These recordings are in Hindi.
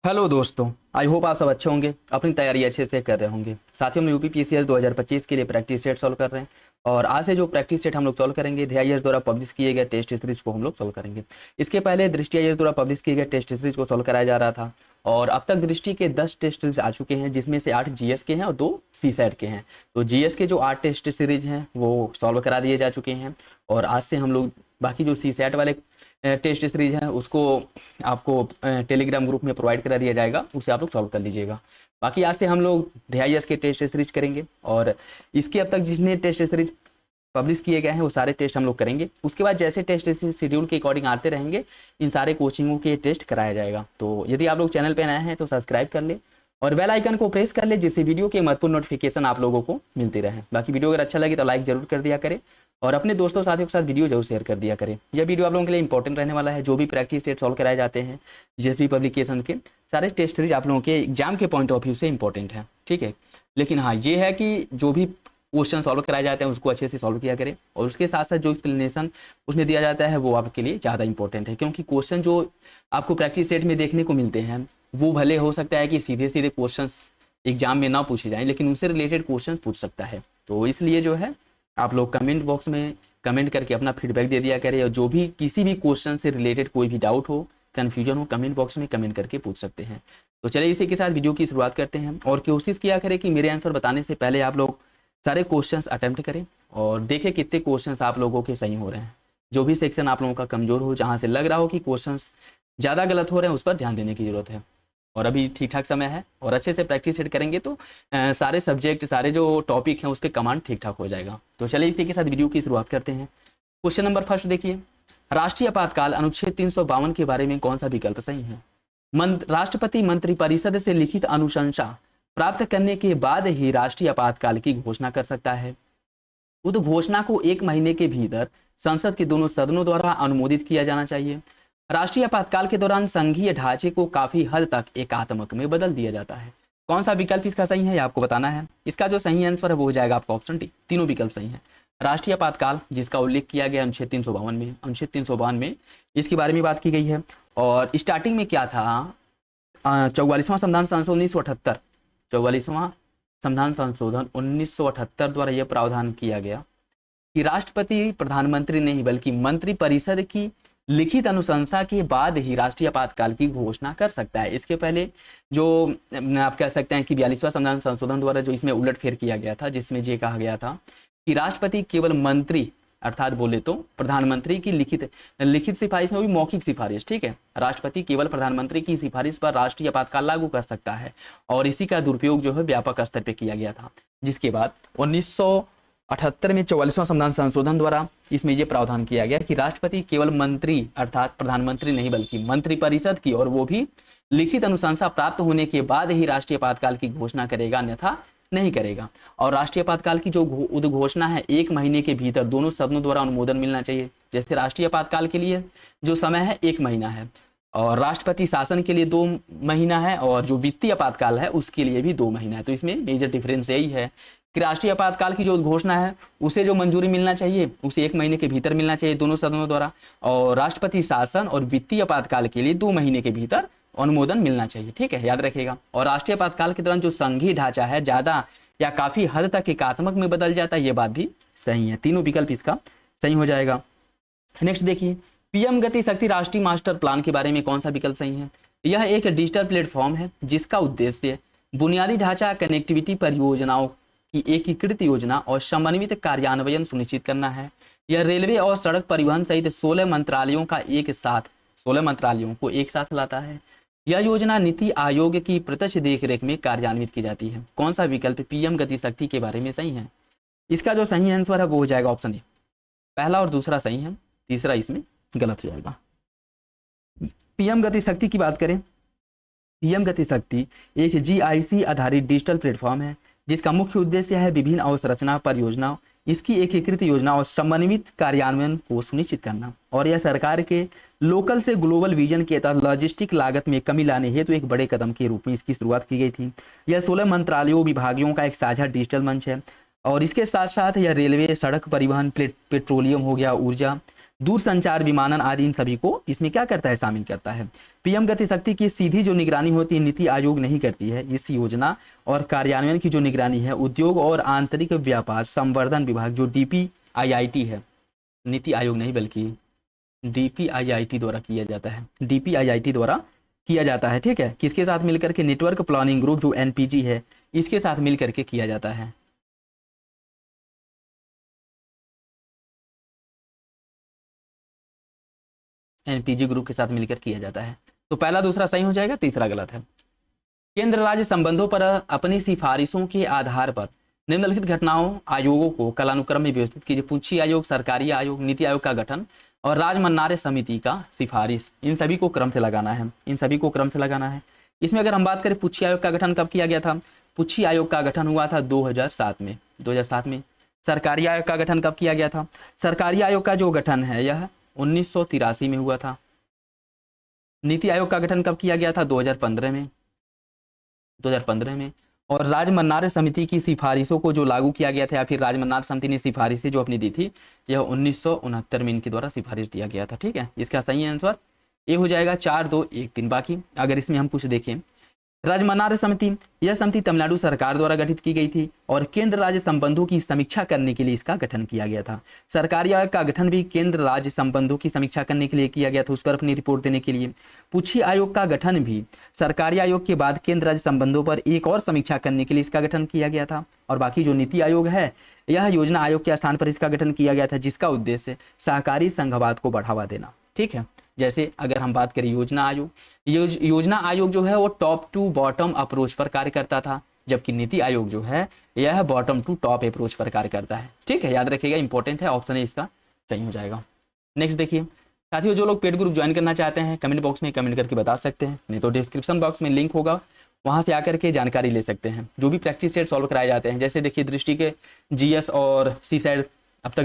हेलो दोस्तों, आई होप आप सब अच्छे होंगे, अपनी तैयारी अच्छे से कर रहे होंगे। साथ ही हम यूपी पीसीएस 2025 के लिए प्रैक्टिस सेट सॉल्व कर रहे हैं। और आज से जो प्रैक्टिस सेट हम लोग सॉल्व करेंगे DIS द्वारा पब्लिश किए गए टेस्ट सीरीज को हम लोग सॉल्व करेंगे। इसके पहले दृष्टि IAS द्वारा पब्लिश किए गए टेस्ट सीरीज को सॉल्व कराया जा रहा था। और अब तक दृष्टि के 10 टेस्ट सीरीज आ चुके हैं, जिसमें से 8 GS के हैं और 2 CSAT के हैं। तो GS के जो 8 टेस्ट सीरीज हैं वो सॉल्व करा दिए जा चुके हैं। और आज से हम लोग बाकी जो CSAT वाले टेस्ट सीरीज है उसको आपको टेलीग्राम ग्रुप में प्रोवाइड करा दिया जाएगा, उसे आप लोग सॉल्व कर लीजिएगा। बाकी आज से हम लोग DIS के टेस्ट सीरीज करेंगे। और इसके अब तक जितने टेस्ट सीरीज पब्लिश किए गए हैं वो सारे टेस्ट हम लोग करेंगे। उसके बाद जैसे टेस्ट शेड्यूल के अकॉर्डिंग आते रहेंगे, इन सारे कोचिंगों के टेस्ट कराया जाएगा। तो यदि आप लोग चैनल पर नए हैं तो सब्सक्राइब कर ले और बेल आइकन को प्रेस कर ले, जिससे वीडियो के महत्वपूर्ण नोटिफिकेशन आप लोगों को मिलते रहे। बाकी वीडियो अगर अच्छा लगे तो लाइक जरूर कर दिया करें और अपने दोस्तों साथियों के साथ वीडियो जरूर शेयर कर दिया करें। यह वीडियो आप लोगों के लिए इंपॉर्टेंट रहने वाला है। जो भी प्रैक्टिस सेट सॉल्व कराए जाते हैं जिस भी पब्लिकेशन के, सारे टेस्ट सीरीज आप लोगों के एग्जाम के पॉइंट ऑफ व्यू से इंपॉर्टेंट है, ठीक है। लेकिन हाँ, ये है कि जो भी क्वेश्चन सॉल्व कराए जाते हैं उसको अच्छे से सॉल्व किया करें। और उसके साथ साथ जो एक्सप्लेनेशन उसमें दिया जाता है वो आपके लिए ज़्यादा इंपॉर्टेंट है, क्योंकि क्वेश्चन जो आपको प्रैक्टिस सेट में देखने को मिलते हैं वो भले हो सकता है कि सीधे सीधे क्वेश्चन एग्जाम में ना पूछे जाएं, लेकिन उनसे रिलेटेड क्वेश्चन पूछ सकता है। तो इसलिए जो है आप लोग कमेंट बॉक्स में कमेंट करके अपना फीडबैक दे दिया करें। और जो भी किसी भी क्वेश्चन से रिलेटेड कोई भी डाउट हो, कन्फ्यूजन हो, कमेंट बॉक्स में कमेंट करके पूछ सकते हैं। तो चलिए इसी के साथ वीडियो की शुरुआत करते हैं। और कोशिश किया करें कि मेरे आंसर बताने से पहले आप लोग सारे क्वेश्चंस अटेम्प्ट करें और देखें कितने क्वेश्चंस आप लोगों के सही हो रहे हैं। जो भी सेक्शन आप लोगों का कमजोर हो, जहाँ से लग रहा हो कि क्वेश्चंस ज़्यादा गलत हो रहे हैं, उस पर ध्यान देने की जरूरत है। और अभी ठीक ठाक समय है और अच्छे से प्रैक्टिस सेट करेंगे तो सारे सब्जेक्ट, सारे जो टॉपिक हैं उसके कमांड ठीक ठाक हो जाएगा। तो चलिए इसी के साथ वीडियो की शुरुआत करते हैं। क्वेश्चन नंबर फर्स्ट देखिए, राष्ट्रीय आपातकाल अनुच्छेद 352 के बारे में कौन सा विकल्प सही है? राष्ट्रपति मंत्रिपरिषद से लिखित अनुशंसा प्राप्त करने के बाद ही राष्ट्रीय आपातकाल की घोषणा कर सकता है। उक्त घोषणा को 1 महीने के भीतर संसद के दोनों सदनों द्वारा अनुमोदित किया जाना चाहिए। राष्ट्रीय आपातकाल के दौरान संघीय ढांचे को काफी हद तक एकात्मक में बदल दिया जाता है। कौन सा विकल्प इसका सही है, ये आपको बताना है। इसका जो सही आंसर है वो हो जाएगा आपका ऑप्शन डी। तीनों विकल्प सही है। राष्ट्रीय आपातकाल जिसका उल्लेख किया गया अनुच्छेद 352 में, अनुच्छेद 352 में इसके बारे में बात की गई है। और स्टार्टिंग में क्या था, 44वां संविधान संशोधन 1978, 44वां संविधान संशोधन 1978 द्वारा यह प्रावधान किया गया कि राष्ट्रपति प्रधानमंत्री नहीं बल्कि मंत्रिपरिषद की लिखित अनुशंसा के बाद ही राष्ट्रीय आपातकाल की घोषणा कर सकता है। इसके पहले जो आप कह सकते हैं कि 42वां संविधान संशोधन द्वारा जो इसमें उलटफेर किया गया था, जिसमें ये कहा गया था कि राष्ट्रपति केवल मंत्री अर्थात बोले तो प्रधानमंत्री की लिखित सिफारिश में भी मौखिक सिफारिश, ठीक है, राष्ट्रपति केवल प्रधानमंत्री की सिफारिश पर राष्ट्रीय आपातकाल लागू कर सकता है। और इसी का दुरुपयोग जो है व्यापक स्तर पर किया गया था, जिसके बाद 1978 में 44वां संविधान संशोधन द्वारा इसमें यह प्रावधान किया गया कि राष्ट्रपति केवल मंत्री अर्थात प्रधानमंत्री नहीं बल्कि मंत्रिपरिषद की, और वो भी लिखित अनुशंसा प्राप्त होने के बाद ही राष्ट्रीय आपातकाल की घोषणा करेगा, अन्यथा नहीं करेगा। और राष्ट्रीय आपातकाल की जो उद्घोषणा है 1 महीने के भीतर दोनों सदनों द्वारा अनुमोदन मिलना चाहिए। जैसे राष्ट्रीय आपातकाल के लिए जो समय है 1 महीना है और राष्ट्रपति शासन के लिए 2 महीना है, और जो वित्तीय आपातकाल है उसके लिए भी 2 महीना है। तो इसमें मेजर डिफरेंस यही है कि राष्ट्रीय आपातकाल की जो घोषणा है उसे जो मंजूरी मिलना चाहिए उसे 1 महीने के भीतर मिलना चाहिए दोनों सदनों द्वारा, और राष्ट्रपति शासन और वित्तीय आपातकाल के लिए 2 महीने के भीतर अनुमोदन मिलना चाहिए, ठीक है, याद रखिएगा। और राष्ट्रीय आपातकाल के दौरान जो संघीय ढांचा है ज्यादा या काफी हद तक एकात्मक में बदल जाता है, ये बात भी सही है। तीनों विकल्प इसका सही हो जाएगा। नेक्स्ट देखिए, PM गति शक्ति राष्ट्रीय मास्टर प्लान के बारे में कौन सा विकल्प सही है? यह एक डिजिटल प्लेटफॉर्म है जिसका उद्देश्य बुनियादी ढांचा कनेक्टिविटी परियोजनाओं की एकीकृत योजना और समन्वित कार्यान्वयन सुनिश्चित करना है। यह रेलवे और सड़क परिवहन सहित 16 मंत्रालयों को एक साथ लाता है। यह योजना नीति आयोग की प्रत्यक्ष देखरेख में कार्यान्वित की जाती है। कौन सा विकल्प PM गति शक्ति के बारे में सही है? इसका जो सही आंसर है वो हो जाएगा ऑप्शन ए। पहला और दूसरा सही है, तीसरा इसमें गलत हो जाएगा। PM गति शक्ति की बात करें, PM गति शक्ति एक GIC आधारित डिजिटल प्लेटफॉर्म है जिसका मुख्य उद्देश्य है विभिन्न अवसंरचना परियोजनाओं, इसकी एकीकृत योजना और समन्वित कार्यान्वयन को सुनिश्चित करना। और यह सरकार के लोकल से ग्लोबल विजन के तहत लॉजिस्टिक लागत में कमी लाने हेतु एक बड़े कदम के रूप में इसकी शुरुआत की गई थी। यह 16 मंत्रालयों विभागों का एक साझा डिजिटल मंच है। और इसके साथ साथ यह रेलवे, सड़क परिवहन, पेट्रोलियम हो गया, ऊर्जा, दूरसंचार, विमानन आदि, इन सभी को इसमें क्या करता है, शामिल करता है। पीएम गति शक्ति की सीधी जो निगरानी होती है नीति आयोग नहीं करती है। इस योजना और कार्यान्वयन की जो निगरानी है उद्योग और आंतरिक व्यापार संवर्धन विभाग जो DPIIT है, नीति आयोग नहीं बल्कि DPIIT द्वारा किया जाता है, DPIIT द्वारा किया जाता है। ठीक है, किसके साथ मिलकर के, नेटवर्क प्लानिंग ग्रुप जो NPG है इसके साथ मिलकर के किया जाता है। NPG ग्रुप के साथ मिलकर किया जाता है। तो पहला दूसरा सही हो जाएगा, तीसरा गलत है। केंद्र राज्य संबंधों पर अपनी सिफारिशों के आधार पर निम्नलिखित घटनाओं आयोगों को कालानुक्रम में व्यवस्थित कीजिए। पूंछी आयोग, सरकारी आयोग, नीति आयोग का गठन और राजमन्नारे समिति का सिफारिश, इन सभी को क्रम से लगाना है, इन सभी को क्रम से लगाना है। इसमें अगर हम बात करें पूंछी आयोग का गठन कब किया गया था, पूंछी आयोग का गठन हुआ था 2007 में, 2007 में। सरकारी आयोग का गठन कब किया गया था, सरकारी आयोग का जो गठन है यह 1983 में हुआ था। नीति आयोग का गठन कब किया गया था, 2015 में, 2015 में। और राजमन्नारे समिति की सिफारिशों को जो लागू किया गया था या फिर राजमन्नार समिति ने सिफारिशें जो अपनी दी थी यह 1969 में इनके द्वारा सिफारिश दिया गया था। ठीक है, इसका सही आंसर ए हो जाएगा 4, 2, 1, 3। बाकी अगर इसमें हम कुछ देखें, राजमन्नार समिति, यह समिति तमिलनाडु सरकार द्वारा गठित की गई थी और केंद्र राज्य संबंधों की समीक्षा करने के लिए इसका गठन किया गया था। सरकारी आयोग का गठन भी केंद्र राज्य संबंधों की समीक्षा करने के लिए किया गया था, उस पर अपनी रिपोर्ट देने के लिए। पूंछी आयोग का गठन भी सरकारी आयोग के बाद केंद्र राज्य संबंधों पर एक और समीक्षा करने के लिए इसका गठन किया गया था। और बाकी जो नीति आयोग है यह योजना आयोग के स्थान पर इसका गठन किया गया था, जिसका उद्देश्य सहकारी संघवाद को बढ़ावा देना। ठीक है, जैसे अगर हम बात करें योजना आयोग, योजना आयोग जो है वो टॉप टू बॉटम अप्रोच पर कार्य करता था, जबकि नीति आयोग जो है यह बॉटम टू टॉप अप्रोच पर कार्य करता है। ठीक है, याद रखिएगा, इंपॉर्टेंट है, ऑप्शन है इसका सही हो जाएगा। नेक्स्ट देखिए साथियों, जो लोग पेड ग्रुप ज्वाइन करना चाहते हैं कमेंट बॉक्स में कमेंट करके बता सकते हैं, नहीं तो डिस्क्रिप्शन बॉक्स में लिंक होगा, वहां से आकर के जानकारी ले सकते हैं। जो भी प्रैक्टिस सेट सॉल्व कराए जाते हैं, जैसे देखिए दृष्टि के GS और CSAT अब तक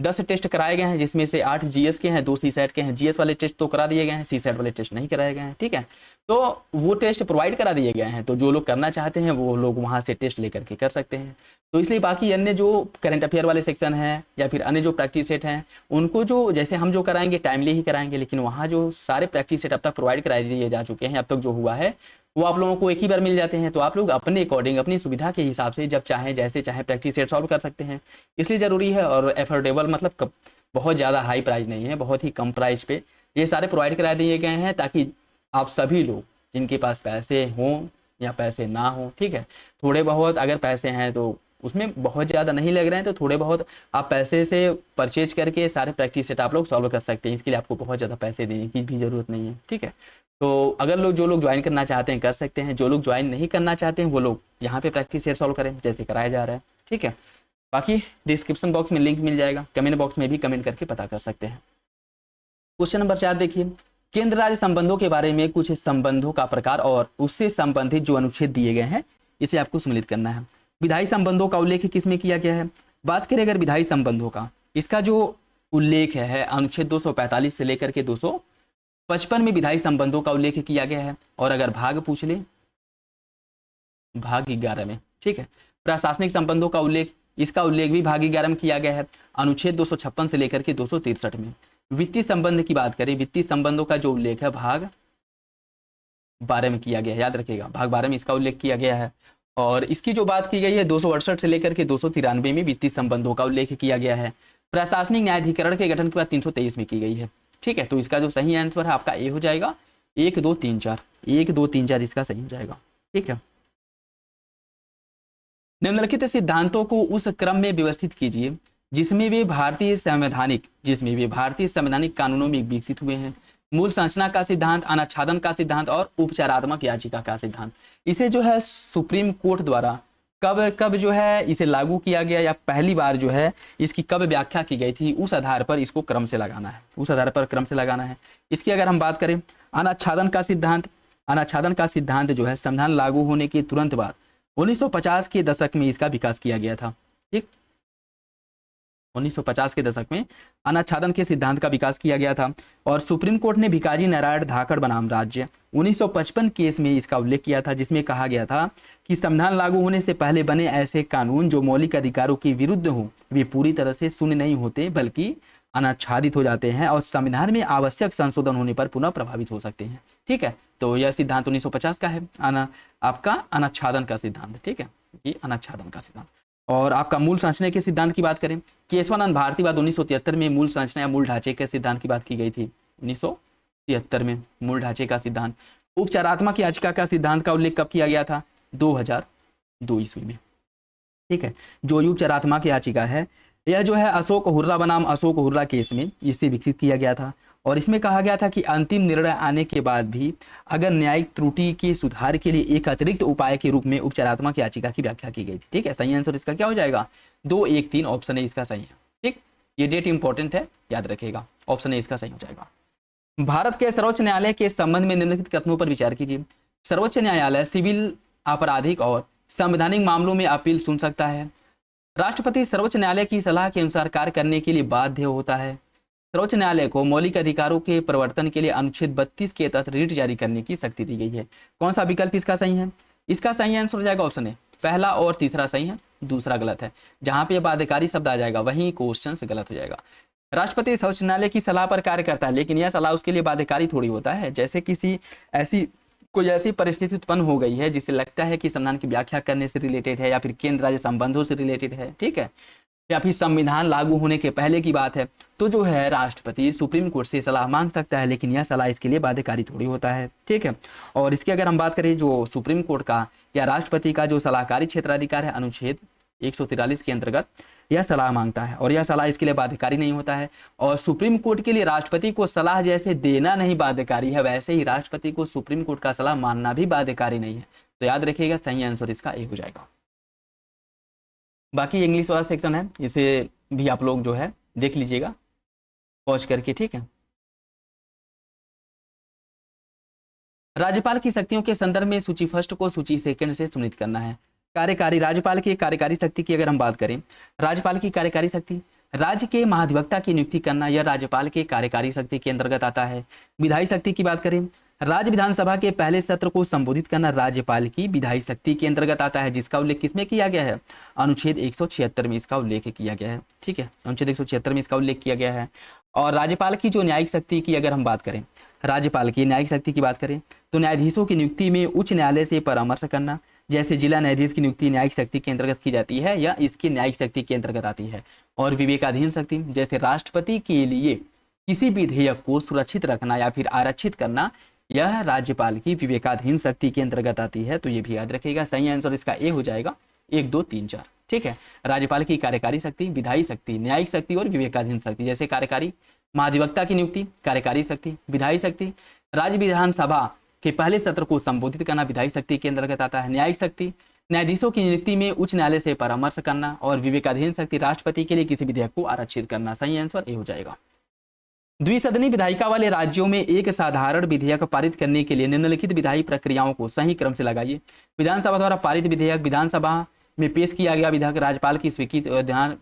10 टेस्ट कराए गए हैं, जिसमें से 8 GS के हैं, 2 CSAT के हैं। GS वाले टेस्ट तो करा दिए गए हैं, CSAT वाले टेस्ट नहीं कराए गए हैं। ठीक है, तो वो टेस्ट प्रोवाइड करा दिए गए हैं, तो जो लोग करना चाहते हैं वो लोग वहाँ से टेस्ट लेकर के कर सकते हैं। तो इसलिए बाकी अन्य जो करंट अफेयर वाले सेक्शन हैं या फिर अन्य जो प्रैक्टिस सेट हैं उनको जो जैसे हम जो कराएंगे टाइमली ही कराएंगे, लेकिन वहाँ जो सारे प्रैक्टिस सेट अब तक प्रोवाइड कराए दिए जा चुके हैं, अब तक जो हुआ है वो आप लोगों को एक ही बार मिल जाते हैं। तो आप लोग अपने अकॉर्डिंग अपनी सुविधा के हिसाब से जब चाहें जैसे चाहें प्रैक्टिस सेट सॉल्व कर सकते हैं, इसलिए ज़रूरी है। और एफोर्डेबल मतलब बहुत ज़्यादा हाई प्राइस नहीं है, बहुत ही कम प्राइस पे ये सारे प्रोवाइड करा दिए गए हैं, ताकि आप सभी लोग जिनके पास पैसे हों या पैसे ना हों, ठीक है, थोड़े बहुत अगर पैसे हैं तो उसमें बहुत ज़्यादा नहीं लग रहे हैं, तो थोड़े बहुत आप पैसे से परचेज करके सारे प्रैक्टिस सेट आप लोग सॉल्व कर सकते हैं। इसके लिए आपको बहुत ज़्यादा पैसे देने की भी ज़रूरत नहीं है। ठीक है, तो अगर जो लोग ज्वाइन करना चाहते हैं कर सकते हैं, जो लोग ज्वाइन नहीं करना चाहते हैं वो लोग यहाँ पे प्रैक्टिस सेट सॉल्व करें जैसे कराया जा रहा है। ठीक है, बाकी डिस्क्रिप्शन बॉक्स में लिंक मिल जाएगा, कमेंट बॉक्स में भी कमेंट करके पता कर सकते हैं। क्वेश्चन नंबर 4 देखिए, केंद्र राज्य संबंधों के बारे में कुछ संबंधों का प्रकार और उससे संबंधित जो अनुच्छेद दिए गए हैं इसे आपको सम्मिलित करना है। विधायी संबंधों का उल्लेख किस में किया गया है? बात करें अगर विधायी संबंधों का, इसका जो उल्लेख है अनुच्छेद 245 से लेकर के 255 में विधायी संबंधों का उल्लेख किया गया है। और अगर भाग पूछ ले, भाग 11 में, ठीक है, प्रशासनिक संबंधों का उल्लेख, इसका उल्लेख भी भाग 11 में किया गया है, अनुच्छेद 256 से लेकर के 263 में। वित्तीय संबंध की बात करें, वित्तीय संबंधों का जो उल्लेख है भाग 12 में किया गया है, याद रखिएगा भाग 12 में इसका उल्लेख किया गया है। और इसकी जो बात की गई है 268 से लेकर के 293 में वित्तीय संबंधों का उल्लेख किया गया है। प्रशासनिक न्यायाधिकरण के गठन के बाद 323 में की गई है। ठीक है, तो इसका जो सही आंसर है आपका ए हो जाएगा, 1, 2, 3, 4, 1, 2, 3, 4 इसका सही हो जाएगा। ठीक है, निम्नलिखित सिद्धांतों को उस क्रम में व्यवस्थित कीजिए जिसमें वे भारतीय संवैधानिक कानूनों में विकसित हुए हैं। मूल संरचना का सिद्धांत, अनाच्छादन का सिद्धांत और उपचारात्मक याचिका का सिद्धांत। इसे जो है सुप्रीम कोर्ट द्वारा कब जो है इसे लागू किया गया या पहली बार जो है इसकी कब व्याख्या की गई थी, उस आधार पर इसको क्रम से लगाना है, उस आधार पर क्रम से लगाना है। इसकी अगर हम बात करें अनाच्छादन का सिद्धांत जो है संविधान लागू होने के तुरंत बाद 1950 के दशक में इसका विकास किया गया था। ठीक, 1950 के दशक में अनाच्छादन के सिद्धांत का विकास किया गया था और सुप्रीम कोर्ट ने भिकाजी नारायण धाकड़ बनाम राज्य 1955 केस में इसका उल्लेख किया था, जिसमें कहा गया था कि संविधान लागू होने से पहले बने ऐसे कानून जो मौलिक अधिकारों के विरुद्ध हो वे पूरी तरह से शून्य नहीं होते बल्कि अनाच्छादित हो जाते हैं और संविधान में आवश्यक संशोधन होने पर पुनः प्रभावित हो सकते हैं। ठीक है, तो यह सिद्धांत 1950 का है, आपका अनाच्छादन का सिद्धांत। ठीक है, ये अनाच्छादन का सिद्धांत। और आपका मूल संरचना के सिद्धांत की बात करें, केशवानंद भारतीवाद 1973 में मूल संरचना या मूल ढांचे के सिद्धांत की बात की गई थी। 1973 में मूल ढांचे का सिद्धांत। उपचारात्मक याचिका का सिद्धांत का उल्लेख कब किया गया था? 2002 ईस्वी में। ठीक है, जो उपचारात्मक याचिका है यह जो है अशोक हुर्रा बनाम अशोक हुर्रा केस में इससे विकसित किया गया था। और इसमें कहा गया था कि अंतिम निर्णय आने के बाद भी अगर न्यायिक त्रुटि के सुधार के लिए एक अतिरिक्त उपाय के रूप में उपचारात्मक याचिका की व्याख्या की गई थी। ठीक है, सही आंसर इसका क्या हो जाएगा? 2-1-3 ऑप्शन ए इसका सही है। ठीक, ये डेट इंपॉर्टेंट है, याद रखिएगा, ऑप्शन ए इसका सही हो जाएगा। भारत के सर्वोच्च न्यायालय के संबंध में निम्नलिखित कथनों पर विचार कीजिए। सर्वोच्च न्यायालय सिविल, आपराधिक और संवैधानिक मामलों में अपील सुन सकता है। राष्ट्रपति सर्वोच्च न्यायालय की सलाह के अनुसार कार्य करने के लिए बाध्य होता है। सर्वोच्च न्यायालय को मौलिक अधिकारों के प्रवर्तन के लिए अनुच्छेद 32 के तहत रिट जारी करने की शक्ति दी गई है। कौन सा विकल्प इसका सही है? इसका सही आंसर हो जाएगा ऑप्शन ए। पहला और तीसरा सही है, दूसरा गलत है। जहां पे बाध्यकारी शब्द आ जाएगा वहीं क्वेश्चन गलत हो जाएगा। राष्ट्रपति सर्वोच्च न्यायालय की सलाह पर कार्य करता है, लेकिन यह सलाह उसके लिए बाध्यकारी थोड़ी होता है। जैसे किसी कोई ऐसी परिस्थिति उत्पन्न हो गई है जिससे लगता है कि संविधान की व्याख्या करने से रिलेटेड है या फिर केंद्र राज्य संबंधों से रिलेटेड है। ठीक है, या फिर संविधान लागू होने के पहले की बात है, तो जो है राष्ट्रपति सुप्रीम कोर्ट से सलाह मांग सकता है, लेकिन यह सलाह इसके लिए बाध्यकारी थोड़ी होता है। ठीक है, और इसकी अगर हम बात करें जो सुप्रीम कोर्ट का या राष्ट्रपति का जो सलाहकारी क्षेत्राधिकार है अनुच्छेद 143 के अंतर्गत यह सलाह मांगता है और यह सलाह इसके लिए बाध्यकारी नहीं होता है। और सुप्रीम कोर्ट के लिए राष्ट्रपति को सलाह जैसे देना नहीं बाध्यकारी है, वैसे ही राष्ट्रपति को सुप्रीम कोर्ट का सलाह मानना भी बाध्यकारी नहीं है। तो याद रखिएगा, सही आंसर इसका ए हो जाएगा। बाकी इंग्लिश वाला सेक्शन है, इसे भी आप लोग जो है देख लीजिएगा पॉज करके। ठीक है, राज्यपाल की शक्तियों के संदर्भ में सूची फर्स्ट को सूची सेकंड से सुनिश्चित करना है। कार्यकारी, राज्यपाल की कार्यकारी शक्ति की अगर हम बात करें, राज्यपाल की कार्यकारी शक्ति, राज्य के महाधिवक्ता की नियुक्ति करना, यह राज्यपाल के कार्यकारी शक्ति के अंतर्गत आता है। विधायी शक्ति की बात करें, राज्य विधानसभा के पहले सत्र को संबोधित करना राज्यपाल की विधायी शक्ति के अंतर्गत आता है, जिसका उल्लेख किसमें किया गया है? अनुच्छेद 176 में इसका उल्लेख किया गया है। ठीक है, अनुच्छेद 176 में इसका उल्लेख किया गया है। और राज्यपाल की जो न्यायिक शक्ति की अगर हम बात करें, राज्यपाल की न्यायिक शक्ति की बात करें तो न्यायाधीशों की नियुक्ति में उच्च न्यायालय से परामर्श करना, जैसे जिला न्यायाधीश की नियुक्ति न्यायिक शक्ति के अंतर्गत की जाती है या इसकी न्यायिक शक्ति के अंतर्गत आती है। और विवेकाधीन शक्ति, जैसे राष्ट्रपति के लिए किसी भी विधेयक को सुरक्षित रखना या फिर आरक्षित करना, यह राज्यपाल की विवेकाधीन शक्ति के अंतर्गत आती है। तो ये भी याद रखिएगा, सही आंसर इसका ए हो जाएगा, 1, 2, 3, 4। ठीक है, राज्यपाल की कार्यकारी शक्ति, विधायी शक्ति, न्यायिक शक्ति और विवेकाधीन शक्ति। जैसे कार्यकारी, महाधिवक्ता की नियुक्ति कार्यकारी शक्ति, विधायी शक्ति, राज्य विधानसभा के पहले सत्र को संबोधित करना विधायी शक्ति के अंतर्गत आता है। न्यायिक शक्ति, न्यायाधीशों की नियुक्ति में उच्च न्यायालय से परामर्श करना। और विवेकाधीन शक्ति, राष्ट्रपति के लिए किसी विधेयक को आरक्षित करना। सही आंसर ए हो जाएगा। द्विसदनी विधायिका वाले राज्यों में एक साधारण विधेयक पारित करने के लिए निम्नलिखित विधायी प्रक्रियाओं को सही क्रम से लगाइए। विधानसभा द्वारा पारित विधेयक, विधानसभा में पेश किया गया विधेयक, राज्यपाल की स्वीकृत,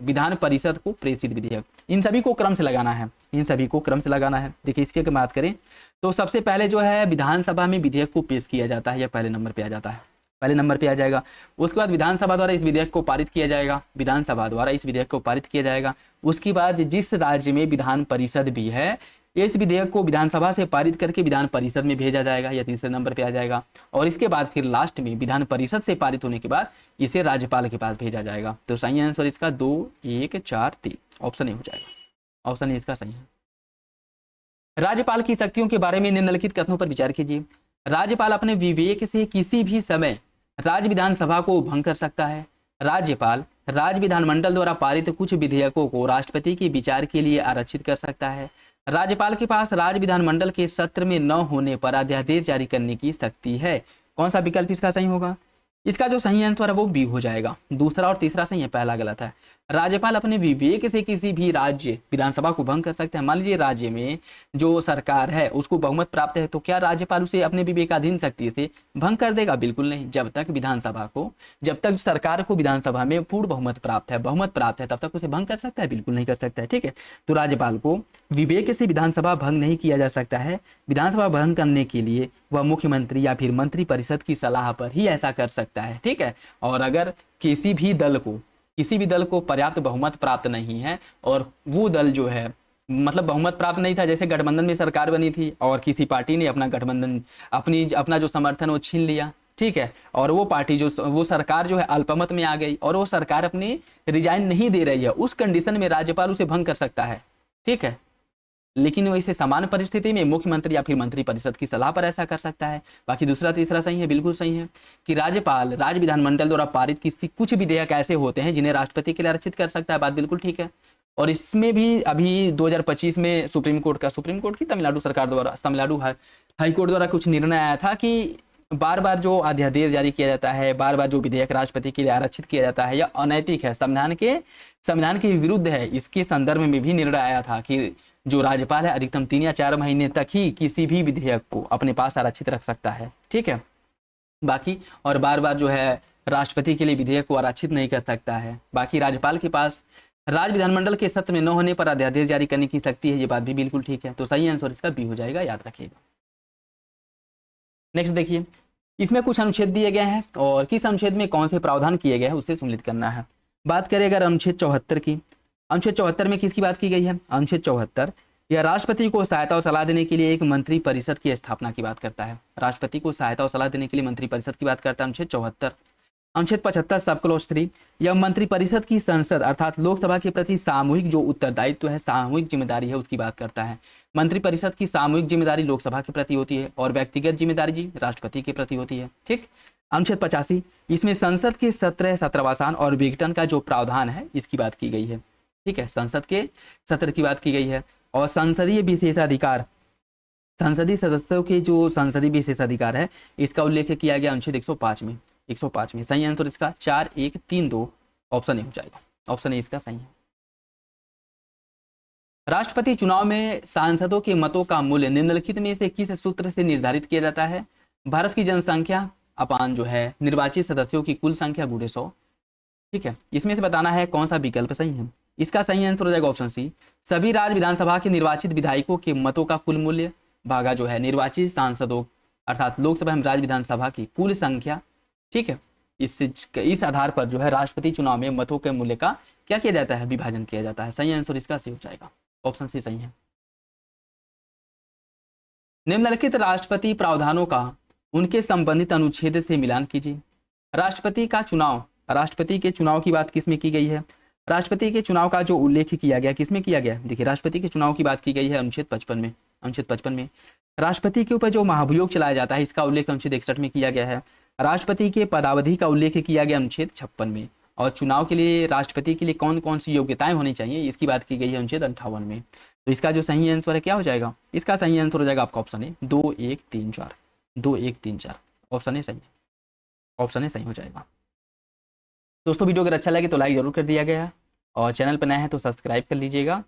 विधान परिषद को प्रेषित विधेयक। इन सभी को क्रम से लगाना है, इन सभी को क्रम से लगाना है। देखिए, इसकी अगर बात करें तो सबसे पहले जो है विधानसभा में विधेयक को पेश किया जाता है, यह पहले नंबर पे आ जाता है, पहले नंबर पे आ जाएगा। उसके बाद विधानसभा द्वारा इस विधेयक को पारित किया जाएगा, विधानसभा द्वारा इस विधेयक को पारित किया जाएगा। उसके बाद जिस राज्य में विधान परिषद भी है, इस विधेयक को विधानसभा से पारित करके विधान परिषद में भेजा जाएगा, यह तीसरे नंबर पे आ जाएगा। और इसके बाद फिर लास्ट में विधान परिषद से पारित होने के बाद इसे राज्यपाल के पास भेजा जाएगा। तो सही आंसर इसका 2, 1, 4, 3 ऑप्शन ए हो जाएगा, ऑप्शन ए इसका सही है। राज्यपाल की शक्तियों के बारे में निम्नलिखित कथनों पर विचार कीजिए। राज्यपाल अपने विवेक से किसी भी समय राज्य विधानसभा को भंग कर सकता है। राज्यपाल राज्य विधानमंडल द्वारा पारित कुछ विधेयकों को राष्ट्रपति के विचार के लिए आरक्षित कर सकता है। राज्यपाल के पास राज्य विधानमंडल के सत्र में न होने पर अध्यादेश जारी करने की शक्ति है। कौन सा विकल्प इसका सही होगा? इसका जो सही आंसर है वो बी हो जाएगा। दूसरा और तीसरा सही है, पहला गलत है। राज्यपाल अपने विवेक से किसी भी राज्य विधानसभा को भंग कर सकते हैं। मान लीजिए राज्य में जो सरकार है उसको बहुमत प्राप्त है, तो क्या राज्यपाल उसे अपने विवेकाधीन शक्ति से भंग कर देगा? बिल्कुल नहीं। जब तक सरकार को विधानसभा में पूर्ण बहुमत प्राप्त है, तब तक उसे भंग कर सकता है? बिल्कुल नहीं कर सकता है। ठीक है, तो राज्यपाल को विवेक से विधानसभा भंग नहीं किया जा सकता है। विधानसभा भंग करने के लिए वह मुख्यमंत्री या फिर मंत्री परिषद की सलाह पर ही ऐसा कर सकता है। ठीक है, और अगर किसी भी दल को पर्याप्त बहुमत प्राप्त नहीं है और वो दल जो है मतलब बहुमत प्राप्त नहीं था, जैसे गठबंधन में सरकार बनी थी और किसी पार्टी ने अपना गठबंधन अपना जो समर्थन वो छीन लिया, ठीक है, और वो पार्टी जो वो सरकार जो है अल्पमत में आ गई और वो सरकार अपनी रिजाइन नहीं दे रही है, उस कंडीशन में राज्यपाल उसे भंग कर सकता है, ठीक है। लेकिन वैसे समान परिस्थिति में मुख्यमंत्री या फिर मंत्रिपरिषद की सलाह पर ऐसा कर सकता है। बाकी दूसरा तीसरा सही है, बिल्कुल सही है कि राज्यपाल राज्य विधानमंडल द्वारा पारित किसी कुछ विधेयक ऐसे होते हैं जिन्हें राष्ट्रपति के लिए आरक्षित कर सकता है, बात बिल्कुल ठीक है। और इसमें भी अभी 2025 में सुप्रीम कोर्ट की तमिलनाडु सरकार द्वारा तमिलनाडु हाई कोर्ट द्वारा कुछ निर्णय आया था कि बार बार जो अध्यादेश जारी किया जाता है, बार बार जो विधेयक राष्ट्रपति के लिए आरक्षित किया जाता है, यह अनैतिक है, संविधान के विरुद्ध है। इसके संदर्भ में भी निर्णय आया था कि जो राज्यपाल है अधिकतम 3 या 4 महीने तक ही किसी भी विधेयक को अपने पास आरक्षित रख सकता है, ठीक है। बाकी और बार बार जो है राष्ट्रपति के लिए विधेयक को आरक्षित नहीं कर सकता है। बाकी राज्यपाल के पास राज्य विधानमंडल के सत्र में न होने पर अध्यादेश जारी करने की शक्ति है, ये बात भी बिल्कुल ठीक है। तो सही आंसर इसका बी हो जाएगा, याद रखिएगा। नेक्स्ट देखिए, इसमें कुछ अनुच्छेद दिए गए हैं और किस अनुच्छेद में कौन से प्रावधान किए गए हैं उसे सम्मिलित करना है। बात करें अगर अनुच्छेद 74 की, अनुच्छेद 74 में किसकी बात की गई है? अनुच्छेद 74 यह राष्ट्रपति को सहायता और सलाह देने के लिए एक मंत्री परिषद की स्थापना की बात करता है। राष्ट्रपति को सहायता और सलाह देने के लिए मंत्री परिषद की बात करता है अनुच्छेद 74। अनुच्छेद 75 सब क्लॉज 3 यह मंत्री परिषद की संसद अर्थात लोकसभा के प्रति सामूहिक जो उत्तरदायित्व है, सामूहिक जिम्मेदारी है, उसकी बात करता है। मंत्री परिषद की सामूहिक जिम्मेदारी लोकसभा के प्रति होती है और व्यक्तिगत जिम्मेदारी जी राष्ट्रपति के प्रति होती है, ठीक। अनुच्छेद 85 इसमें संसद के सत्रवासान और विघटन का जो प्रावधान है इसकी बात की गई है, ठीक है, संसद के सत्र की बात की गई है। और संसदीय विशेषाधिकार, संसदीय सदस्यों के जो संसदीय विशेषाधिकार है इसका उल्लेख किया गया अनुच्छेद 105 में। 105 में सही आंसर इसका 4132 ऑप्शन ए हो जाएगा, ऑप्शन ए इसका सही है। राष्ट्रपति चुनाव में सांसदों के मतों का मूल्य निम्नलिखित में से किस सूत्र से निर्धारित किया जाता है? भारत की जनसंख्या अपान जो है निर्वाचित सदस्यों की कुल संख्या गुणे 100, ठीक है। इसमें से बताना है कौन सा विकल्प सही है। इसका सही आंसर हो जाएगा ऑप्शन सी, सभी राज्य विधानसभा के निर्वाचित विधायकों के मतों का कुल मूल्य भागा जो है निर्वाचित सांसदों अर्थात लोकसभा एवं राज्य विधानसभा की कुल संख्या, ठीक है। इस आधार पर जो है राष्ट्रपति चुनाव में मतों के मूल्य का क्या किया जाता है? विभाजन किया जाता है। सही आंसर इसका सी हो जाएगा, ऑप्शन सी सही है। निम्नलिखित राष्ट्रपति प्रावधानों का उनके संबंधित अनुच्छेद से मिलान कीजिए। राष्ट्रपति के चुनाव की बात किसमें की गई है? राष्ट्रपति के चुनाव का जो उल्लेख किया गया किसमें किया गया? देखिए राष्ट्रपति के चुनाव की बात की गई है अनुच्छेद 55 में। अनुच्छेद 55 में राष्ट्रपति के ऊपर जो महाभियोग चलाया जाता है इसका उल्लेख अनुच्छेद 61 में किया गया है। राष्ट्रपति के पदावधि का उल्लेख किया गया अनुच्छेद 56 में। और चुनाव के लिए राष्ट्रपति के लिए कौन कौन सी योग्यताएं होनी चाहिए इसकी बात की गई है अनुच्छेद 58 में। तो इसका जो सही आंसर है क्या हो जाएगा? इसका सही आंसर हो जाएगा आपका ऑप्शन ए 2 1 3 4, 2 1 3 4, ऑप्शन ए सही है, ऑप्शन ए सही हो जाएगा। दोस्तों वीडियो अगर अच्छा लगे तो लाइक जरूर कर दिया गया और चैनल पर नया है तो सब्सक्राइब कर लीजिएगा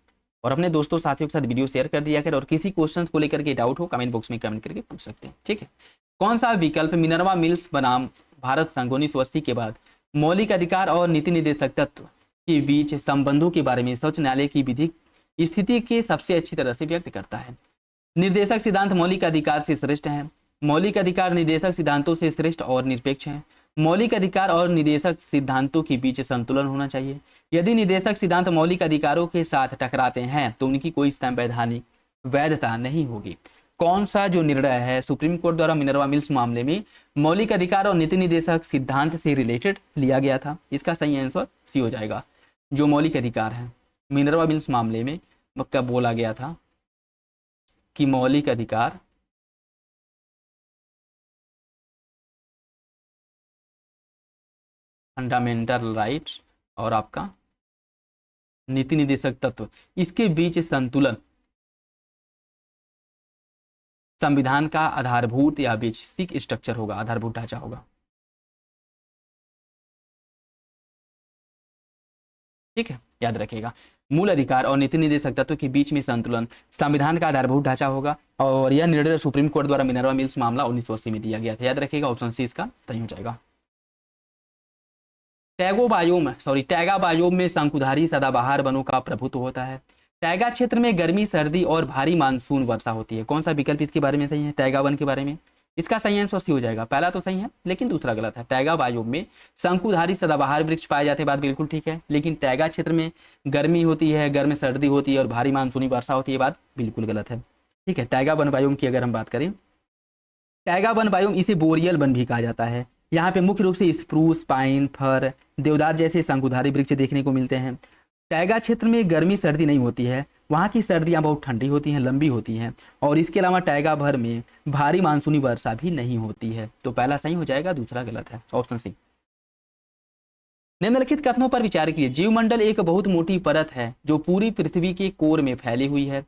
और अपने दोस्तों साथियों के साथ वीडियो शेयर कर दिया कर। और किसी क्वेश्चन को लेकर के डाउट हो कमेंट बॉक्स में कमेंट करके पूछ सकते हैं, ठीक है। कौन सा विकल्प मिनर्वा मिल्स बनाम भारत संघ 1980 के बाद मौलिक अधिकार और नीति निर्देशक तत्व के बीच संबंधों के बारे में सर्वोच्च न्यायालय की विधिक स्थिति के सबसे अच्छी तरह से व्यक्त करता है? निर्देशक सिद्धांत मौलिक अधिकार से श्रेष्ठ है, मौलिक अधिकार निर्देशक सिद्धांतों से श्रेष्ठ और निरपेक्ष है, मौलिक अधिकार और निर्देशक सिद्धांतों के बीच संतुलन होना चाहिए, यदि निर्देशक सिद्धांत मौलिक अधिकारों के साथ टकराते हैं तो उनकी कोई संवैधानिक वैधता नहीं होगी। कौन सा जो निर्णय है सुप्रीम कोर्ट द्वारा मिनर्वा मिल्स मामले में मौलिक अधिकार और नीति निर्देशक सिद्धांत से रिलेटेड लिया गया था? इसका सही आंसर सी हो जाएगा। जो मौलिक अधिकार है मिनर्वा मिल्स मामले में कब बोला गया था कि मौलिक अधिकार फंडामेंटल राइट्स और आपका नीति निर्देशक तत्व इसके बीच संतुलन संविधान का आधारभूत या बेसिक स्ट्रक्चर होगा, आधारभूत ढांचा होगा, ठीक है, याद रखिएगा। मूल अधिकार और नीति निर्देशक तत्व के बीच में संतुलन संविधान का आधारभूत ढांचा होगा और यह निर्णय सुप्रीम कोर्ट द्वारा मिनर्वा मिल्स मामला 1980 में दिया गया था। याद रखिएगा, ऑप्शन सी इसका सही हो जाएगा। टैगा बायोम में शंकुधारी सदाबहार वनों का प्रभुत्व होता है। टैगा क्षेत्र में गर्मी सर्दी और भारी मानसून वर्षा होती है। कौन सा विकल्प इसके बारे में सही है? टैगा वन के बारे में इसका सही आंसर सी हो जाएगा। पहला तो सही है लेकिन दूसरा गलत है। टैगा बायोम में शंकुधारी सदाबहार वृक्ष पाए जाते हैं, बात बिल्कुल ठीक है, लेकिन टैगा क्षेत्र में गर्मी होती है, गर्म सर्दी होती है और भारी मानसूनी वर्षा होती है, बात बिल्कुल गलत है। ठीक है, टैगा वन बायोम की अगर हम बात करें, टैगा वन बायोम इसे बोरियल वन भी कहा जाता है। यहाँ पे मुख्य रूप से स्प्रूस, पाइन, फर, देवदार जैसे शंकुधारी वृक्ष देखने को मिलते हैं। टैगा क्षेत्र में गर्मी सर्दी नहीं होती है, वहाँ की सर्दियाँ बहुत ठंडी होती हैं, लंबी होती हैं, और इसके अलावा टैगा भर में भारी मानसूनी वर्षा भी नहीं होती है। तो पहला सही हो जाएगा, दूसरा गलत है, ऑप्शन सी। निम्नलिखित कथनों पर विचार कीजिए। जीवमंडल एक बहुत मोटी परत है जो पूरी पृथ्वी के कोर में फैली हुई है।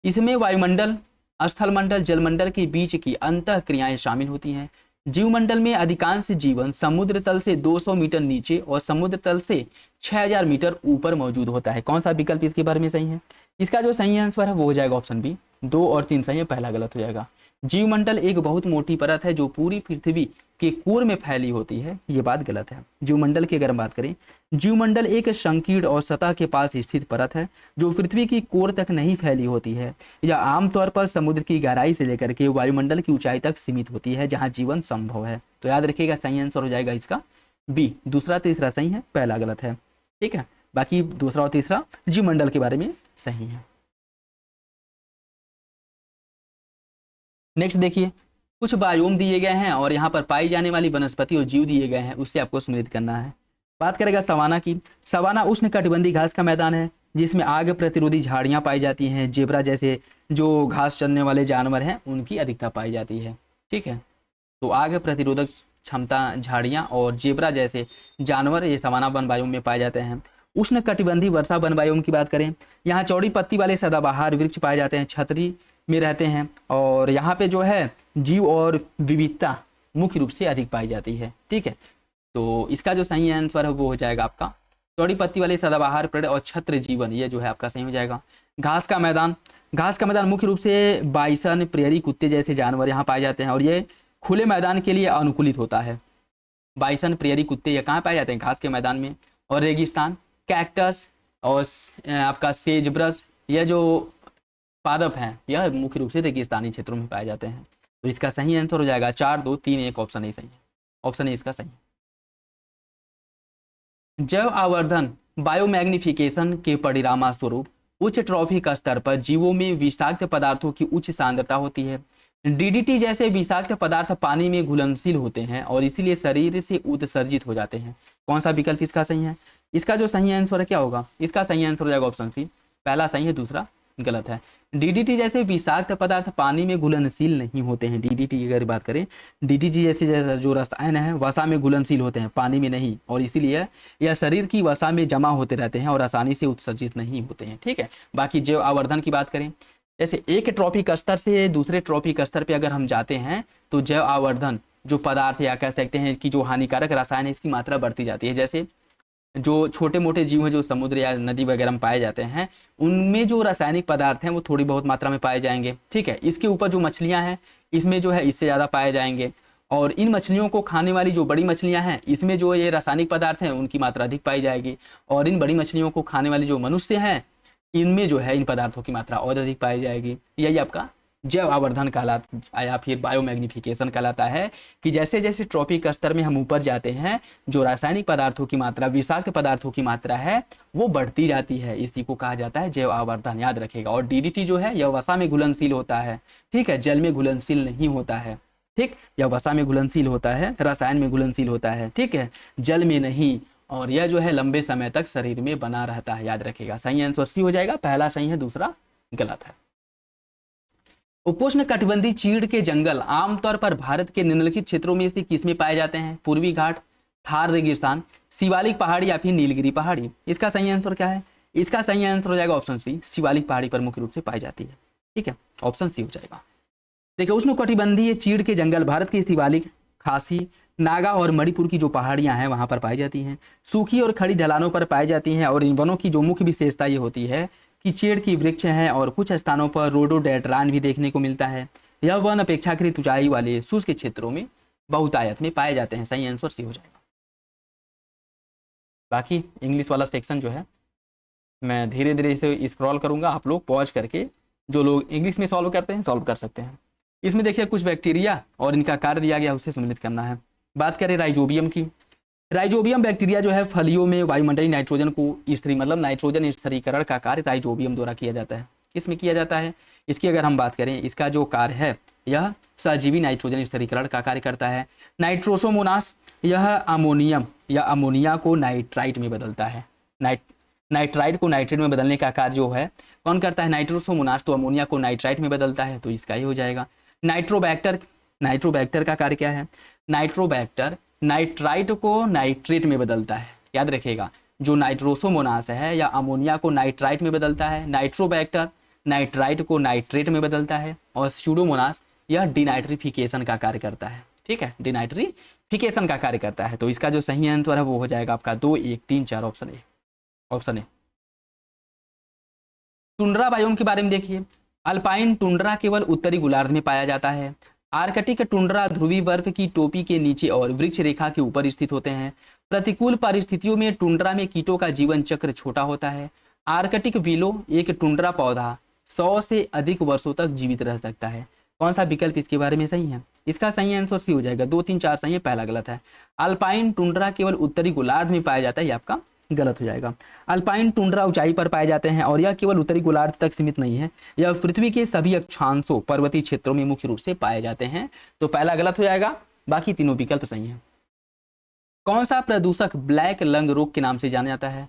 इसमें वायुमंडल, स्थलमंडल, जलमंडल के बीच की अंतः क्रियाएं शामिल होती हैं। जीवमंडल में अधिकांश जीवन समुद्र तल से 200 मीटर नीचे और समुद्र तल से 6000 मीटर ऊपर मौजूद होता है। कौन सा विकल्प इसके बारे में सही है? इसका जो सही आंसर है वो हो जाएगा ऑप्शन बी। 2 और 3 सही है, पहला गलत हो जाएगा। जीवमंडल एक बहुत मोटी परत है जो पूरी पृथ्वी के कोर में फैली होती है, ये बात गलत है। जीवमंडल की अगर हम बात करें, जीवमंडल एक संकीर्ण और सतह के पास स्थित परत है जो पृथ्वी की कोर तक नहीं फैली होती है। यह आमतौर पर समुद्र की गहराई से लेकर के वायुमंडल की ऊंचाई तक सीमित होती है जहां जीवन संभव है। तो याद रखिएगा, सही आंसर हो जाएगा इसका बी। दूसरा तीसरा सही है, पहला गलत है। ठीक है, बाकी दूसरा और तीसरा जीवमंडल के बारे में सही है। नेक्स्ट देखिए, कुछ बायोम दिए गए हैं और यहाँ पर पाई जाने वाली वनस्पति और जीव दिए गए हैं, उससे आपको सम्मिलित करना है। बात करेगा सवाना की। सवाना उष्ण कटिबंधीय घास का मैदान है जिसमें आग प्रतिरोधी झाड़ियाँ पाई जाती हैं। जेब्रा जैसे जो घास चरने वाले जानवर हैं उनकी अधिकता पाई जाती है। ठीक है, तो आग प्रतिरोधक क्षमता झाड़ियाँ और जेब्रा जैसे जानवर ये सवाना वन बायोम में पाए जाते हैं। उष्ण कटिबंधीय वर्षा वन बायोम की बात करें, यहाँ चौड़ी पत्ती वाले सदाबहार वृक्ष पाए जाते हैं, छतरी में रहते हैं, और यहाँ पे जो है जीव और विविधता मुख्य रूप से अधिक पाई जाती है। ठीक है, तो इसका जो सही आंसर है वो हो जाएगा आपका चौड़ी पत्ती वाले सदाबहार पेड़ और छत्र जीवन, ये जो है आपका सही हो जाएगा। घास का मैदान, घास का मैदान मुख्य रूप से बाइसन, प्रेरी कुत्ते जैसे जानवर यहाँ पाए जाते हैं और ये खुले मैदान के लिए अनुकूलित होता है। बाइसन, प्रेरी कुत्ते ये कहाँ पाए जाते हैं? घास के मैदान में। और रेगिस्तान, कैक्टस और आपका सेजब्रश, यह जो पादप हैं यह मुख्य रूप से रेगिस्तानी क्षेत्रों में पाए जाते हैं। तो इसका सही आंसर हो जाएगा 4, 2, 3, 1, ऑप्शन ए सही है। ऑप्शन ए इसका सही है। जैव आवर्धन बायोमैग्निफिकेशन के परिणाम स्वरूप उच्च ट्रॉफिक स्तर पर जीवों में विषाक्त पदार्थों की उच्च सांद्रता होती है। डीडीटी जैसे विषाक्त पदार्थ पानी में घुलनशील होते हैं और इसीलिए शरीर से उत्सर्जित हो जाते हैं। कौन सा विकल्प इसका सही है? इसका जो सही आंसर है क्या होगा? इसका सही आंसर हो जाएगा ऑप्शन सी। पहला सही है, दूसरा गलत है। डीडीटी जैसे विषाक्त पदार्थ पानी में घुलनशील नहीं होते हैं। डीडीटी की अगर बात करें, डीडीटी जैसे जो रसायन है वसा में घुलनशील होते हैं, पानी में नहीं, और इसीलिए यह शरीर की वसा में जमा होते रहते हैं और आसानी से उत्सर्जित नहीं होते हैं। ठीक है, बाकी जैव आवर्धन की बात करें, जैसे एक ट्रॉपिक स्तर से दूसरे ट्रॉपिक स्तर पर अगर हम जाते हैं तो जैव आवर्धन जो पदार्थ या कह सकते हैं कि जो हानिकारक रसायन है इसकी मात्रा बढ़ती जाती है। जैसे जो छोटे मोटे जीव हैं जो समुद्र या नदी वगैरह में पाए जाते हैं उनमें जो रासायनिक पदार्थ हैं वो थोड़ी बहुत मात्रा में पाए जाएंगे। ठीक है, इसके ऊपर जो मछलियां हैं इसमें जो है इससे ज़्यादा पाए जाएंगे, और इन मछलियों को खाने वाली जो बड़ी मछलियां हैं इसमें जो ये रासायनिक पदार्थ हैं उनकी मात्रा अधिक पाई जाएगी, और इन बड़ी मछलियों को खाने वाली जो मनुष्य हैं इनमें जो है इन पदार्थों की मात्रा और अधिक पाई जाएगी। यही आपका जैव आवर्धन कहलाता या फिर बायोमैग्निफिकेशन कहलाता है कि जैसे जैसे ट्रॉपिक स्तर में हम ऊपर जाते हैं जो रासायनिक पदार्थों की मात्रा, विषाक्त पदार्थों की मात्रा है वो बढ़ती जाती है। इसी को कहा जाता है जैव आवर्धन, याद रखेगा। और डीडीटी जो है यह वसा में घुलनशील होता है। ठीक है, जल में घुलनशील नहीं होता है। ठीक, यह वसा में घुलनशील होता है, रसायन में घुलनशील होता है। ठीक है, जल में नहीं, और यह जो है लंबे समय तक शरीर में बना रहता है, याद रखेगा। सही आंसर सी हो जाएगा, पहला सही है, दूसरा गलत है। उपोष्ण कटिबंधीय चीड़ के जंगल आमतौर पर भारत के निम्नलिखित क्षेत्रों में से किसमें पाए जाते हैं? पूर्वी घाट, थार रेगिस्तान, शिवालिक पहाड़ी या फिर नीलगिरी पहाड़ी। इसका सही आंसर क्या है? इसका सही आंसर हो जाएगा ऑप्शन सी, शिवालिक पहाड़ी पर मुख्य रूप से पाई जाती है। ठीक है, ऑप्शन सी हो जाएगा। देखिए, उष्ण कटिबंधीय चीड़ के जंगल भारत की शिवालिक, खासी, नागा और मणिपुर की जो पहाड़ियां हैं वहां पर पाई जाती हैं। सूखी और खड़ी ढलानों पर पाई जाती हैं, और इन वनों की जो मुख्य विशेषता ये होती है कि चीड़ की वृक्ष हैं और कुछ स्थानों पर रोडोडेंड्रॉन भी देखने को मिलता है। यह वन अपेक्षाकृत ऊंचाई वाले शुष्क क्षेत्रों में बहुतायत में पाए जाते हैं। सही आंसर सी हो जाएगा। बाकी इंग्लिश वाला सेक्शन जो है मैं धीरे धीरे इसे स्क्रॉल करूंगा, आप लोग पॉज करके जो लोग इंग्लिश में सॉल्व करते हैं सॉल्व कर सकते हैं। इसमें देखिए कुछ बैक्टीरिया और इनका कार्य दिया गया, उससे सम्मिलित करना है। बात करें राइजोबियम की, राइजोबियम बैक्टीरिया जो है फलियों में वायुमंडलीय नाइट्रोजन को स्थिरी मतलब नाइट्रोजन स्थिरीकरण का कार्य राइजोबियम द्वारा किया जाता है। किसमें किया जाता है? इसकी अगर हम बात करें, इसका जो कार्य है यह सजीवी नाइट्रोजन स्थिरीकरण का कार्य करता है। नाइट्रोसोमोनास यह अमोनियम या अमोनिया को नाइट्राइट में बदलता है। नाइट्राइट को नाइट्रेट में बदलने का कार्य जो है कौन करता है? नाइट्रोसोमोनास तो अमोनिया को नाइट्राइट में बदलता है, तो इसका ही हो जाएगा। नाइट्रोबैक्टर का कार्य क्या है? नाइट्रोबैक्टर नाइट्राइट को नाइट्रेट में बदलता है। याद रखिएगा, जो नाइट्रोसोमोनास है या अमोनिया को नाइट्राइट में बदलता है, नाइट्रोबैक्टर नाइट्राइट को नाइट्रेट में बदलता है, और स्यूडोमोनास यह डिनाइट्रिफिकेशन का कार्य करता है। ठीक है, डिनाइट्रिफिकेशन का कार्य करता है। तो इसका जो सही आंसर है वो हो जाएगा आपका 2, 1, 3, 4 ऑप्शन ए। टुंड्रा बायोम के बारे में देखिए। अल्पाइन टुंड्रा केवल उत्तरी गोलार्ध में पाया जाता है। आर्कटिक टुंड्रा ध्रुवीय बर्फ की टोपी के नीचे और वृक्ष रेखा के ऊपर स्थित होते हैं। प्रतिकूल परिस्थितियों में टुंड्रा में कीटों का जीवन चक्र छोटा होता है। आर्कटिक विलो एक टुंड्रा पौधा 100 से अधिक वर्षों तक जीवित रह सकता है। कौन सा विकल्प इसके बारे में सही है? इसका सही आंसर सी हो जाएगा। 2, 3, 4 सही है, पहला गलत है। अल्पाइन टुंड्रा केवल उत्तरी गोलार्ध में पाया जाता है, ये आपका गलत हो जाएगा। अल्पाइन टुंड्रा ऊंचाई पर पाए जाते हैं और यह केवल उत्तरी गोलार्ध तक सीमित नहीं है, यह पृथ्वी के सभी अक्षांशों पर्वतीय क्षेत्रों में मुख्य रूप से पाए जाते हैं। तो पहला गलत हो जाएगा, बाकी तीनों विकल्प सही हैं। कौन सा प्रदूषक ब्लैक लंग रोग के नाम से जाना जाता है?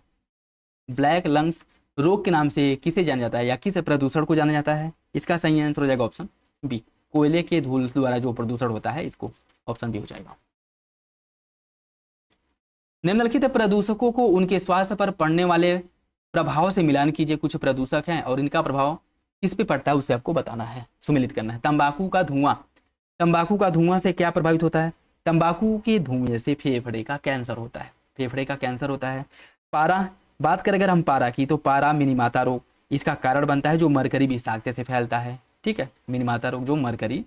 ब्लैक लंग्स रोग के नाम से किसे जाना जाता है या किस प्रदूषण को जाना जाता है? इसका सही आंसर हो जाएगा ऑप्शन बी, कोयले के धूल द्वारा जो प्रदूषण होता है, इसको ऑप्शन बी हो जाएगा। निम्नलिखित प्रदूषकों को उनके स्वास्थ्य पर पड़ने वाले प्रभाव से मिलान कीजिए। कुछ प्रदूषक हैं और इनका प्रभाव किस पे पड़ता है उसे आपको बताना है, सुमिलित करना है। तंबाकू का धुआं, तंबाकू का धुआं से क्या प्रभावित होता है? तंबाकू के धुएं से फेफड़े का कैंसर होता है, फेफड़े का कैंसर होता है। पारा, बात करें अगर हम पारा की, तो पारा मिनीमाता रोग इसका कारण बनता है, जो मरकरी विषाक्तता से फैलता है। ठीक है, मिनीमाता रोग जो मरकरी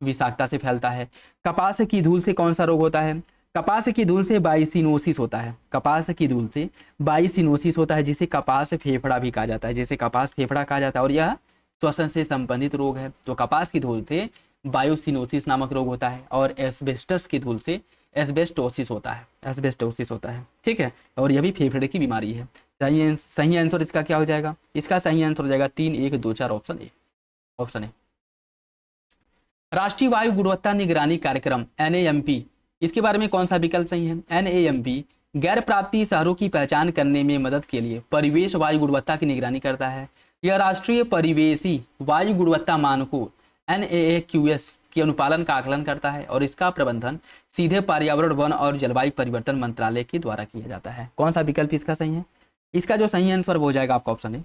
विषाक्तता से फैलता है। कपास की धूल से कौन सा रोग होता है? कपास की धूल से बाइसिनोसिस होता है। कपास की धूल से बाइसिनोसिस होता है, जिसे कपास फेफड़ा भी कहा जाता है, जिसे कपास फेफड़ा कहा जाता है, और यह श्वसन से संबंधित रोग है। तो कपास की धूल से बायोसिनोसिस नामक रोग होता है, और एस्बेस्टस की धूल से एस्बेस्टोसिस होता है, एस्बेस्टोसिस होता है। ठीक है, और यह भी फेफड़े की बीमारी है। सही आंसर इसका क्या हो जाएगा? इसका सही आंसर हो जाएगा 3, 1, 2, 4 ऑप्शन ए। राष्ट्रीय वायु गुणवत्ता निगरानी कार्यक्रम NAMP, इसके बारे में कौन सा विकल्प सही है? NAMP गैर प्राप्ति शहरों की पहचान करने में मदद के लिए परिवेश वायु गुणवत्ता की निगरानी करता है। यह राष्ट्रीय परिवेशी वायु गुणवत्ता मानकों NAAQS के अनुपालन का आकलन करता है, और इसका प्रबंधन सीधे पर्यावरण, वन और जलवायु परिवर्तन मंत्रालय के द्वारा किया जाता है। कौन सा विकल्प इसका सही है? इसका जो सही आंसर हो जाएगा आपका ऑप्शन है,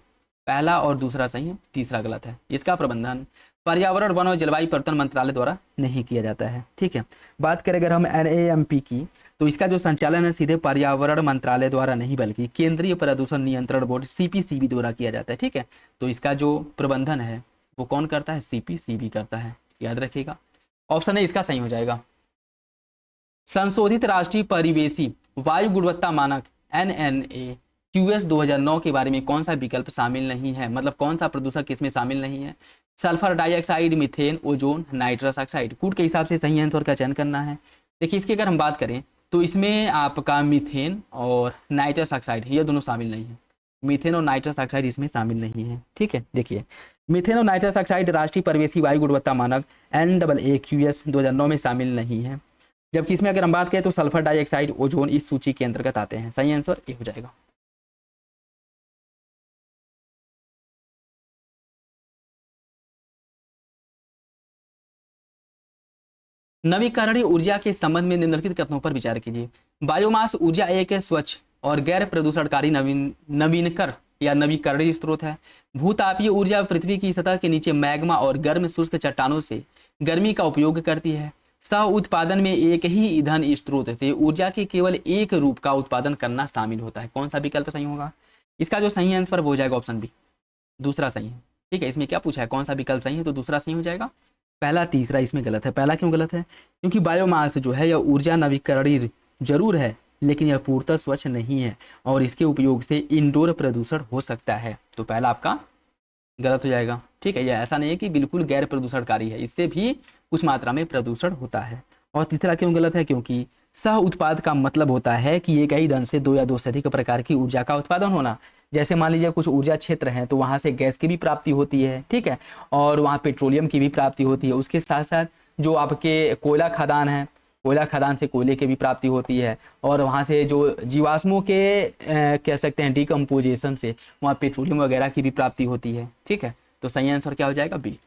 पहला और दूसरा सही है, तीसरा गलत है। इसका प्रबंधन पर्यावरण, वन और जलवायु परिवर्तन मंत्रालय द्वारा नहीं किया जाता है। ठीक है, बात करें अगर हम NAMP की, तो इसका जो संचालन है सीधे पर्यावरण मंत्रालय द्वारा नहीं बल्कि केंद्रीय प्रदूषण नियंत्रण बोर्ड CPCB द्वारा किया जाता है। ठीक है, तो इसका जो प्रबंधन है वो कौन करता है? CPCB करता है, याद रखिएगा। ऑप्शन ए इसका सही हो जाएगा। संशोधित राष्ट्रीय परिवेशी वायु गुणवत्ता मानक NNAQS 2009 के बारे में कौन सा विकल्प शामिल नहीं है? मतलब कौन सा प्रदूषक इसमें शामिल नहीं है? Sulphur dioxide, methane, ozone, nitrous oxide. कूट के हिसाब से सही आंसर का चयन करना है। देखिए, इसकी अगर हम बात करें तो इसमें आपका मीथेन और नाइट्रस ऑक्साइड ये दोनों शामिल नहीं है। मीथेन और नाइट्रस ऑक्साइड इसमें शामिल नहीं है। ठीक है, देखिए मीथेन और नाइट्रस ऑक्साइड राष्ट्रीय परिवेशी वायु गुणवत्ता मानक NAAQS 2009 में शामिल नहीं है। जबकि इसमें अगर हम बात करें तो सल्फर डाइऑक्साइड, ओजोन इस सूची के अंतर्गत आते हैं। सही आंसर ये हो जाएगा। नवीकरणीय ऊर्जा के संबंध में निम्नलिखित कथनों पर विचार कीजिए। बायोमास ऊर्जा एक स्वच्छ और गैर प्रदूषणकारी नवीनकर या नवीकरणीय स्रोत है। भूतापीय ऊर्जा पृथ्वी की सतह के नीचे मैग्मा और गर्म शुष्क चट्टानों से गर्मी का उपयोग करती है। सह उत्पादन में एक ही ईंधन स्रोत से ऊर्जा के केवल एक रूप का उत्पादन करना शामिल होता है। कौन सा विकल्प सही होगा? इसका जो सही आंसर वो हो जाएगा ऑप्शन बी, दूसरा सही है। ठीक है, इसमें क्या पूछा है, कौन सा विकल्प सही है? तो दूसरा सही हो जाएगा। पहला, तीसरा इसमें गलत है। पहला क्यों गलत है? क्योंकि बायोमास जो है यह ऊर्जा नवीकरणीय जरूर है, लेकिन यह पूर्णतः स्वच्छ नहीं है और इसके उपयोग से इंडोर प्रदूषण हो सकता है। तो पहला आपका गलत हो जाएगा। ठीक है, यह ऐसा नहीं है कि बिल्कुल गैर प्रदूषणकारी है, इससे भी कुछ मात्रा में प्रदूषण होता है। और तीसरा क्यों गलत है, क्योंकि सह उत्पाद का मतलब होता है कि एक ही ढंग से दो या दो से अधिक प्रकार की ऊर्जा का उत्पादन होना। जैसे मान लीजिए कुछ ऊर्जा क्षेत्र हैं तो वहाँ से गैस की भी प्राप्ति होती है, ठीक है, और वहाँ पेट्रोलियम की भी प्राप्ति होती है। उसके साथ साथ जो आपके कोयला खदान है, कोयला खदान से कोयले की भी प्राप्ति होती है, और वहाँ से जो जीवाश्मों के कह सकते हैं डिकम्पोजिशन से वहाँ पेट्रोलियम वगैरह की भी प्राप्ति होती है। ठीक है, तो सही आंसर क्या हो जाएगा, बी।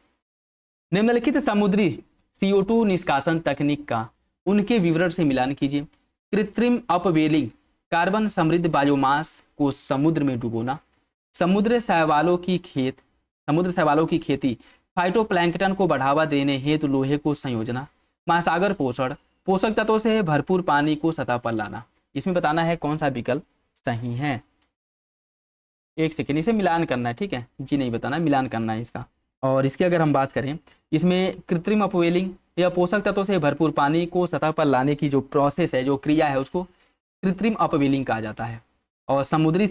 निम्नलिखित समुद्री CO2 निष्कासन तकनीक का उनके विवरण से मिलान कीजिए। कृत्रिम अपवेलिंग, कार्बन समृद्ध बायोमास को समुद्र में डुबोना, समुद्र शैवालों की खेती, फाइटोप्लैंक्टन को बढ़ावा देने हेतु लोहे को संयोजना, महासागर पोषण, पोषक तत्वों से भरपूर पानी को सतह पर लाना। इसमें बताना है कौन सा विकल्प सही है। एक सेकेंड, इसे मिलान करना है, ठीक है जी, नहीं बताना, मिलान करना है इसका। और इसकी अगर हम बात करें, इसमें कृत्रिम अपवेलिंग या पोषक तत्वों से भरपूर पानी को सतह पर लाने की जो प्रोसेस है, जो क्रिया है, उसको कृत्रिम अपवेलिंग कहा जाता है। और समुद्री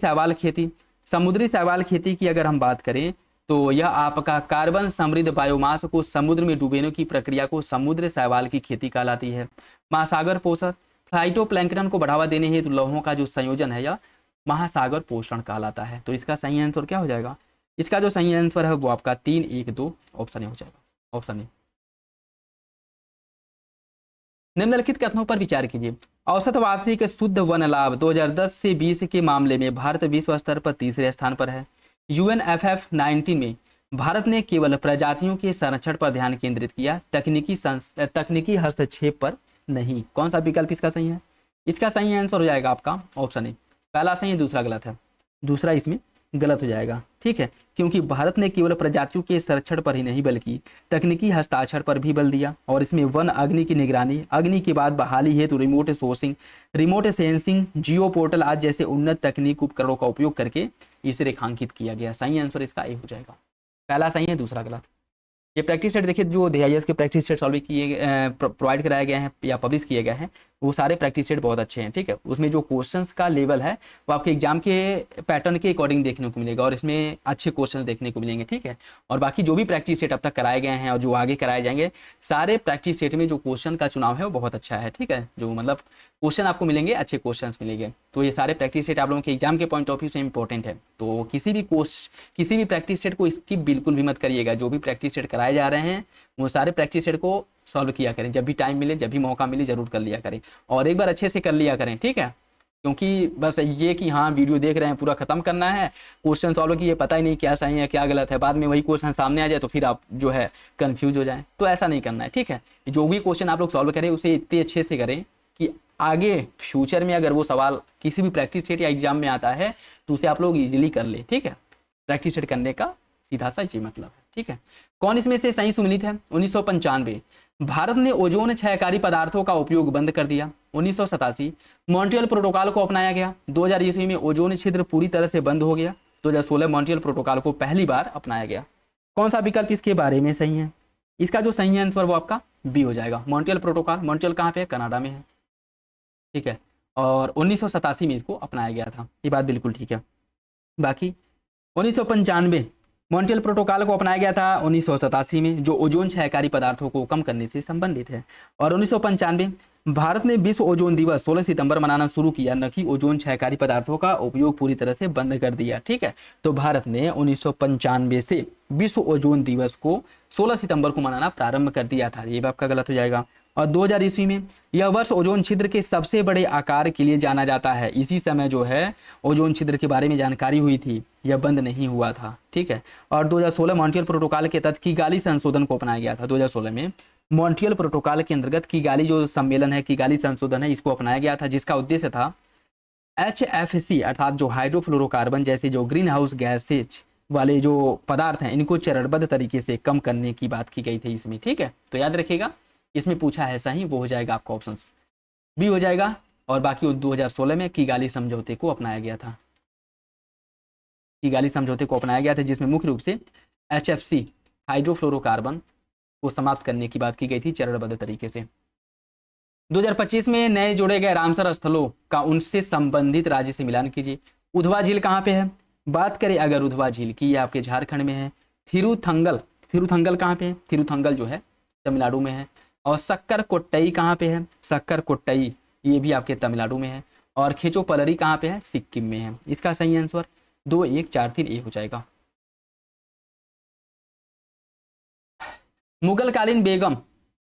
शैवाल खेती की अगर हम बात करें तो यह आपका कार्बन समृद्ध बायोमास को समुद्र में डुबोने की प्रक्रिया को समुद्र शैवाल की खेती कहलाती है। महासागर पोषण, फाइटोप्लैंक्टन को बढ़ावा देने हेतु लौहों का जो संयोजन है, यह महासागर पोषण कहलाता है। तो इसका सही आंसर क्या हो जाएगा, इसका जो सही आंसर है वो आपका 3, 1, 2 ऑप्शन हो जाएगा, ऑप्शन ए। निम्नलिखित कथनों पर विचार कीजिए। औसत वार्षिक शुद्ध वन लाभ 2010 से 20 के मामले में भारत विश्व स्तर पर तीसरे स्थान पर है। UNFF19 में भारत ने केवल प्रजातियों के संरक्षण पर ध्यान केंद्रित किया, तकनीकी हस्तक्षेप पर नहीं। कौन सा विकल्प इसका सही है, इसका सही आंसर हो जाएगा आपका ऑप्शन ए। पहला सही है, दूसरा गलत है, दूसरा इसमें गलत हो जाएगा। ठीक है, क्योंकि भारत ने केवल प्रजातियों के संरक्षण पर ही नहीं बल्कि तकनीकी हस्ताक्षर पर भी बल दिया, और इसमें वन अग्नि की निगरानी, अग्नि के बाद बहाली हेतु रिमोट सेंसिंग, जियो पोर्टल आदि जैसे उन्नत तकनीक उपकरणों का उपयोग करके इसे रेखांकित किया गया। सही आंसर इसका ए हो जाएगा। पहला सही है, दूसरा गलत। ये प्रैक्टिस सेट देखिए, जो DIS के प्रैक्टिस सेट सॉल्व प्रोवाइड कराए गए हैं या पब्लिश किए गए हैं, वो सारे प्रैक्टिस सेट बहुत अच्छे हैं। ठीक है, उसमें जो क्वेश्चंस का लेवल है वो आपके एग्जाम के पैटर्न के अकॉर्डिंग देखने को मिलेगा, और इसमें अच्छे क्वेश्चंस देखने को मिलेंगे। ठीक है, और बाकी जो भी प्रैक्टिस सेट अब तक कराए गए हैं और जो आगे कराए जाएंगे, सारे प्रैक्टिस सेट में जो क्वेश्चन का चुनाव है वो बहुत अच्छा है। ठीक है, जो मतलब क्वेश्चन आपको मिलेंगे, अच्छे क्वेश्चंस मिलेंगे। तो ये सारे प्रैक्टिस सेट आप लोगों के एग्जाम के पॉइंट ऑफ व्यू से इंपॉर्टेंट है। तो किसी भी प्रैक्टिस सेट को स्किप बिल्कुल भी मत करिएगा। जो भी प्रैक्टिस सेट कराए जा रहे हैं वो सारे प्रैक्टिस सेट को सॉल्व किया करें, जब भी टाइम मिले, जब भी मौका मिले, जरूर कर लिया करें, और एक बार अच्छे से कर लिया करें। ठीक है, क्योंकि बस ये कि हाँ वीडियो देख रहे हैं पूरा खत्म करना है, क्वेश्चन सॉल्व किए, पता ही नहीं क्या सही है क्या गलत है, बाद में वही क्वेश्चन सामने आ जाए तो फिर आप जो है कंफ्यूज हो जाए, तो ऐसा नहीं करना है। ठीक है, जो भी क्वेश्चन आप लोग सॉल्व करें उसे इतने अच्छे से करें कि आगे फ्यूचर में अगर वो सवाल किसी भी प्रैक्टिस सेट या एग्जाम में आता है तो उसे आप लोग इजीली कर ले। ठीक है, प्रैक्टिस सेट करने का सीधा सा ये मतलब है। ठीक है, कौन इसमें से सही सुमिलित है। 1995 भारत ने ओजोन क्षयकारी पदार्थों का उपयोग बंद कर दिया। 1987 मॉन्ट्रियल प्रोटोकॉल को अपनाया गया। 2000 ईस्वी में ओजोन छिद्र पूरी तरह से बंद हो गया। 2016 मॉन्ट्रियल प्रोटोकॉल को पहली बार अपनाया गया। कौन सा विकल्प इसके बारे में सही है, इसका जो सही आंसर वो आपका बी हो जाएगा। मॉन्ट्रियल प्रोटोकॉल, मॉन्ट्रियल कहाँ पे है, कनाडा में है। ठीक है, और 1987 में इसको अपनाया गया था, ये बात बिल्कुल ठीक है। बाकी 1995 मॉन्ट्रियल प्रोटोकॉल को अपनाया गया था 1987 में, जो ओजोन क्षयकारी पदार्थों को कम करने से संबंधित है। और 1995 भारत ने विश्व ओजोन दिवस 16 सितंबर मनाना शुरू किया, न कि ओजोन क्षयकारी पदार्थों का उपयोग पूरी तरह से बंद कर दिया। ठीक है, तो भारत ने 1995 से विश्व ओजोन दिवस को 16 सितंबर को मनाना प्रारंभ कर दिया था, ये भी आपका गलत हो जाएगा। और 2000 ईस्वी में यह वर्ष ओजोन छिद्र के सबसे बड़े आकार के लिए जाना जाता है। इसी समय जो है ओजोन छिद्र के बारे में जानकारी हुई थी, यह बंद नहीं हुआ था। ठीक है, और 2016 मॉन्ट्रियल प्रोटोकॉल के तहत किगाली संशोधन को अपनाया गया था। 2016 में मॉन्ट्रियल प्रोटोकॉल के अंतर्गत किगाली जो सम्मेलन है, किगाली संशोधन है, इसको अपनाया गया था, जिसका उद्देश्य था HFC अर्थात जो हाइड्रोफ्लोरोकार्बन जैसे जो ग्रीन हाउस गैसेज वाले जो पदार्थ हैं, इनको चरणबद्ध तरीके से कम करने की बात की गई थी इसमें। ठीक है, तो याद रखिएगा, इसमें पूछा है सही, वो हो जाएगा आपका ऑप्शन बी हो जाएगा। और बाकी 2016 में किगाली समझौते को अपनाया गया था, किगाली समझौते को अपनाया गया था, जिसमें मुख्य रूप से HFC हाइड्रोफ्लोरोकार्बन को समाप्त करने की बात की गई थी चरणबद्ध तरीके से। 2025 में नए जोड़े गए रामसर स्थलों का उनसे संबंधित राज्य से मिलान कीजिए। उधवा झील कहाँ पे है, बात करें अगर उधवा झील की, ये आपके झारखंड में है। थिरुथंगल, थिरुथंगल कहाँ पे है? थिरुथंगल जो है तमिलनाडु में है। और सक्कर कोट्टई कहाँ पे है? सक्कर कोट्टई ये भी आपके तमिलनाडु में है। और खेचोपलरी कहाँ पे है? सिक्किम में है। इसका सही आंसर 2 1 4 3 1 हो जाएगा। मुगलकालीन बेगम,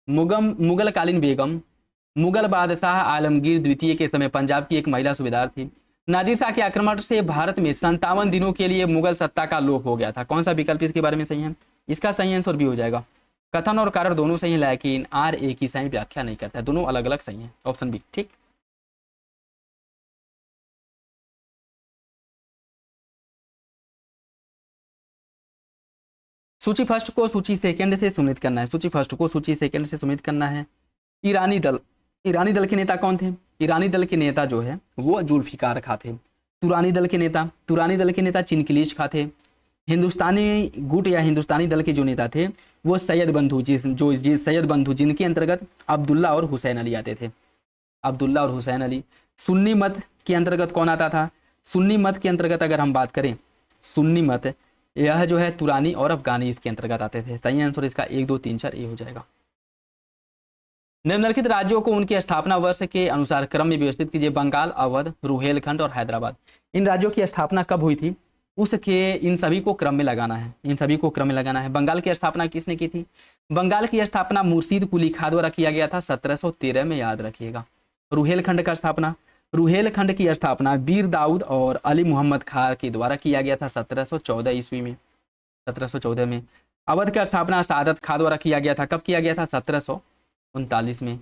मुगलकालीन बेगम मुगल बादशाह आलमगीर द्वितीय के समय पंजाब की एक महिला सूबेदार थी। नादिर शाह के आक्रमण से भारत में 57 दिनों के लिए मुगल सत्ता का लोप हो गया था। कौन सा विकल्प इसके बारे में सही है? इसका सही आंसर भी हो जाएगा। कथन और कारण दोनों सही है, लेकिन आर एक ही सही व्याख्या नहीं करता है, दोनों अलग अलग सही है। ऑप्शन बी ठीक। सूची फर्स्ट को सूची सेकंड से सुमित करना है। सूची फर्स्ट को सूची सेकंड से सुमित करना है। ईरानी दल, ईरानी दल के नेता कौन थे? ईरानी दल के नेता जो है वो जुल्फिकार खा थे। तुरानी दल के नेता, तुरानी दल के नेता चिनकिलीच खा थे। हिंदुस्तानी गुट या हिंदुस्तानी दल के जो नेता थे वो सैयद बंधु, सैयद बंधु जिनके अंतर्गत अब्दुल्ला और हुसैन अली आते थे। अब्दुल्ला और हुसैन अली। सुन्नी मत के अंतर्गत कौन आता था? सुन्नी मत के अंतर्गत अगर हम बात करें, सुन्नी मत यह जो है तुरानी और अफगानी इसके अंतर्गत आते थे। सही आंसर इसका 1 2 3 4 ए हो जाएगा। निम्नलिखित राज्यों को उनके स्थापना वर्ष के अनुसार क्रम में व्यवस्थित कीजिए। बंगाल, अवध, रुहेलखंड और हैदराबाद। इन राज्यों की स्थापना कब हुई थी उसके इन सभी को क्रम में लगाना है, इन सभी को क्रम में लगाना है। बंगाल की स्थापना किसने की थी? बंगाल की स्थापना मुर्शीद कुली खां द्वारा किया गया था 1713 में, याद रखिएगा। रुहेलखंड का स्थापना, रुहेलखंड की स्थापना बीर दाऊद और अली मोहम्मद खां के द्वारा किया गया था 1714 ईस्वी में, 1714 में। अवध का स्थापना सादत खां द्वारा किया गया था, कब किया गया था? 1739 में।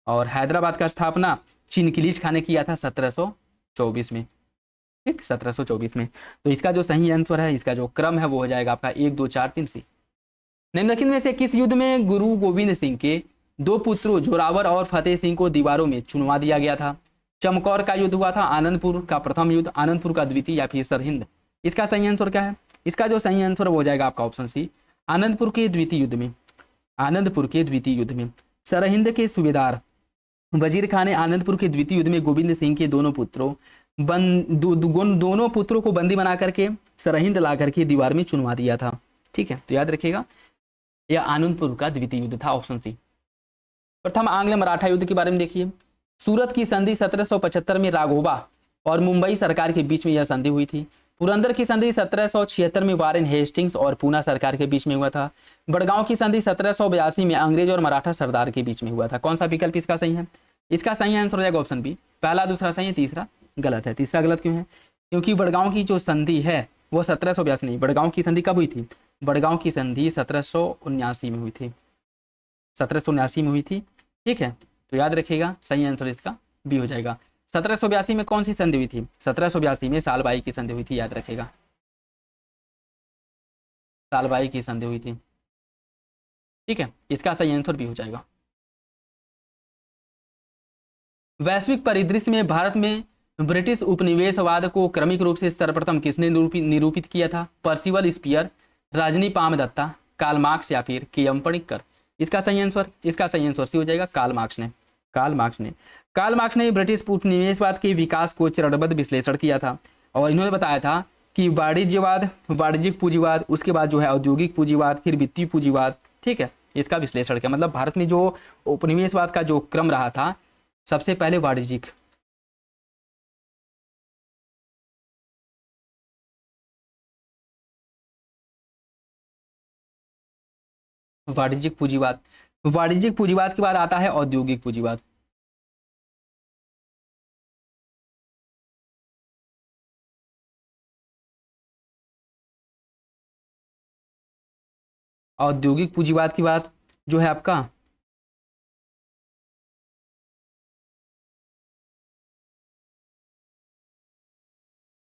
और हैदराबाद का स्थापना चिनकिलीच खां ने किया था 1724 में, ठीक, 1724 में। तो इसका जो सही आंसर है, इसका जो क्रम है वो हो जाएगा आपका 1 2 4 3 सी। निम्नलिखित में से किस युद्ध में गुरु गोविंद सिंह के 2 पुत्रों जोरावर और फतेह सिंह को दीवारों में चुनवा दिया गया था? चमकौर का युद्ध हुआ था, आनंदपुर का प्रथम युद्ध, आनंदपुर का द्वितीय, या फिर सरहिंद? इसका सही आंसर क्या है? इसका जो सही आंसर हो जाएगा आपका ऑप्शन सी, आनंदपुर के द्वितीय युद्ध में। आनंदपुर के द्वितीय युद्ध में सरहिंद के सूबेदार वजीर खान ने आनंदपुर के द्वितीय युद्ध में गोविंद सिंह के दोनों पुत्रों को बंदी बना करके सरहिंद ला करके दीवार में चुनवा दिया था। ठीक है, तो याद रखिएगा यह आनंदपुर का द्वितीय युद्ध था, ऑप्शन सी। प्रथम आंग्ल मराठा युद्ध के बारे में देखिए। सूरत की संधि 1775 में राघोबा और मुंबई सरकार के बीच में यह संधि हुई थी। पुरंदर की संधि 1776 में वारेन हेस्टिंग्स और पूना सरकार के बीच में हुआ था। बड़गांव की संधि 1782 में अंग्रेज और मराठा सरदार के बीच में हुआ था। कौन सा विकल्प इसका सही है? इसका सही आंसर हो जाएगा ऑप्शन बी। पहला दूसरा सही है, तीसरा गलत है। तीसरा गलत क्यों है? क्योंकि बड़गांव की जो संधि है वो 1782 नहीं, बड़गांव की संधि कब हुई थी? बड़गांव की संधि 1779 में हुई थी, 1779 में हुई थी। ठीक है, तो याद रखिएगा सही आंसर इसका बी हो जाएगा। 1782 में कौन सी संधि हुई थी? 1782 में सालबाई की संधि हुई थी, याद रखिएगा, सालबाई की संधि हुई थी। ठीक है, इसका सही आंसर भी हो जाएगा। वैश्विक परिदृश्य में भारत में ब्रिटिश उपनिवेशवाद को क्रमिक रूप से सर्वप्रथम किसने निरूपित किया था? Percival Spear, Rajani Palme Dutt, Karl Marx, या फिर के.एम. पणिक्कर? इसका सही आंसर सी हो जाएगा, कार्ल मार्क्स ने। कार्ल मार्क्स ने ब्रिटिश उपनिवेशवाद के विकास को चरणबद्ध विश्लेषण किया था और इन्होंने बताया था कि वाणिज्यवाद, वाणिज्यिक पूंजीवाद, उसके बाद जो है औद्योगिक पूंजीवाद, फिर वित्तीय पूंजीवाद। ठीक है, इसका विश्लेषण किया। मतलब भारत में जो उपनिवेशवाद का जो क्रम रहा था, सबसे पहले वाणिज्यिक, वाणिज्यिक पूंजीवाद, वाणिज्यिक पूंजीवाद के बाद आता है औद्योगिक पूंजीवाद। औद्योगिक पूंजीवाद के बाद जो है आपका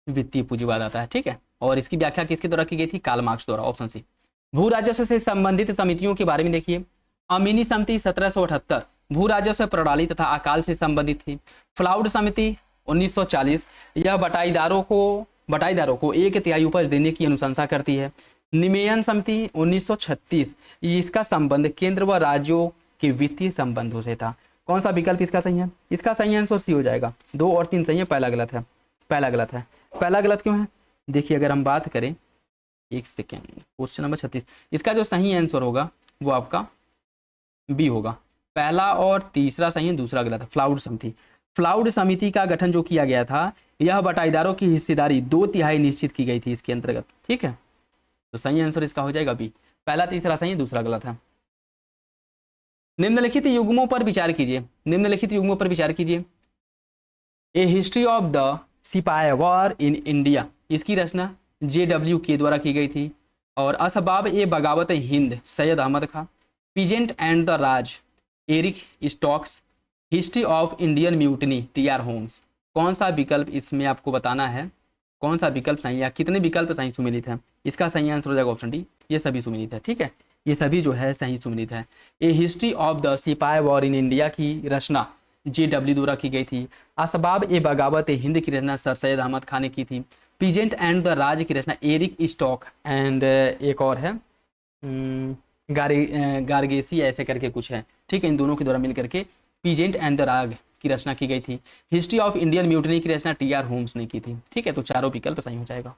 वित्तीय पूंजीवाद आता है। ठीक है, और इसकी व्याख्या किसके द्वारा की गई थी? कार्ल मार्क्स द्वारा, ऑप्शन सी। भू राजस्व से संबंधित समितियों के बारे में देखिए। अमीनी समिति 1778 भू राजस्व प्रणाली तथा अकाल से संबंधित थी। फ्लाउड समिति 1940 यह बटाईदारों को 1/3 उपज देने की अनुशंसा करती है। निमेयन समिति 1936 इसका संबंध केंद्र व राज्यों के वित्तीय संबंधों से था। कौन सा विकल्प इसका सही है? इसका सही आंसर सी हो जाएगा। 2 और 3 सही है, पहला गलत है। पहला गलत क्यों है? देखिए, अगर हम बात करें एक सेकेंड, क्वेश्चन नंबर 36, इसका जो सही आंसर होगा वो आपका बी होगा। पहला और तीसरा सही है, दूसरा गलत है। फ्लाउड समिति, फ्लाउड समिति का गठन जो किया गया था, यह बटाईदारों की हिस्सेदारी 2/3 निश्चित की गई थी इसके अंतर्गत। ठीक है, तो सही आंसर इसका हो जाएगा बी। पहला तीसरा सही है, दूसरा गलत है। निम्नलिखित युग्मों पर विचार कीजिए, निम्नलिखित युग्मों पर विचार कीजिए। ए हिस्ट्री ऑफ द सिपाही वॉर इन इंडिया, इसकी रचना JW के द्वारा की गई थी। और Asbab e Baghawat Hind, Syed Ahmad Khan. Peasant and the Raj, Eric Stokes. History of Indian mutiny, TR Holmes. कौन सा विकल्प इसमें आपको बताना है, कौन सा विकल्प सही या कितने विकल्प सही सुमिलित है। इसका सही आंसर हो जाएगा ऑप्शन डी, ये सभी सुमिलित है। ठीक है, ये सभी जो है सही सुमिलित है। ए हिस्ट्री ऑफ द सिपाही वॉर इन इंडिया की रचना JW द्वारा की गई थी। असबाब ए बगावत हिंद की रचना सर सैयद अहमद खान ने की थी। पीजेंट एंड द राज की रचना एरिक स्टॉक एंड एक और है गार्गेसी ऐसे करके कुछ है। ठीक है, इन दोनों के द्वारा मिल करके पीजेंट एंड द राग की रचना की गई थी। हिस्ट्री ऑफ इंडियन म्यूटनी की रचना TR होम्स ने की थी। ठीक है, तो चारों विकल्प सही हो जाएगा।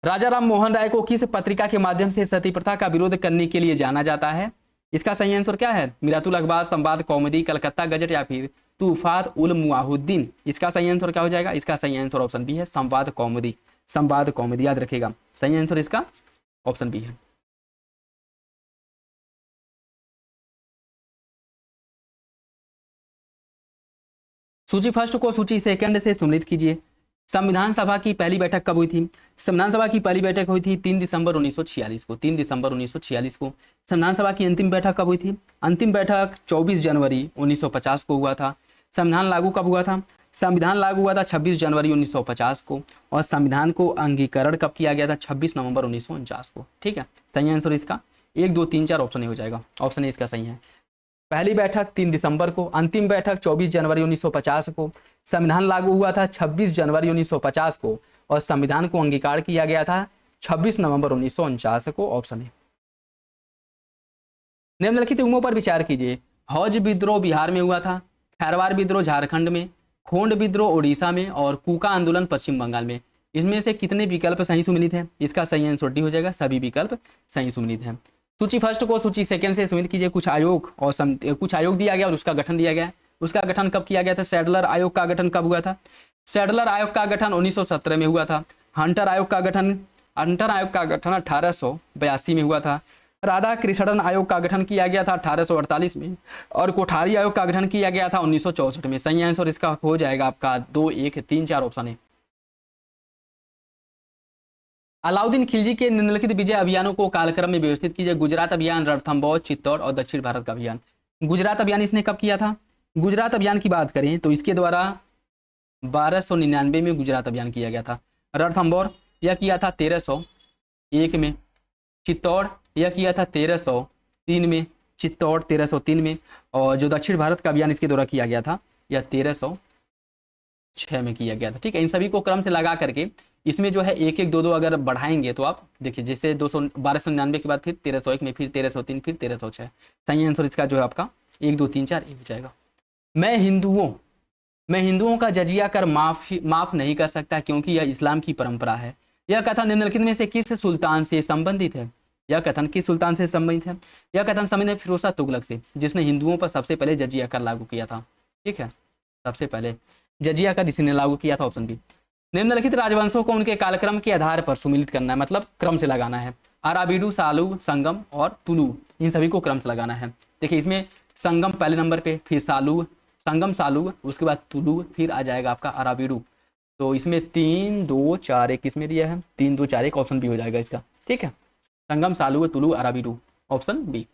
राजा राम मोहन राय को किस पत्रिका के माध्यम से सती प्रथा का विरोध करने के लिए जाना जाता है। इसका सही आंसर क्या है, मिरातुल अखबार, संवाद कौमुदी, कलकत्ता गजट या फिर तूफात उल मुआहुद्दीन। इसका सही आंसर क्या हो जाएगा, इसका सही आंसर ऑप्शन बी है, संवाद कौमुदी। संवाद कौमुदी याद रखेगा, सही आंसर इसका ऑप्शन बी है। सूची फर्स्ट को सूची सेकंड से सुमिलित कीजिए। संविधान सभा की पहली बैठक कब हुई थी। संविधान सभा की पहली बैठक हुई थी 3 दिसंबर 1946 को, 3 दिसंबर 1946 को। संविधान सभा की अंतिम बैठक कब हुई थी, अंतिम बैठक 24 जनवरी 1950 को हुआ था। संविधान लागू कब हुआ था, संविधान लागू हुआ था 26 जनवरी 1950 को। और संविधान को अंगीकरण कब किया गया था, 26 नवंबर 1949 को। ठीक है, सही आंसर इसका 1 2 3 4 ऑप्शन ए हो जाएगा, ऑप्शन ए इसका सही है। पहली बैठक 3 दिसंबर को, अंतिम बैठक 24 जनवरी 1950 को। संविधान लागू हुआ था 26 जनवरी 1950 को और संविधान को अंगीकार किया गया था 26 नवंबर 1949 को, ऑप्शन है। निम्नलिखित युग्मों पर विचार कीजिए। हौज विद्रोह बिहार में हुआ था, खैरवार विद्रोह झारखंड में, खोंड विद्रोह उड़ीसा में और कूका आंदोलन पश्चिम बंगाल में। इसमें से कितने विकल्प सही सुमिलित है। इसका सही आंसर डी हो जाएगा, सभी विकल्प सही सुमिलित है। सूची फर्स्ट को सूची सेकंड से सुमिलित कीजिए। कुछ आयोग और कुछ आयोग दिया गया और उसका गठन दिया गया। उसका गठन कब किया गया था, सैडलर आयोग का गठन कब हुआ था। सैडलर आयोग का गठन 1917 में हुआ था। हंटर आयोग का गठन 1882 में हुआ था। राधा कृष्णन आयोग का गठन किया गया था 1848 में और कोठारी आयोग का गठन किया गया था 1964 में। सही आंसर इसका हो जाएगा आपका 2 1 3 4 ऑप्शन है। अलाउद्दीन खिलजी के निम्नलिखित विजय अभियानों को कालक्रम में व्यवस्थित कीजिए। गुजरात अभियान, रणथंभौर, चित्तौड़ और दक्षिण भारत का अभियान। गुजरात अभियान इसने कब किया था। गुजरात अभियान की बात करें तो इसके द्वारा 1299 में गुजरात अभियान किया गया था। रणथंभौर यह किया था 1301 में। चित्तौड़ यह किया था 1303 में, चित्तौड़ 1303 में। और जो दक्षिण भारत का अभियान इसके द्वारा किया गया था यह 1306 में किया गया था। ठीक है, इन सभी को क्रम से लगा करके इसमें जो है 1 1 2 2 अगर बढ़ाएंगे तो आप देखिए, जैसे 1299 के बाद फिर 1301 में, फिर 1303, फिर 1306। सही आंसर इसका जो है आपका 1 2 3 4 हो जाएगा। मैं हिंदुओं का जजिया कर माफ नहीं कर सकता क्योंकि यह इस्लाम की परंपरा है। यह कथन निम्नलिखित में से किस सुल्तान से संबंधित है। यह कथन किस सुल्तान से संबंधित है। यह कथन संबंधित है फिरोज शाह तुगलक से, जिसने हिंदुओं पर सबसे पहले जजिया कर लागू किया था। ठीक है, सबसे पहले जजिया कर इसी ने लागू किया था, ऑप्शन बी। निम्नलिखित राजवंशों को उनके कालक्रम के आधार पर सुमिलित करना है, मतलब क्रम से लगाना है। अराबिडू, सालू, संगम और तुलु, इन सभी को क्रम से लगाना है। देखिए इसमें संगम पहले नंबर पे, फिर सालू, संगम सालू, उसके बाद तुलु, फिर आ जाएगा आपका अराबिडू। तो इसमें 3 2 4 1 किसमें दिया है, 3 2 4 1 ऑप्शन बी हो जाएगा इसका। ठीक है, संगम सालू, तुलु, अराबिडू, ऑप्शन बी।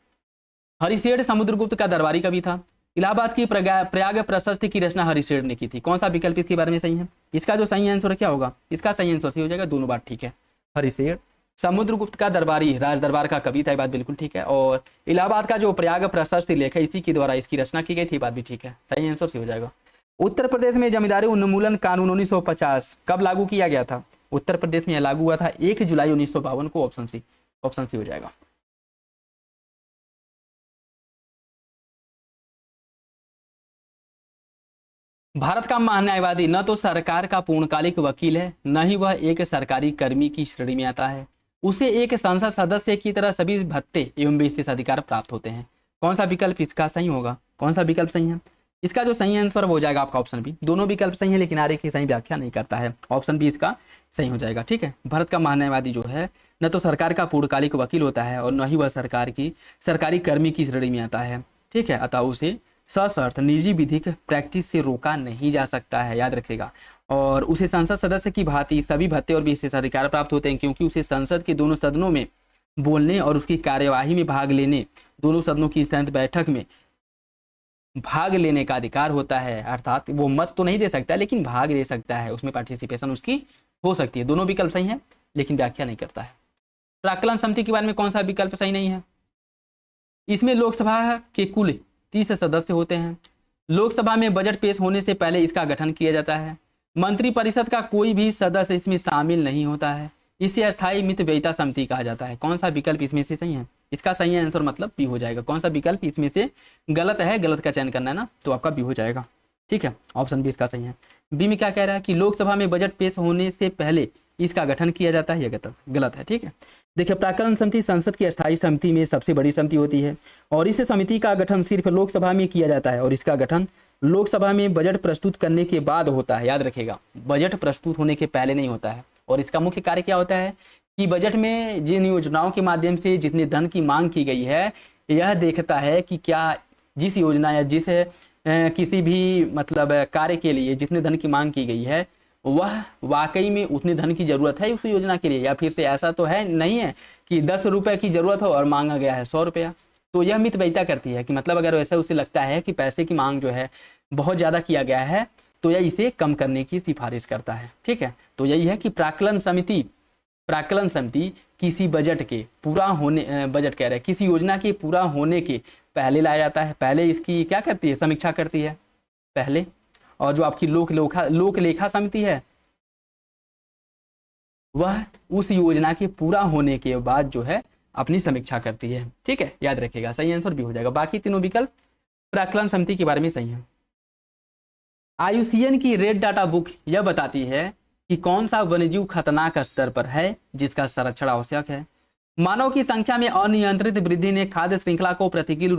हरिशेठ समुद्रगुप्त का दरबारी कवि था। इलाहाबाद की प्रयाग प्रशस्ति की रचना हरिशेठ ने की थी। कौन सा विकल्प इसके बारे में सही है। इसका जो सही आंसर क्या होगा, इसका सही आंसर सही हो जाएगा, दोनों बात ठीक है। हरिशेठ समुद्रगुप्त का दरबारी, राज दरबार का कवि था, ये बात बिल्कुल ठीक है। और इलाहाबाद का जो प्रयाग प्रशस्ति लेख है इसी के द्वारा इसकी रचना की गई थी, बात भी ठीक है, सही आंसर सही हो जाएगा। उत्तर प्रदेश में जमींदारी उन्मूलन कानून 1950 कब लागू किया गया था। उत्तर प्रदेश में यह लागू हुआ था 1 जुलाई 1952 को, ऑप्शन सी हो जाएगा। भारत का महान्यायवादी न तो सरकार का पूर्णकालिक वकील है, न ही वह एक सरकारी कर्मी की श्रेणी में आता है। उसे एक संसद सदस्य की तरह सभी भत्ते एवं विशेष अधिकार प्राप्त होते हैं। कौन सा विकल्प इसका सही होगा? कौन सा विकल्प सही है? इसका जो सही आंसर हो जाएगा आपका ऑप्शन बी। दोनों विकल्प सही है लेकिन आगे की सही व्याख्या नहीं करता है। ऑप्शन बी इसका सही हो जाएगा। ठीक है, भारत का महान्यायवादी जो है न तो सरकार का पूर्णकालिक वकील होता है और न ही वह सरकारी कर्मी की श्रेणी में आता है। ठीक है, अतः उसे सशर्त निजी विधिक प्रैक्टिस से रोका नहीं जा सकता है, याद रखेगा। और उसे संसद सदस्य की भांति सभी भत्ते और विशेष अधिकार प्राप्त होते हैं, क्योंकि उसे संसद के दोनों सदनों में बोलने और उसकी कार्यवाही में भाग लेने, दोनों सदनों की संयुक्त बैठक में भाग लेने का अधिकार होता है। अर्थात वो मत तो नहीं दे सकता लेकिन भाग ले सकता है, उसमें पार्टिसिपेशन उसकी हो सकती है। दोनों विकल्प सही है लेकिन व्याख्या नहीं करता है। प्राक्कलन समिति के बारे में कौन सा विकल्प सही नहीं है? इसमें लोकसभा के कुल 30 सदस्य होते हैं। लोकसभा में बजट पेश होने से पहले इसका गठन किया जाता है। मंत्रिपरिषद का कोई भी सदस्य इसमें शामिल नहीं होता है। इसे अस्थायी मितव्ययिता समिति कहा जाता है। कौन सा विकल्प इसमें से सही है? इसका सही आंसर मतलब बी हो जाएगा। कौन सा विकल्प इसमें से गलत है, गलत का चयन करना है ना, तो आपका बी हो जाएगा। ठीक है, ऑप्शन बी इसका सही है। बी में क्या कह रहा है कि लोकसभा में बजट पेश होने से पहले इसका गठन किया जाता है, यह गलत है। ठीक है, देखिए प्राक्कलन समिति संसद की अस्थायी समिति में सबसे बड़ी समिति होती है और इस समिति का गठन सिर्फ लोकसभा में किया जाता है और इसका गठन लोकसभा में बजट प्रस्तुत करने के बाद होता है। याद रखेगा, बजट प्रस्तुत होने के पहले नहीं होता है। और इसका मुख्य कार्य क्या होता है कि बजट में जिन योजनाओं के माध्यम से जितने धन की मांग की गई है, यह देखता है कि क्या जिस योजना या जिस किसी भी मतलब कार्य के लिए जितने धन की मांग की गई है वह वाकई में उतने धन की जरूरत है उस योजना के लिए, या फिर से ऐसा तो है नहीं है कि 10 रुपये की जरूरत हो और मांगा गया है 100 रुपया। तो यह मितव्ययिता करती है कि मतलब अगर ऐसा उसे लगता है कि पैसे की मांग जो है बहुत ज़्यादा किया गया है तो यह इसे कम करने की सिफारिश करता है। ठीक है, तो यही है कि प्राक्कलन समिति किसी बजट के पूरा होने बजट कह रहे हैं किसी योजना के पूरा होने के पहले लाया जाता है। पहले इसकी क्या करती है? समीक्षा करती है पहले। और जो आपकी लोक लेखा समिति है वह उस योजना के पूरा होने के बाद जो है अपनी समीक्षा करती है। ठीक है, याद रखिएगा, सही आंसर भी हो जाएगा। बाकी तीनों विकल्प प्राक्कलन समिति के बारे में सही है। IUCN की रेड डाटा बुक यह बताती है कि कौन सा वन्यजीव खतरनाक स्तर पर है जिसका संरक्षण आवश्यक है। मानव की संख्या में अनियंत्रित वृद्धि ने खाद्य श्रृंखला को प्रतिकूल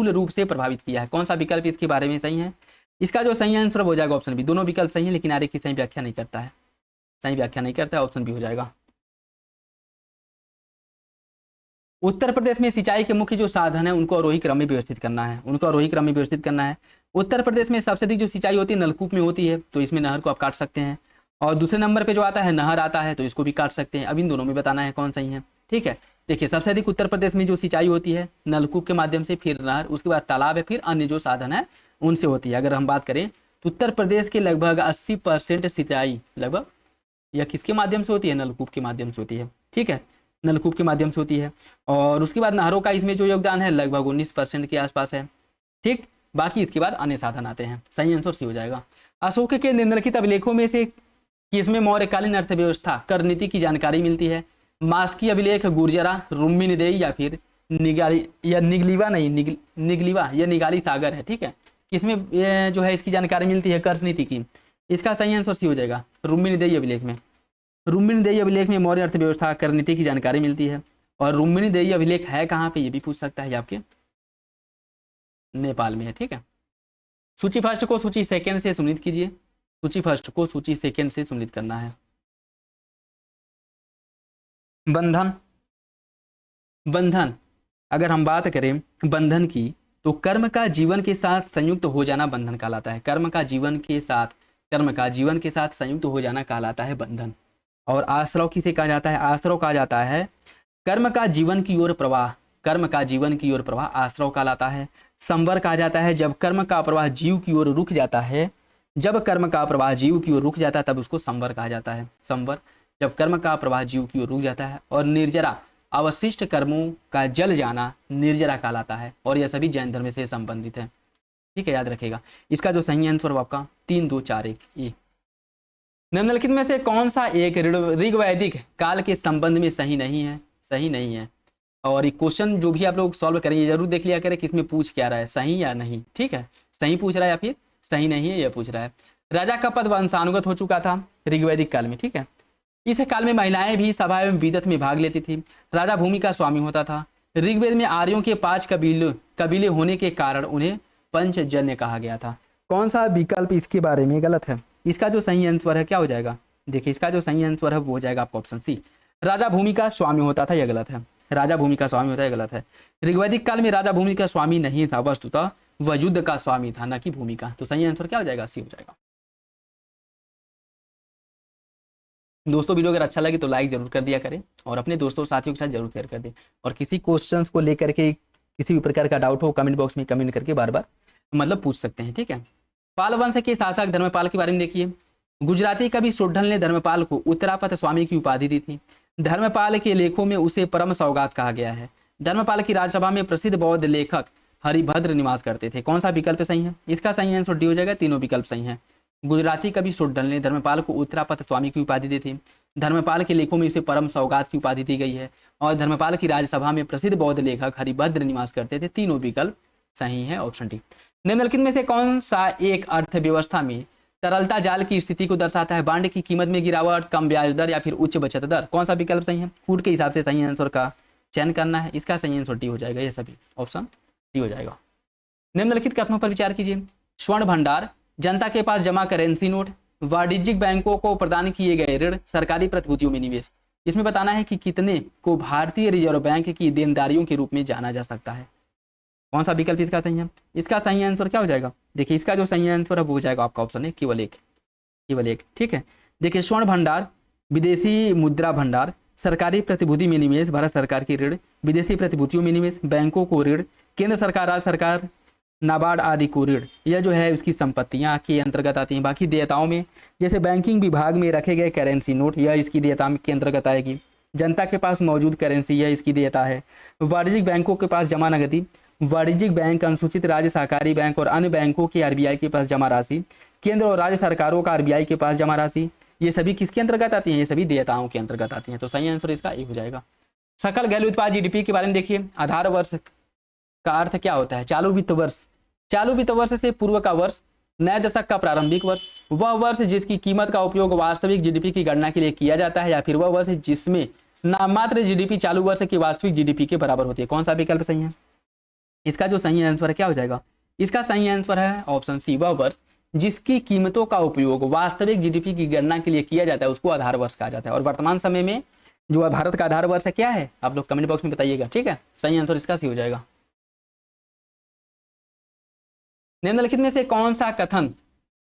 रूप से प्रभावित किया है। कौन सा विकल्प इसके बारे में सही है? इसका जो सही आंसर हो जाएगा ऑप्शन बी। दोनों विकल्प सही है लेकिन आगे की सही व्याख्या नहीं करता है, ऑप्शन बी हो जाएगा। उत्तर प्रदेश में सिंचाई के मुख्य जो साधन है उनको आरोही क्रम में व्यवस्थित करना है। उत्तर प्रदेश में सबसे अधिक जो सिंचाई होती है नलकूप में होती है, तो इसमें नहर को आप काट सकते हैं। और दूसरे नंबर पे जो आता है नहर आता है, तो इसको भी काट सकते हैं। अब इन दोनों में बताना है कौन सही है। ठीक है, देखिए सबसे अधिक उत्तर प्रदेश में जो सिंचाई होती है नलकूप के माध्यम से, फिर नहर, उसके बाद तालाब है, फिर अन्य जो साधन है उनसे होती है। अगर हम बात करें तो उत्तर प्रदेश के लगभग 80% सिंचाई लगभग यह किसके माध्यम से होती है? नलकूप के माध्यम से होती है। ठीक है, नलकूप के माध्यम से होती है। और उसके बाद नहरों का इसमें जो योगदान है लगभग 19% के आसपास है। ठीक, बाकी इसके बाद अन्य साधन आते हैं। सही आंसर सी हो जाएगा। अशोक के निम्नलिखित अभिलेखों में से किसमें मौर्यकालीन अर्थव्यवस्था कर नीति की जानकारी मिलती है? मास्की अभिलेख, गुर्जरा, रुम्मीनिदेई या फिर निगाली सागर है। ठीक है, किसमें जो है इसकी जानकारी मिलती है कर नीति की? इसका सही आंसर सी हो जाएगा रुम्मीनिदेई अभिलेख में मौर्य अर्थव्यवस्था कर नीति की जानकारी मिलती है। और रुम्मीनिदेई अभिलेख है कहाँ पे, ये भी पूछ सकता है आपके, नेपाल में है। ठीक है, सूची फर्स्ट को सूची सेकंड से सम्मिलित कीजिए। सूची फर्स्ट को सूची सेकंड से सम्मिलित करना है। बंधन, अगर हम बात करें बंधन की तो कर्म का जीवन के साथ संयुक्त हो जाना बंधन कहलाता है। कर्म का जीवन के साथ संयुक्त हो जाना कहलाता है बंधन। और आश्रव किसे कहा जाता है? आश्रव कहा जाता है कर्म का जीवन की ओर प्रवाह आश्रव कहलाता है। संवर कहा जाता है जब कर्म का प्रवाह जीव की ओर रुक जाता है, तब उसको संवर कहा जाता है। संवर जब कर्म का प्रवाह जीव की ओर रुक जाता है। और निर्जरा, अवशिष्ट कर्मों का जल जाना निर्जरा कहलाता है। और यह सभी जैन धर्म से संबंधित है। ठीक है, याद रखेगा। इसका जो सही आंसर आपका 3, 2, 4, 1 ये। निम्नलिखित में से कौन सा एक ऋग्वैदिक काल के संबंध में सही नहीं है? और ये क्वेश्चन जो भी आप लोग सॉल्व करेंगे जरूर देख लिया करें कि इसमें पूछ क्या रहा है, सही या नहीं। ठीक है, सही पूछ रहा है या फिर सही नहीं है, यह पूछ रहा है। राजा का पद वंशानुगत हो चुका था ऋग्वैदिक काल में, ठीक है। इस काल में महिलाएं भी सभा एवं विदत में भाग लेती थी। राजा भूमि का स्वामी होता था। ऋग्वेद में आर्यों के 5 कबीले होने के कारण उन्हें पंचजन्य कहा गया था। कौन सा विकल्प इसके बारे में गलत है? इसका जो सही आंसर है क्या हो जाएगा? देखिए इसका जो सही आंसर है वो हो जाएगा आपका ऑप्शन सी, राजा भूमि का स्वामी होता था, यह गलत है। राजा भूमि का स्वामी होता है, गलत है। ऋग्वैदिक काल में राजा भूमि का स्वामी नहीं था, वस्तुतः वह युद्ध का स्वामी था, न कि भूमि का। तो सही आंसर क्या हो जाएगा? सी हो जाएगा। दोस्तों वीडियो अगर अच्छा लगे तो लाइक जरूर कर दिया करें और अपने दोस्तों साथियों के साथ जरूर शेयर कर दें। और किसी क्वेश्चंस को लेकर के किसी भी प्रकार का डाउट हो कमेंट बॉक्स में कमेंट करके बार बार मतलब पूछ सकते हैं, ठीक है। पाल वंश के शासक धर्मपाल के बारे में देखिए। गुजराती कवि सोढल ने धर्मपाल को उत्तरापथ स्वामी की उपाधि दी थी। धर्मपाल के लेखों में उसे परम सौगात कहा गया है। धर्मपाल की राज्यसभा में प्रसिद्ध बौद्ध लेखक हरिभद्र निवास करते थे। कौन सा विकल्प सही है? इसका सही आंसर डी हो जाएगा, तीनों विकल्प सही है। गुजराती कवि सोढल ने धर्मपाल को उत्तरापथ स्वामी की उपाधि दी थी। धर्मपाल के लेखों में इसे परम सौगात की उपाधि दी गई है और धर्मपाल की राज्यसभा में प्रसिद्ध बौद्ध लेखक हरिभद्र निवास करते थे। तीनों विकल्प सही है, ऑप्शन डी। निम्नलिखित में से कौन सा एक अर्थव्यवस्था में तरलता जाल की स्थिति को दर्शाता है? बांड की कीमत में गिरावट, कम ब्याज दर या फिर उच्च बचत दर? कौन सा विकल्प सही है? फूड के हिसाब से सही आंसर का चयन करना है। इसका सही आंसर डी हो जाएगा, ये सभी ऑप्शन डी हो जाएगा। निम्नलिखित कथनों पर विचार कीजिए। स्वर्ण भंडार, जनता के पास जमा करेंसी नोट, वाणिज्यिक बैंकों को प्रदान किए गए ऋण, सरकारी प्रतिभूतियों में निवेश। इसमें बताना है कि कितने को भारतीय रिजर्व बैंक की देनदारियों के रूप में जाना जा सकता है। कौन सा विकल्प इसका सही है? इसका सही आंसर क्या हो जाएगा? देखिए इसका जो सही आंसर है वो हो जाएगा आपका ऑप्शन है केवल एक, ठीक है। देखिए स्वर्ण भंडार, विदेशी मुद्रा भंडार, सरकारी प्रतिभूति में निवेश, भारत सरकार की ऋण, विदेशी प्रतिभूतियों में निवेश, बैंकों को ऋण, केंद्र सरकार, राज्य सरकार, नाबार्ड आदि को ऋण, यह जो है उसकी संपत्तियां के अंतर्गत आती हैं। बाकी देयताओं में जैसे बैंकिंग विभाग में रखे गए करेंसी नोट, यह इसकी देयता के अंतर्गत आएगी। जनता के पास मौजूद करेंसी, यह इसकी देयता है। वाणिज्यिक बैंकों के पास जमा नकदी, वाणिज्यिक बैंक, अनुसूचित राज्य सहकारी बैंक और अन्य बैंकों की आरबीआई के पास जमा राशि, केंद्र और राज्य सरकारों का आरबीआई के पास जमा राशि, ये सभी किसके अंतर्गत आती हैं? ये सभी देयताओं के अंतर्गत आती हैं। तो सही आंसर इसका ए हो जाएगा। सकल घरेलू उत्पाद जीडीपी के बारे में देखिए। आधार वर्ष का अर्थ क्या होता है? चालू वित्त वर्ष। चालू वित्त वर्ष से पूर्व का वर्ष, नए दशक का प्रारंभिक वर्ष, वह वर्ष जिसकी कीमत का उपयोग वास्तविक जीडीपी की गणना के लिए किया जाता है, या फिर वह वर्ष जिसमें नाममात्र जीडीपी चालू वर्ष की वास्तविक जीडीपी के बराबर होती है। कौन सा विकल्प सही है? इसका जो सही आंसर है क्या हो जाएगा? इसका सही आंसर है ऑप्शन सी, वह वर्ष जिसकी कीमतों का उपयोग वास्तविक जीडीपी की गणना के लिए किया जाता है उसको आधार वर्ष कहा जाता है। और वर्तमान समय में जो भारत का आधार वर्ष है क्या है? आप लोग कमेंट बॉक्स में बताइएगा, ठीक है। सही आंसर इसका सी हो जाएगा। निम्नलिखित में से कौन सा कथन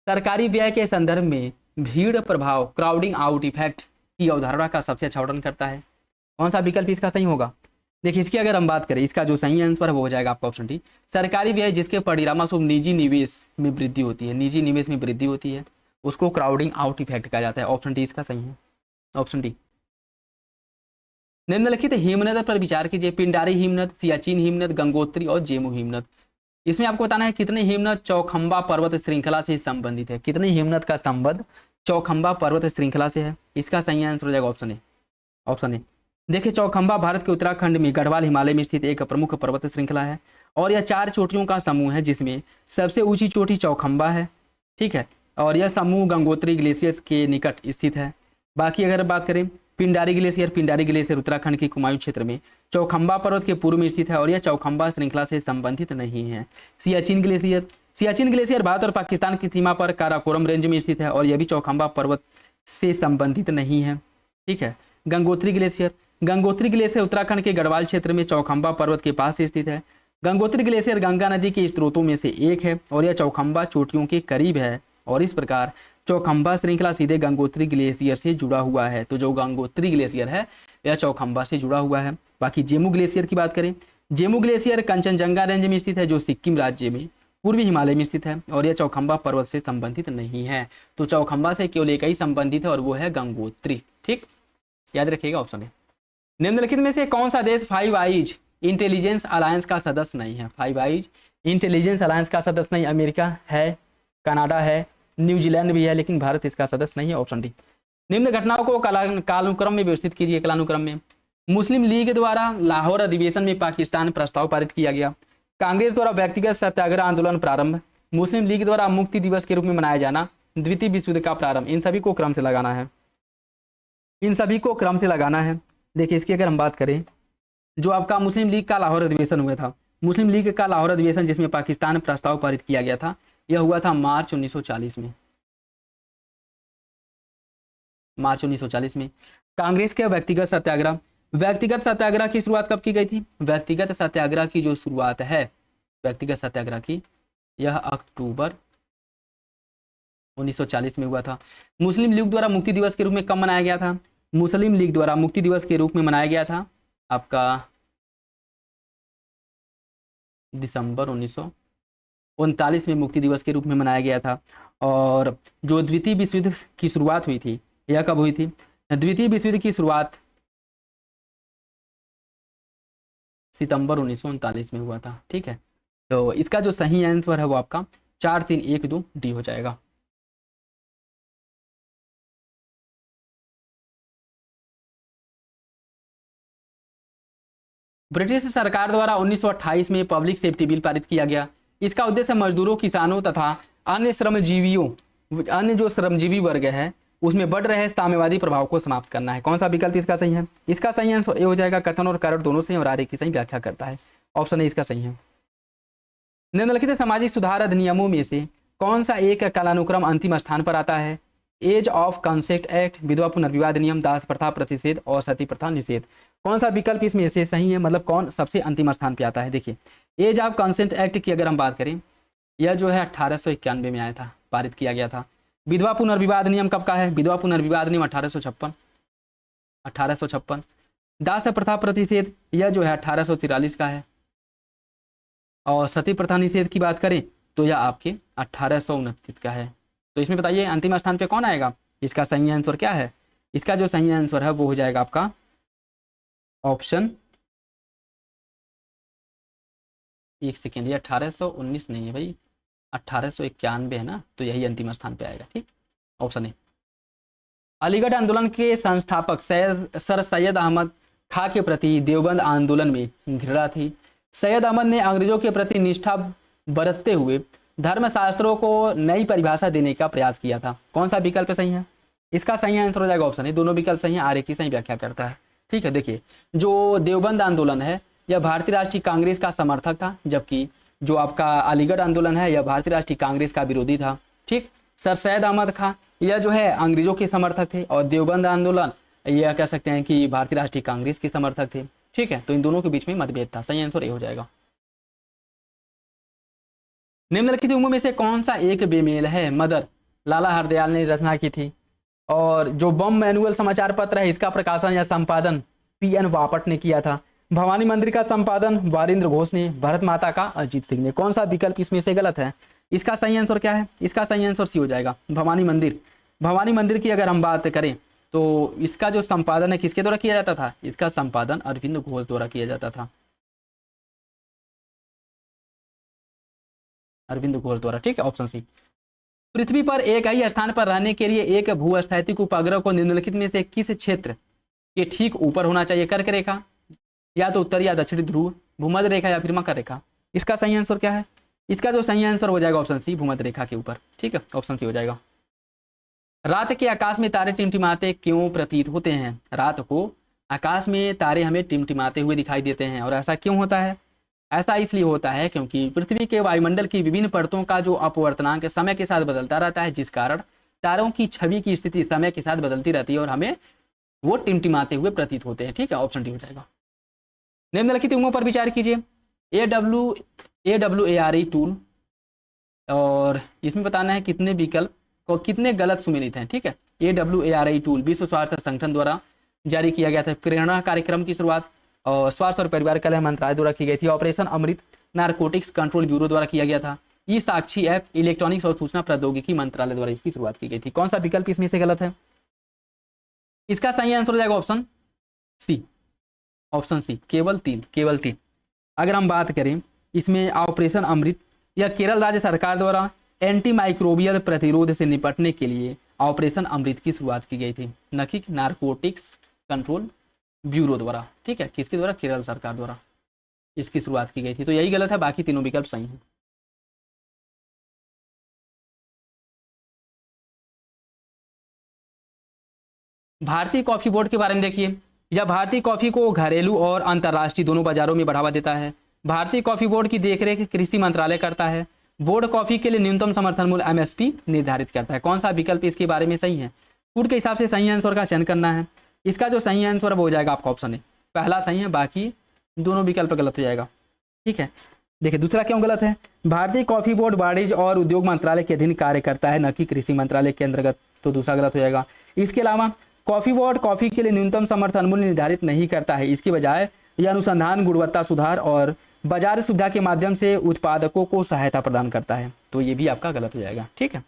सरकारी व्यय के संदर्भ में भीड़ प्रभाव, क्राउडिंग आउट इफेक्ट की अवधारणा का सबसे अच्छा वर्णन करता है? कौन सा विकल्प इसका सही होगा? देखिए इसकी अगर हम बात करें, इसका जो सही आंसर है वो हो जाएगा आपका ऑप्शन डी, सरकारी व्यय जिसके परिणामस्वरूप निजी निवेश में वृद्धि होती है, निजी निवेश में वृद्धि होती है, उसको क्राउडिंग आउट इफेक्ट कहा जाता है। ऑप्शन डी इसका सही है, ऑप्शन डी। निम्नलिखित हिमनद पर विचार कीजिए। पिंडारी हिमनद, सियाचिन हिमनद, गंगोत्री और जेमू हिमनद। इसमें आपको बताना है कितने हिमनद चौखंबा पर्वत श्रृंखला से संबंधित है। कितने हिमनद का संबंध चौखंबा पर्वत श्रृंखला से है? इसका सही आंसर हो जाएगा ऑप्शन ए, ऑप्शन ए। देखिए चौखंबा भारत के उत्तराखंड में गढ़वाल हिमालय में स्थित एक प्रमुख पर्वत श्रृंखला है और यह 4 चोटियों का समूह है जिसमें सबसे ऊंची चोटी चौखंबा है, ठीक है। और यह समूह गंगोत्री ग्लेशियर्स के निकट स्थित है। बाकी अगर बात करें पिंडारी ग्लेशियर उत्तराखंड के कुमायूं क्षेत्र में चौखंबा पर्वत के पूर्व में स्थित है और यह चौखंबा श्रृंखला से संबंधित नहीं है। सियाचिन ग्लेशियर भारत और पाकिस्तान की सीमा पर काराकोरम रेंज में स्थित है और यह भी चौखंबा पर्वत से संबंधित नहीं है, ठीक है। गंगोत्री ग्लेशियर उत्तराखंड के गढ़वाल क्षेत्र में चौखंबा पर्वत के पास स्थित है। गंगोत्री ग्लेशियर गंगा नदी के स्रोतों में से एक है और यह चौखंबा चोटियों के करीब है और इस प्रकार चौखंबा श्रृंखला सीधे गंगोत्री ग्लेशियर से जुड़ा हुआ है। तो जो गंगोत्री ग्लेशियर है यह चौखंबा से जुड़ा हुआ है। बाकी जेमू ग्लेशियर की बात करें, जेमू ग्लेशियर कंचनजंगा रेंज में स्थित है जो सिक्किम राज्य में पूर्वी हिमालय में स्थित है और यह चौखंबा पर्वत से संबंधित नहीं है। तो चौखंबा से केवल एक ही संबंधित है और वो है गंगोत्री, ठीक, याद रखिएगा ऑप्शन है। निम्नलिखित में से कौन सा देश 5 आइज इंटेलिजेंस अलायंस का सदस्य नहीं है? 5 आइज इंटेलिजेंस अलायंस का सदस्य नहीं। अमेरिका है, कनाडा है, न्यूजीलैंड भी है, लेकिन भारत इसका सदस्य नहीं है, ऑप्शन डी। निम्न घटनाओं को कालानुक्रम में व्यवस्थित कीजिए। कालानुक्रम में मुस्लिम लीग द्वारा लाहौर अधिवेशन में पाकिस्तान प्रस्ताव पारित किया गया, कांग्रेस द्वारा व्यक्तिगत सत्याग्रह आंदोलन प्रारंभ, मुस्लिम लीग द्वारा मुक्ति दिवस के रूप में मनाया जाना, द्वितीय विश्व युद्ध का प्रारंभ। इन सभी को क्रम से लगाना है, इन सभी को क्रम से लगाना है। देखिए इसकी अगर हम बात करें, जो आपका मुस्लिम लीग का लाहौर अधिवेशन हुआ था, मुस्लिम लीग का लाहौर अधिवेशन जिसमें पाकिस्तान प्रस्ताव पारित किया गया था, यह हुआ था मार्च 1940 में, मार्च 1940 में। कांग्रेस के व्यक्तिगत सत्याग्रह, व्यक्तिगत सत्याग्रह की शुरुआत कब की गई थी? व्यक्तिगत सत्याग्रह की जो शुरुआत है व्यक्तिगत सत्याग्रह की, यह अक्टूबर 1940 में हुआ था। मुस्लिम लीग द्वारा मुक्ति दिवस के रूप में कब मनाया गया था? मुस्लिम लीग द्वारा मुक्ति दिवस के रूप में मनाया गया था आपका दिसंबर 1939 में मुक्ति दिवस के रूप में मनाया गया था। और जो द्वितीय विश्व युद्ध की शुरुआत हुई थी, यह कब हुई थी? द्वितीय विश्व युद्ध की शुरुआत सितंबर 1939 में हुआ था। ठीक है, तो इसका जो सही आंसर है वो आपका 4312 डी हो जाएगा। ब्रिटिश सरकार द्वारा 1928 में पब्लिक सेफ्टी बिल पारित किया गया। इसका उद्देश्य मजदूरों, किसानों तथा अन्य श्रमजीवियों, अन्य जो श्रमजीवी वर्ग है उसमें बढ़ रहे साम्यवादी प्रभाव को समाप्त करना है। कौन सा विकल्प इसका सही है? इसका सही आंसर ए हो जाएगा। कथन और कारण दोनों सही और आर्य की सही व्याख्या करता है। ऑप्शन ए इसका सही है। निम्नलिखित सामाजिक सुधार अधिनियमों में से कौन सा एक कालानुक्रम अंतिम स्थान पर आता है? एज ऑफ कंसेंट एक्ट, विधवा पुनर्विवाह अधिनियम, दास प्रथा प्रतिषेध और सती प्रथा निषेध। कौन सा विकल्प इसमें से सही है, मतलब कौन सबसे अंतिम स्थान पे आता है? देखिए एज ऑफ कंसेंट एक्ट की अगर हम बात करें, यह जो है 1891 में आया था, पारित किया गया था। विधवा पुनर्विवाह अधिनियम कब का है? विधवा पुनर्विवाह अधिनियम 1856। दास प्रथा प्रतिषेध यह जो है 1843 का है। और सती प्रथा निषेध की बात करें तो यह आपके 1829 का है। तो इसमें बताइए अंतिम स्थान पे कौन आएगा? इसका सही आंसर क्या है? इसका जो सही आंसर है वो हो जाएगा आपका ऑप्शन, एक सेकेंड, ये 1819 नहीं है भाई, 1891 है ना, तो यही अंतिम स्थान पे आएगा। ठीक, ऑप्शन ए। अलीगढ़ आंदोलन के संस्थापक सर सैयद अहमद खां के प्रति देवबंद आंदोलन में घृणा थी। सैयद अहमद ने अंग्रेजों के प्रति निष्ठा बरतते हुए धर्मशास्त्रों को नई परिभाषा देने का प्रयास किया था। कौन सा विकल्प सही है? इसका सही आंसर हो जाएगा ऑप्शन ए। दोनों विकल्प सही है, आर्य की सही व्याख्या करता है। ठीक है, देखिए जो देवबंद आंदोलन है यह भारतीय राष्ट्रीय कांग्रेस का समर्थक था, जबकि जो आपका अलीगढ़ आंदोलन है यह भारतीय राष्ट्रीय कांग्रेस का विरोधी था। ठीक, सर सैयद अहमद खां यह जो है अंग्रेजों के समर्थक थे और देवबंद आंदोलन यह कह सकते हैं कि भारतीय राष्ट्रीय कांग्रेस के समर्थक थे। ठीक है, तो इन दोनों के बीच में मतभेद था। सही आंसर ए हो जाएगा। निम्नलिखित उम्र में से कौन सा एक बेमेल है? मदर लाला हरदयाल ने रचना की थी। और जो बम मैनुअल समाचार पत्र है इसका प्रकाशन या संपादन पीएन बापट ने किया था। भवानी मंदिर का संपादन वारिंद्र घोष ने, भारत माता का अजीत सिंह ने। कौन सा विकल्प इसमें से गलत है? इसका सही आंसर क्या है? इसका सही आंसर सी हो जाएगा, भवानी मंदिर। भवानी मंदिर की अगर हम बात करें तो इसका जो संपादन है किसके द्वारा किया जाता था? इसका संपादन अरविंद घोष द्वारा किया जाता था, अरविंद घोष द्वारा। ठीक है, ऑप्शन सी। पृथ्वी पर एक ही स्थान पर रहने के लिए एक भूस्थैतिक उपग्रह को निम्नलिखित में से किस क्षेत्र के ठीक ऊपर होना चाहिए? कर्क रेखा, या तो उत्तर या दक्षिणी ध्रुव, भूमध्य रेखा या फिर मकर रेखा। इसका सही आंसर क्या है? इसका जो सही आंसर हो जाएगा ऑप्शन सी, भूमध्य रेखा के ऊपर। ठीक है, ऑप्शन सी हो जाएगा। रात के आकाश में तारे टिमटिमाते क्यों प्रतीत होते हैं? रात को आकाश में तारे हमें टिमटिमाते हुए दिखाई देते हैं, और ऐसा क्यों होता है? ऐसा इसलिए होता है क्योंकि पृथ्वी के वायुमंडल की विभिन्न परतों का जो अपवर्तनांक समय के साथ बदलता रहता है, जिस कारण तारों की छवि की स्थिति समय के साथ बदलती रहती है और हमें वो टिमटिमाते हुए प्रतीत होते हैं। ठीक है, ऑप्शन डी हो जाएगा। निम्नलिखित उम्मों पर विचार कीजिए। AWARE टूल, और इसमें बताना है कितने विकल्प को कितने गलत सुमेलित हैं। ठीक है, AWARE टूल विश्व स्वास्थ्य संगठन द्वारा जारी किया गया था। प्रेरणा कार्यक्रम की शुरुआत और स्वास्थ्य और परिवार कल्याण मंत्रालय द्वारा की गई थी। ऑपरेशन अमृत नारकोटिक्स कंट्रोल ब्यूरो द्वारा किया गया था। ई साक्षी ऐप इलेक्ट्रॉनिक्स और सूचना प्रौद्योगिकी मंत्रालय द्वारा इसकी शुरुआत की गई थी। कौन सा विकल्प इसमें से गलत है? इसका सही आंसर हो जाएगा ऑप्शन सी, ऑप्शन सी, केवल तीन। अगर हम बात करें इसमें ऑपरेशन अमृत या केरल राज्य सरकार द्वारा एंटी माइक्रोबियल प्रतिरोध से निपटने के लिए ऑपरेशन अमृत की शुरुआत की गई थी, न कि नारकोटिक्स कंट्रोल ब्यूरो द्वारा। ठीक है, किसके द्वारा? केरल सरकार द्वारा इसकी शुरुआत की गई थी। तो यही गलत है, बाकी तीनों विकल्प सही हैं। भारतीय कॉफ़ी बोर्ड के बारे में देखिए, यह भारतीय कॉफ़ी को घरेलू और अंतर्राष्ट्रीय दोनों बाजारों में बढ़ावा देता है। भारतीय कॉफ़ी बोर्ड की देखरेख कृषि मंत्रालय करता है। बोर्ड कॉफ़ी के लिए न्यूनतम समर्थन मूल्य एमएसपी निर्धारित करता है। कौन सा विकल्प इसके बारे में सही है? फूड के हिसाब से सही आंसर का चयन करना है। इसका जो सही आंसर है वो हो जाएगा आपका ऑप्शन ए, पहला सही है, बाकी दोनों विकल्प गलत हो जाएगा। ठीक है, देखिए दूसरा क्यों गलत है? भारतीय कॉफ़ी बोर्ड वाणिज्य और उद्योग मंत्रालय के अधीन कार्य करता है, न कि कृषि मंत्रालय के अंतर्गत, तो दूसरा गलत हो जाएगा। इसके अलावा कॉफ़ी बोर्ड कॉफ़ी के लिए न्यूनतम समर्थन मूल्य निर्धारित नहीं करता है, इसकी बजाय यह अनुसंधान, गुणवत्ता सुधार और बाजार सुविधा के माध्यम से उत्पादकों को सहायता प्रदान करता है, तो ये भी आपका गलत हो जाएगा। ठीक है,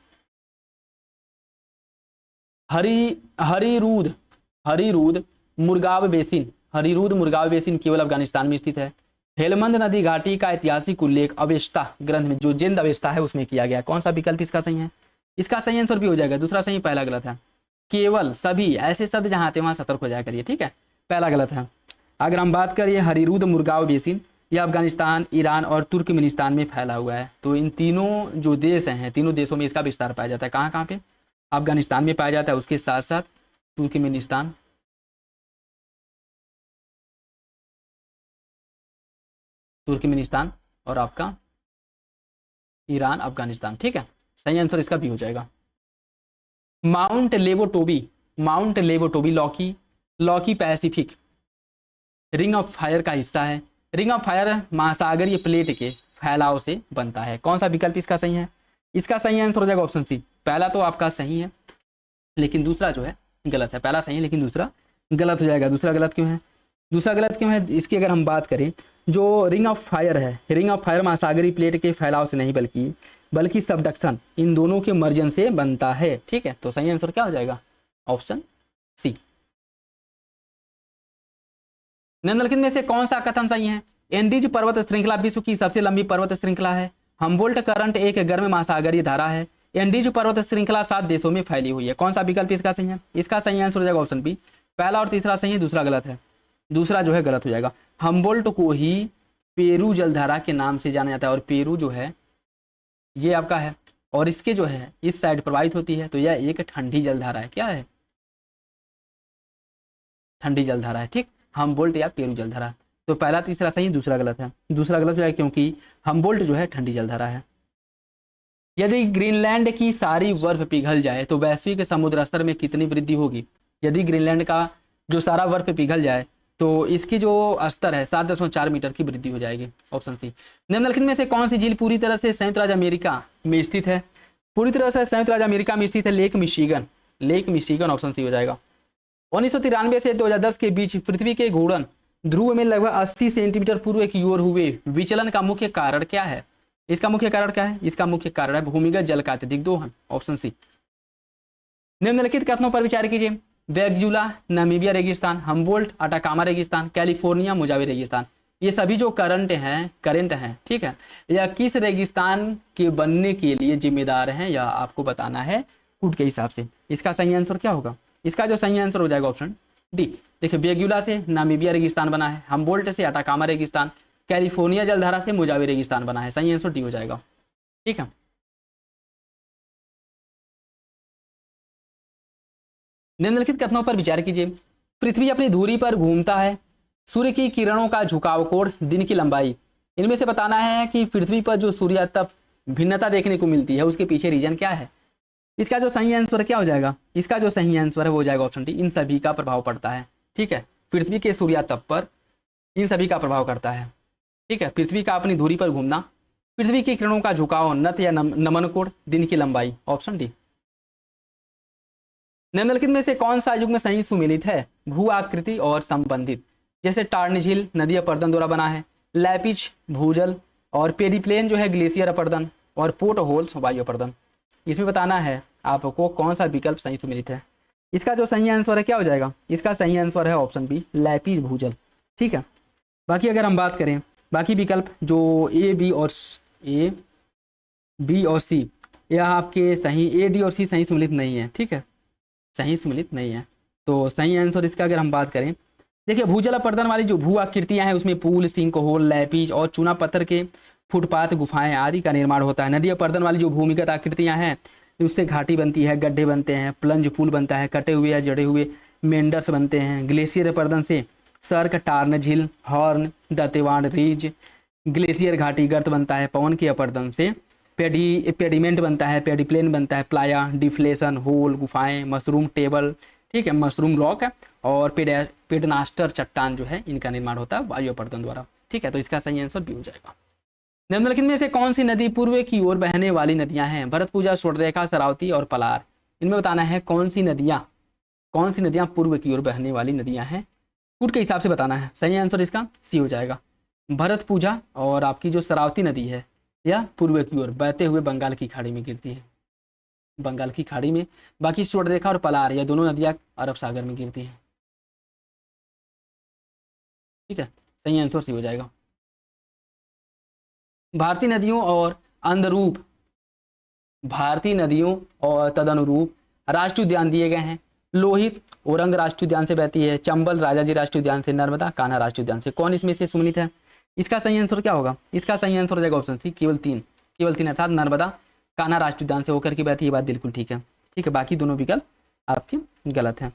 हरिरूद मुरगाव बेसिन, हरिरूद मुरगाव बेसिन केवल अफगानिस्तान में स्थित है। हेलमंद नदी घाटी का ऐतिहासिक उल्लेख अवेस्ता ग्रंथ में, जो जिंद अवेस्ता है उसमें किया गया। कौन सा विकल्प इसका सही है? इसका सही आंसर भी हो जाएगा, दूसरा सही, पहला गलत है। केवल, सभी, ऐसे शब्द जहां आते वहां सतर्क हो जाया करिए। ठीक है, पहला गलत है। अगर हम बात करिए हरिरूद मुरगाव बेसिन, यह अफगानिस्तान, ईरान और तुर्कमेनिस्तान में फैला हुआ है। तो इन तीनों जो देश हैं, तीनों देशों में इसका विस्तार पाया जाता है। कहाँ कहाँ पे? अफगानिस्तान में पाया जाता है, उसके साथ साथ तुर्कमेनिस्तान, और आपका ईरान, अफगानिस्तान। ठीक है, सही आंसर इसका भी हो जाएगा। Mount Lewotobi Laki Pacific ring of fire का हिस्सा है। रिंग ऑफ फायर महासागरीय प्लेट के फैलाव से बनता है। कौन सा विकल्प इसका सही है? इसका सही आंसर हो जाएगा ऑप्शन सी। पहला तो आपका सही है, लेकिन दूसरा जो है गलत है। पहला सही है लेकिन दूसरा गलत हो जाएगा। दूसरा गलत क्यों है? दूसरा गलत क्यों है? इसकी अगर हम बात करें, जो रिंग ऑफ फायर है, रिंग ऑफ फायर महासागरीय प्लेट के फैलाव से नहीं बल्कि सबडक्शन, इन दोनों के मर्जन से बनता है। ठीक है, तो सही आंसर क्या हो जाएगा? Option C. निम्नलिखित में से कौन सा कथन सही है? एंडीज पर्वत श्रृंखला विश्व की सबसे लंबी पर्वत श्रृंखला है। हम्बोल्ट करंट एक गर्म महासागरीय धारा है। एंडीज पर्वत श्रृंखला 7 देशों में फैली हुई है। कौन सा विकल्प इसका सही है? इसका सही आंसर हो जाएगा ऑप्शन बी। पहला और तीसरा सही है, दूसरा गलत है। दूसरा जो है गलत हो जाएगा। हम्बोल्ट को ही पेरू जलधारा के नाम से जाना जाता है, और पेरू जो है ये आपका है, और इसके जो है इस साइड प्रवाहित होती है, तो यह एक ठंडी जलधारा है। क्या है? ठंडी जलधारा है। ठीक, हम्बोल्ट या पेरू जलधारा। तो पहला तीसरा सही, दूसरा गलत है। दूसरा गलत हो जाएगा क्योंकि हम्बोल्ट जो है ठंडी जलधारा है। यदि ग्रीनलैंड की सारी बर्फ पिघल जाए तो वैश्विक समुद्र स्तर में कितनी वृद्धि होगी? यदि ग्रीनलैंड का जो सारा बर्फ पिघल जाए तो इसकी जो स्तर है 7.4 मीटर की वृद्धि हो जाएगी। Option C. निम्नलिखित में से कौन सी झील पूरी तरह से संयुक्त राज्य अमेरिका में स्थित है? पूरी तरह से संयुक्त राज्य अमेरिका में स्थित है लेक मिशिगन। ऑप्शन सी हो जाएगा। 1993 से 2010 के बीच पृथ्वी के घूर्णन ध्रुव में लगभग 80 सेंटीमीटर पूर्व की ओर हुए विचलन का मुख्य कारण क्या है? इसका मुख्य कारण क्या है? इसका मुख्य कारण है भूमिगत जल का अत्यधिक दोहन। Option C. निम्नलिखित कथनों पर विचार कीजिए। वेगजुला नामीबिया रेगिस्तान, हम्बोल्ट अटाकामा रेगिस्तान, कैलिफोर्निया मोजावे रेगिस्तान, ये सभी जो करंट हैं, ठीक है, यह किस रेगिस्तान के बनने के लिए जिम्मेदार हैं, यह आपको बताना है फुट के हिसाब से। इसका सही आंसर क्या होगा? इसका जो सही आंसर हो जाएगा ऑप्शन डी। देखिए, वेगुला से नामीबिया रेगिस्तान बना है, हम्बोल्ट से अटाकामा रेगिस्तान, कैलिफोर्निया जलधारा से मोजावे रेगिस्तान बना है। सही आंसर डी हो जाएगा। ठीक है, निम्नलिखित कथनों पर विचार कीजिए। पृथ्वी अपनी धुरी पर घूमता है। सूर्य की किरणों का झुकाव कोण, दिन की लंबाई, इनमें से बताना है कि पृथ्वी पर जो सूर्यातप भिन्नता देखने को मिलती है उसके पीछे रीजन क्या है। इसका जो सही आंसर क्या हो जाएगा? इसका जो सही आंसर है वो हो जाएगा ऑप्शन डी। इन सभी का प्रभाव पड़ता है। ठीक है, पृथ्वी के सूर्यातप पर इन सभी का प्रभाव करता है। ठीक है, पृथ्वी का अपनी धुरी पर घूमना, पृथ्वी की किरणों का झुकाव, नत या नमन कोण, दिन की लंबाई। Option D. निम्नलिखित में से कौन सा युग्म सही सुमेलित है? भू आकृति और संबंधित, जैसे टार्न झील नदी अपर्दन द्वारा बना है, लैपिच भूजल, और पेरिप्लेन जो है ग्लेशियर अपर्दन, और पोर्ट होल्स वायु अपर्दन। इसमें बताना है आपको कौन सा विकल्प सही सुमेलित है। इसका जो सही आंसर है क्या हो जाएगा? इसका सही आंसर है ऑप्शन बी, लैपिच भूजल। ठीक है, बाकी अगर हम बात करें बाकी विकल्प जो ए बी और सी, यह आपके सही, ए डी और सी सही सुमेलित नहीं है। ठीक है, सही सुमेलित नहीं है। तो सही आंसर इसका अगर हम बात करें, देखिए भूजल अपर्दन वाली जो भू आकृतियां हैं उसमें पुल, सिंक होल, लैपिज और चूना पत्थर के फुटपाथ, गुफाएं आदि का निर्माण होता है। नदी अपर्दन वाली जो भूमिगत आकृतियां हैं उससे घाटी बनती है, गड्ढे बनते हैं, प्लंज पुल बनता है, कटे हुए या जड़े हुए मेंडर्स बनते हैं। ग्लेशियर अपरदन से सर्क, टार्न झील, हॉर्न, दंतेवाड़ रिज। ग्लेशियर घाटी गर्त बनता है। पवन के अपरदन से पेडिमेंट बनता है, पेडिप्लेन बनता है, प्लाया, डिफ्लेशन, होल, गुफाएं, मशरूम टेबल, ठीक है, मशरूम रॉक है, और पेडनास्टर चट्टान जो है इनका निर्माण होता है वायु अपरदन द्वारा, ठीक है। तो इसका सही आंसर बी हो जाएगा। निम्नलिखित में से कौन सी नदी पूर्व की ओर बहने वाली नदियां हैं? भरतपूजा, स्वर्णरेखा, शरावती और पलार। इनमें बताना है कौन सी नदियां पूर्व की ओर बहने वाली नदियां हैं, फुट के हिसाब से बताना है। सही आंसर इसका सी हो जाएगा। भरतपूजा और आपकी जो शरावती नदी है यह पूर्व की ओर बहते हुए बंगाल की खाड़ी में गिरती है, बंगाल की खाड़ी में। बाकी स्वर्णरेखा और पलार यह दोनों नदियां अरब सागर में गिरती हैं, ठीक है। सही आंसर सी हो जाएगा। भारतीय नदियों और तदनुरूप राष्ट्रीय उद्यान दिए गए हैं। लोहित औरंग राष्ट्रीय उद्यान से बहती है, चंबल राजाजी राष्ट्रीय उद्यान से, नर्मदा कान्हा राष्ट्रीय उद्यान से। कौन इसमें से सम्मिलित है? इसका सही आंसर क्या होगा? इसका सही आंसर हो जाएगा ऑप्शन सी, केवल तीन अर्थात नर्मदा कान्हा राष्ट्रीय उद्यान से होकर के बहती है। बात बिल्कुल ठीक है, ठीक है। बाकी दोनों विकल्प आपके गलत हैं।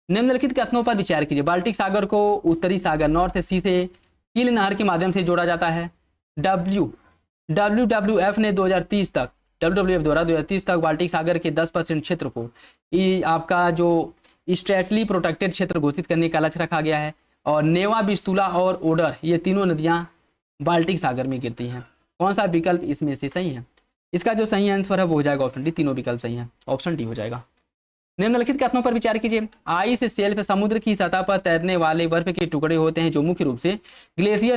निम्नलिखित कथनों पर विचार कीजिए। बाल्टिक सागर को उत्तरी सागर नॉर्थ सी से किल नहर के माध्यम से जोड़ा जाता है। WWF ने 2030 तक WWF द्वारा 2030 तक बाल्टिक सागर के 10% क्षेत्र को आपका जो स्ट्रेटली प्रोटेक्टेड क्षेत्र घोषित करने का लक्ष्य रखा गया है। और नेवा, विस्तुला और ओडर ये तीनों नदियां बाल्टिक सागर में गिरती हैं। कौन सा विकल्प इसमें से सही है? इसका जो सही आंसर है वो हो जाएगा ऑप्शन डी, तीनों विकल्प सही है, ऑप्शन डी हो जाएगा। निम्नलिखित कथनों पर विचार कीजिए। आइस शेल्फ समुद्र की सतह पर तैरने वाले बर्फ के टुकड़े होते हैं जो मुख्य रूप से ग्लेशियर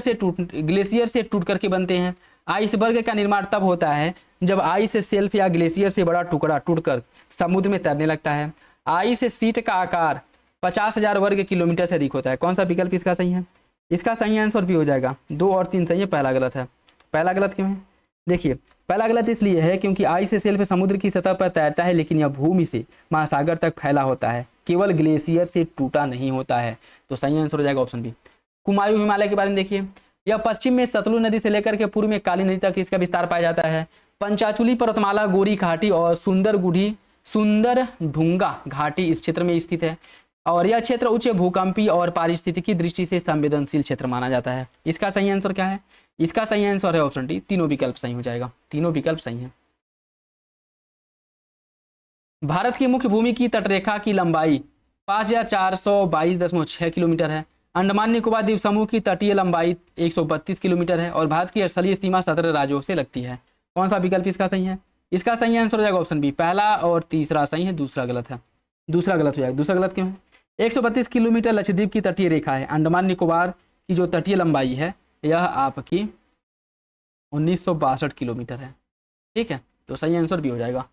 से टूट करके बनते हैं। आइसबर्ग का निर्माण तब होता है जब आइस शेल्फ या ग्लेशियर से बड़ा टुकड़ा टूटकर समुद्र में तैरने लगता है। आइस शीट का आकार 50,000 वर्ग किलोमीटर से अधिक होता है। कौन सा विकल्प इसका सही है? इसका सही आंसर भी हो जाएगा। 2 और 3 सही है, पहला गलत है। पहला गलत क्यों है? देखिए, पहला गलत इसलिए है क्योंकि आइस शेल्फ समुद्र की सतह पर तैरता है, लेकिन यह भूमि से महासागर तक फैला होता है, केवल ग्लेशियर से टूटा नहीं होता है। तो सही आंसर हो जाएगा ऑप्शन बी। कुमायूं हिमालय के बारे में देखिए, यह पश्चिम में सतलुज नदी से लेकर के पूर्व में काली नदी तक इसका विस्तार पाया जाता है। पंचाचूली पर्वतमाला, गोरी घाटी और सुंदर ढूंगा घाटी इस क्षेत्र में स्थित है, और यह क्षेत्र उच्च भूकंपीय और पारिस्थितिकी दृष्टि से संवेदनशील क्षेत्र माना जाता है। इसका सही आंसर क्या है? इसका सही आंसर है ऑप्शन डी, तीनों विकल्प सही हो जाएगा, तीनों विकल्प सही हैं। भारत की मुख्य भूमि की तटरेखा की लंबाई 5422.6 किलोमीटर है। अंडमान निकोबार द्वीप समूह की तटीय लंबाई 132 किलोमीटर है, और भारत की स्थलीय सीमा 17 राज्यों से लगती है। कौन सा विकल्प इसका सही है? इसका सही आंसर हो जाएगा ऑप्शन बी, पहला और तीसरा सही है, दूसरा गलत है। दूसरा गलत हो जाएगा। दूसरा गलत क्यों है? 132 किलोमीटर लक्षद्वीप की तटीय रेखा है। अंडमान निकोबार की जो तटीय लंबाई है यह आपकी 1962 किलोमीटर है, ठीक है। तो सही आंसर भी हो जाएगा।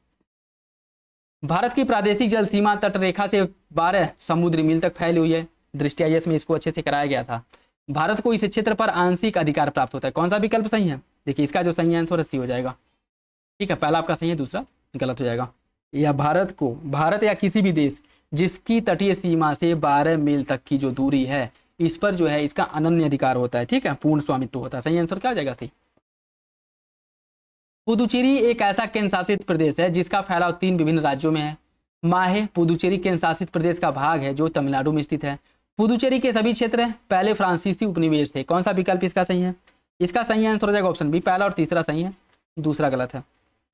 भारत की प्रादेशिक जल सीमा तटरेखा से 12 समुद्री मील तक फैली हुई है। दृष्टि आईएएस में इसको अच्छे से कराया गया था। भारत को इस क्षेत्र पर आंशिक अधिकार प्राप्त होता है। कौन सा विकल्प सही है? देखिए, इसका जो सही आंसर है सी हो जाएगा, ठीक है। पहला आपका सही है, दूसरा गलत हो जाएगा। या भारत या किसी भी देश जिसकी तटीय सीमा से 12 मील तक की जो दूरी है, इस पर जो है इसका अनन्य अधिकार होता है, ठीक है, पूर्ण स्वामित्व होता है। सही आंसर क्या हो जाएगा? सही। पुदुचेरी एक ऐसा केंद्र शासित प्रदेश है जिसका फैलाव 3 विभिन्न राज्यों में है। माहे पुदुचेरी केंद्र शासित प्रदेश का भाग है जो तमिलनाडु में स्थित है। पुदुचेरी के सभी क्षेत्र पहले फ्रांसीसी उपनिवेश थे। कौन सा विकल्प इसका सही है? इसका सही आंसर हो जाएगा ऑप्शन बी, पहला और तीसरा सही है, दूसरा गलत है।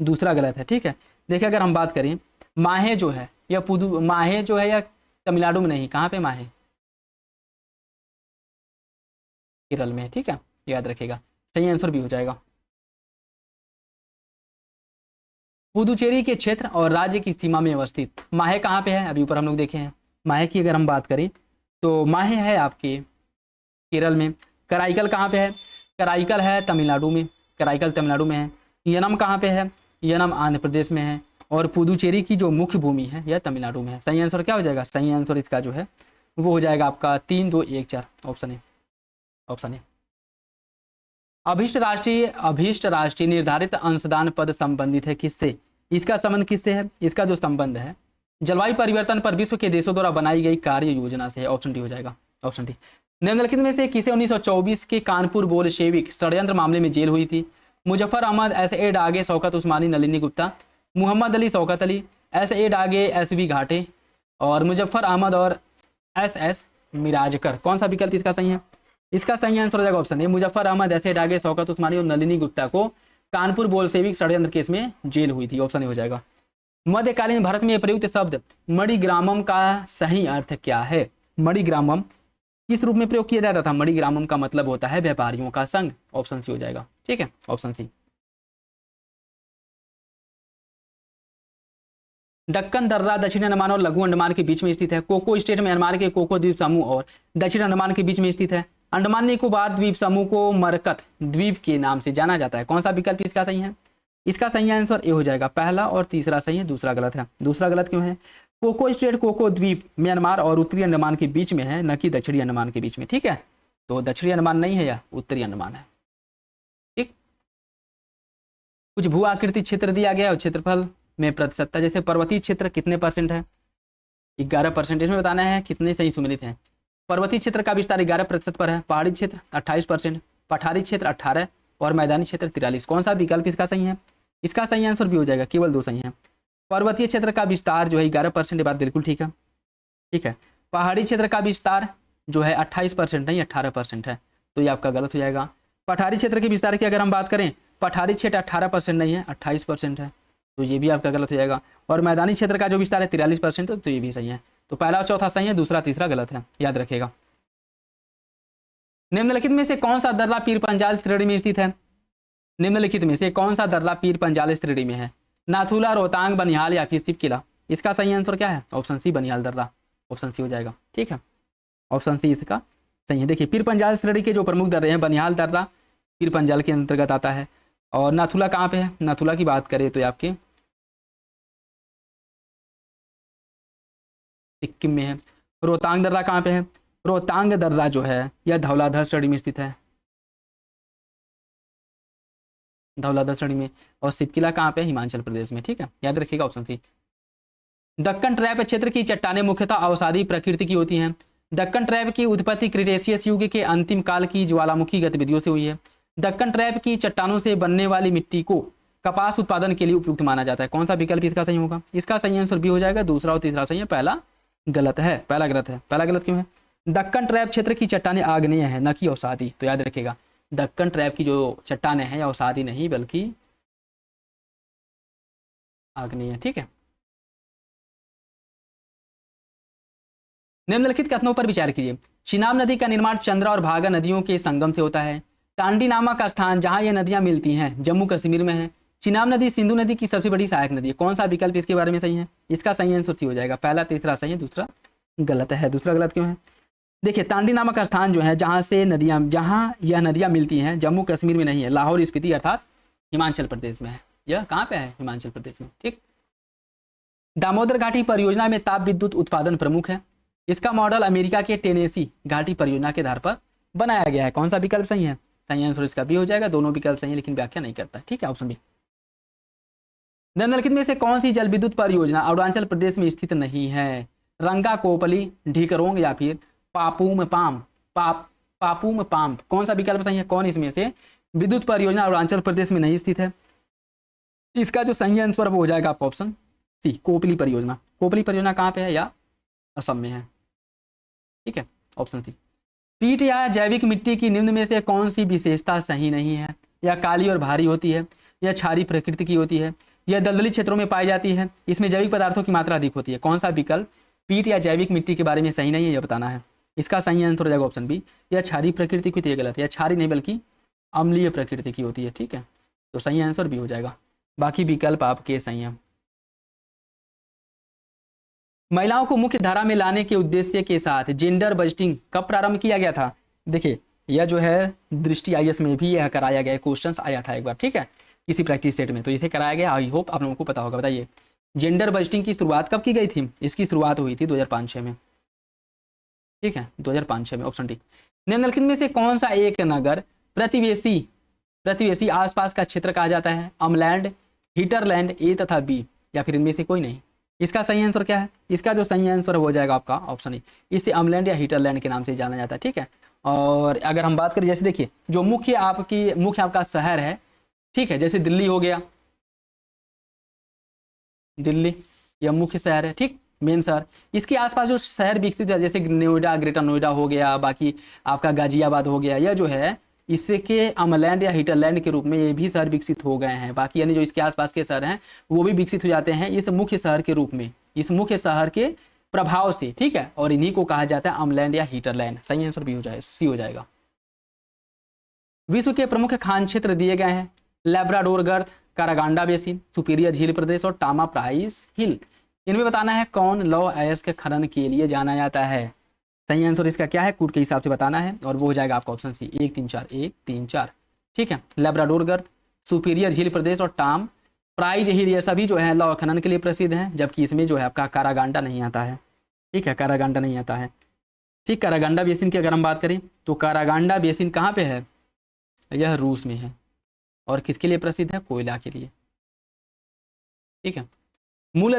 दूसरा गलत है, ठीक है। देखिए, अगर हम बात करें, माहे जो है या तमिलनाडु में नहीं, कहाँ पे माहे? केरल में, ठीक है, याद रखिएगा। सही आंसर भी हो जाएगा। पुदुचेरी के क्षेत्र और राज्य की सीमा में अवस्थित माहे कहाँ पे है? अभी ऊपर हम लोग देखे हैं। माहे की अगर हम बात करें तो माहे है आपके केरल में। कराईकल कहाँ पे है? कराईकल है तमिलनाडु में, कराईकल तमिलनाडु में है। यनम कहाँ पे है? यनम आंध्र प्रदेश में है। और पुदुचेरी की जो मुख्य भूमि है यह तमिलनाडु में है। सही आंसर क्या हो जाएगा? सही आंसर इसका जो है वो हो जाएगा आपका 3, 2, 1, 4, ऑप्शन है, ऑप्शन है। अभीष्ट राष्ट्रीय निर्धारित अंशदान पद संबंधित है किससे? इसका संबंध किससे है? इसका जो संबंध है जलवायु परिवर्तन पर विश्व के देशों द्वारा बनाई गई कार्य योजना से है। ऑप्शन डी हो जाएगा, ऑप्शन डी। निम्नलिखित में से किसे 1924 के कानपुर बोल्शेविक षड्यंत्र मामले में जेल हुई थी? मुजफ्फर अहमद, एस ए डागे, शौकत उस्मानी, नलिनी गुप्ता, मोहम्मद अली, शौकत अली, S.A. डागे, S.V. घाटे और मुजफ्फर अहमद और S.S. मिराजकर। कौन सा विकल्प इसका सही है? इसका सही आंसर हो जाएगा option A, Muzaffar Ahmad, S.A. डागे, शौकत उस्मानी और नलिनी गुप्ता को कानपुर बोल्शेविक षड्यंत्र केस में जेल हुई थी। ऑप्शन ए हो जाएगा। मध्यकालीन भारत में प्रयुक्त शब्द मणिग्रामम का सही अर्थ क्या है? मणिग्रामम किस रूप में प्रयोग किया जाता था? मणिग्रामम का मतलब होता है व्यापारियों का संघ। ऑप्शन सी हो जाएगा। ठीक है, ऑप्शन सी। दक्कन दर्रा दक्षिण अंडमान और लघु अंडमान के बीच में स्थित है। कोको स्टेट म्यांमार के कोको द्वीप समूह और दक्षिण अंडमान के बीच में स्थित है। अंडमान निकोबार द्वीप समूह को मरकत द्वीप के नाम से जाना जाता है। कौन सा विकल्प इसका सही है? इसका सही आंसर ए हो जाएगा। पहला और तीसरा सही है, दूसरा गलत है। दूसरा गलत क्यों है? कोको स्टेट कोको द्वीप म्यांमार और उत्तरी अंडमान के बीच में है, न कि दक्षिणी अंडमान के बीच में। ठीक है, तो दक्षिणी अंडमान नहीं है, या उत्तरी अंडमान है। ठीक, कुछ भू आकृति क्षेत्र दिया गया और क्षेत्रफल में प्रतिशतता, जैसे पर्वतीय क्षेत्र कितने परसेंट है? 11%। इसमें बताना है कितने सही सुमेलित हैं। पर्वतीय क्षेत्र का विस्तार 11% पर है, पहाड़ी क्षेत्र 28%, पठारी क्षेत्र 18 और मैदानी क्षेत्र 43। कौन सा विकल्प इसका सही है? इसका सही आंसर भी हो जाएगा, केवल 2 सही है। पर्वतीय क्षेत्र का विस्तार जो है 11% बात बिल्कुल ठीक है। ठीक है, पहाड़ी क्षेत्र का विस्तार जो है 28% नहीं 18% है, तो ये आपका गलत हो जाएगा। पठारी क्षेत्र के विस्तार की अगर हम बात करें, पठारी क्षेत्र 18% नहीं है, 28% है, तो ये भी आपका गलत हो जाएगा। और मैदानी क्षेत्र का जो विस्तार है 43% है, तो ये भी सही है। तो पहला और चौथा सही है, दूसरा तीसरा गलत है, याद रखिएगा। निम्नलिखित में से कौन सा दर्रा पीर पंजाल श्रेणी में स्थित है? निम्नलिखित में से कौन सा दर्रा पीर पंजाल श्रेणी में है? नाथुला, रोहतांग, बनिहाल या फिर सिपकिला? इसका सही आंसर क्या है? ऑप्शन सी, बनिहाल दर्रा। ऑप्शन सी हो जाएगा। ठीक है, ऑप्शन सी इसका सही है। देखिए, पीर पंजाल श्रेणी के जो प्रमुख दर्रे हैं, बनिहाल दर्रा पीर पंजाल के अंतर्गत आता है। और नाथुला कहाँ पे है? नाथुला की बात करें तो आपके सिक्किम में है। रोहतांग दर्रा कहाँ पे है? रोहतांग दर्रा जो है यह धौलाधर श्रेणी में स्थित है, धौलाधर श्रेणी में। और सिपकिला कहाँ पे? हिमाचल प्रदेश में। ठीक है, याद रखिएगा, ऑप्शन सी। दक्कन ट्रैप क्षेत्र की चट्टानें मुख्यतः अवसादी प्रकृति की होती हैं। दक्कन ट्रैप की उत्पत्ति क्रिटेशियस युग के अंतिम काल की ज्वालामुखी गतिविधियों से हुई है। दक्कन ट्रैप की चट्टानों से बनने वाली मिट्टी को कपास उत्पादन के लिए उपयुक्त माना जाता है। कौन सा विकल्प इसका सही होगा? इसका सही आंसर भी हो जाएगा। दूसरा और तीसरा सही है, पहला गलत है। पहला गलत है। पहला गलत क्यों है? दक्कन ट्रैप क्षेत्र की चट्टानें आग्नेय है, न कि अवसादी। तो याद रखिएगा, दक्कन ट्रैप की जो चट्टानें हैं अवसादी नहीं बल्कि आग्नेय है। ठीक है, निम्नलिखित कथनों पर विचार कीजिए। चिनाब नदी का निर्माण चंद्रा और भागा नदियों के संगम से होता है। टांडी नामक स्थान जहां ये नदियां मिलती हैं जम्मू कश्मीर में है। चिनाब नदी सिंधु नदी की सबसे बड़ी सहायक नदी है। कौन सा विकल्प इसके बारे में सही है? इसका सही आंसर सी हो जाएगा। पहला तीसरा सही है, दूसरा गलत है। दूसरा गलत क्यों है? देखिए, टांडी नामक स्थान जो है जहां यह नदियां मिलती हैं जम्मू कश्मीर में नहीं है, लाहौर स्पीति अर्थात हिमाचल प्रदेश में है। यह कहाँ पे है? हिमाचल प्रदेश में। ठीक, दामोदर घाटी परियोजना में ताप विद्युत उत्पादन प्रमुख है। इसका मॉडल अमेरिका के टेनेसी घाटी परियोजना के आधार पर बनाया गया है। कौन सा विकल्प सही है? सही आंसर इसका भी हो जाएगा। दोनों विकल्प सही है लेकिन व्याख्या नहीं करता। ठीक है, ऑप्शन बी। निम्नलिखित में से कौन सी जल विद्युत परियोजना अरुणाचल प्रदेश में स्थित नहीं है? रंगा कोपली, ढीकरोंग या फिर पापुम पाम? कौन सा विकल्प सही है? कौन इसमें से विद्युत परियोजना अरुणाचल प्रदेश में नहीं स्थित है? इसका जो सही आंसर वो हो जाएगा आपका ऑप्शन सी, कोपली परियोजना। कोपली परियोजना कहाँ पे है? या असम में है। ठीक है, ऑप्शन सी। पीट या जैविक मिट्टी की निम्न में से कौन सी विशेषता सही नहीं है? यह काली और भारी होती है, यह क्षारीय प्रकृति की होती है, यह दलदली क्षेत्रों में पाई जाती है, इसमें जैविक पदार्थों की मात्रा अधिक होती है। कौन सा विकल्प पीट या जैविक मिट्टी के बारे में सही नहीं है, यह बताना है। इसका सही आंसर हो जाएगा ऑप्शन बी, यह क्षारीय प्रकृति की होती है। गलत है, यह क्षारीय नहीं बल्कि अम्लीय प्रकृति की होती है। ठीक है, तो सही आंसर भी हो जाएगा। बाकी विकल्प आपके सही हैं। महिलाओं को मुख्य धारा में लाने के उद्देश्य के साथ जेंडर बजटिंग कब प्रारंभ किया गया था? देखिए, यह जो है दृष्टि IAS में भी यह कराया गया, क्वेश्चंस आया था एक बार। ठीक है, किसी प्रैक्टिस सेट में, तो इसे कराया गया। आई होप आप लोगों को पता होगा। बताइए, जेंडर बजटिंग की शुरुआत कब की गई थी? इसकी शुरुआत हुई थी 2005-06 में। ठीक है, 2005-06 में। Option D. निम्नलिखित में से कौन सा एक नगर प्रतिवेशी आसपास का क्षेत्र कहा जाता है? अमलैंड, हिटरलैंड, ए तथा बी, या फिर इनमें से कोई नहीं? इसका सही आंसर क्या है? इसका जो सही आंसर हो जाएगा आपका ऑप्शन ए। इसे अमलैंड या हिटरलैंड के नाम से जाना जाता है। ठीक है, और अगर हम बात करें, जैसे देखिए, जो मुख्य आपका शहर है, ठीक है, जैसे दिल्ली हो गया, दिल्ली, यह मुख्य शहर है, ठीक, मेन शहर। इसके आसपास जो शहर विकसित है जैसे नोएडा, ग्रेटर नोएडा हो गया, बाकी आपका गाजियाबाद हो गया, यह जो है इसके अमलैंड या हिटरलैंड के रूप में ये भी शहर विकसित हो गए हैं। बाकी यानी जो इसके आसपास के शहर हैं वो भी विकसित हो जाते हैं इस मुख्य शहर के रूप में, इस मुख्य शहर के प्रभाव से, ठीक है। और इन्हीं को कहा जाता है अमलैंड या हिटरलैंड। सही आंसर बी हो जाएगा, सी हो जाएगा। विश्व के प्रमुख खान क्षेत्र दिए गए हैं, लैब्राडोर गर्त, कारागांडा बेसिन, सुपीरियर झील प्रदेश और टामा प्राइस हिल। इनमें बताना है कौन लौह अयस्क खनन के लिए जाना जाता है। सही आंसर इसका क्या है, कूट के हिसाब से बताना है और वो हो जाएगा आपका ऑप्शन सी 1 3 4 1 3 4, ठीक है। लैब्राडोर गर्त, सुपीरियर झील प्रदेश और टाम प्राइज हिल, ये सभी जो है लौह खनन के लिए प्रसिद्ध हैं, जबकि इसमें जो है आपका कारागांडा नहीं आता है, ठीक है, कारागांडा नहीं आता है, ठीक। कारागांडा बेसिन की अगर हम बात करें तो कारागांडा बेसिन कहाँ पे है, यह रूस में है और किसके लिए प्रसिद्ध है, कोयला के लिए, ठीक है। मूल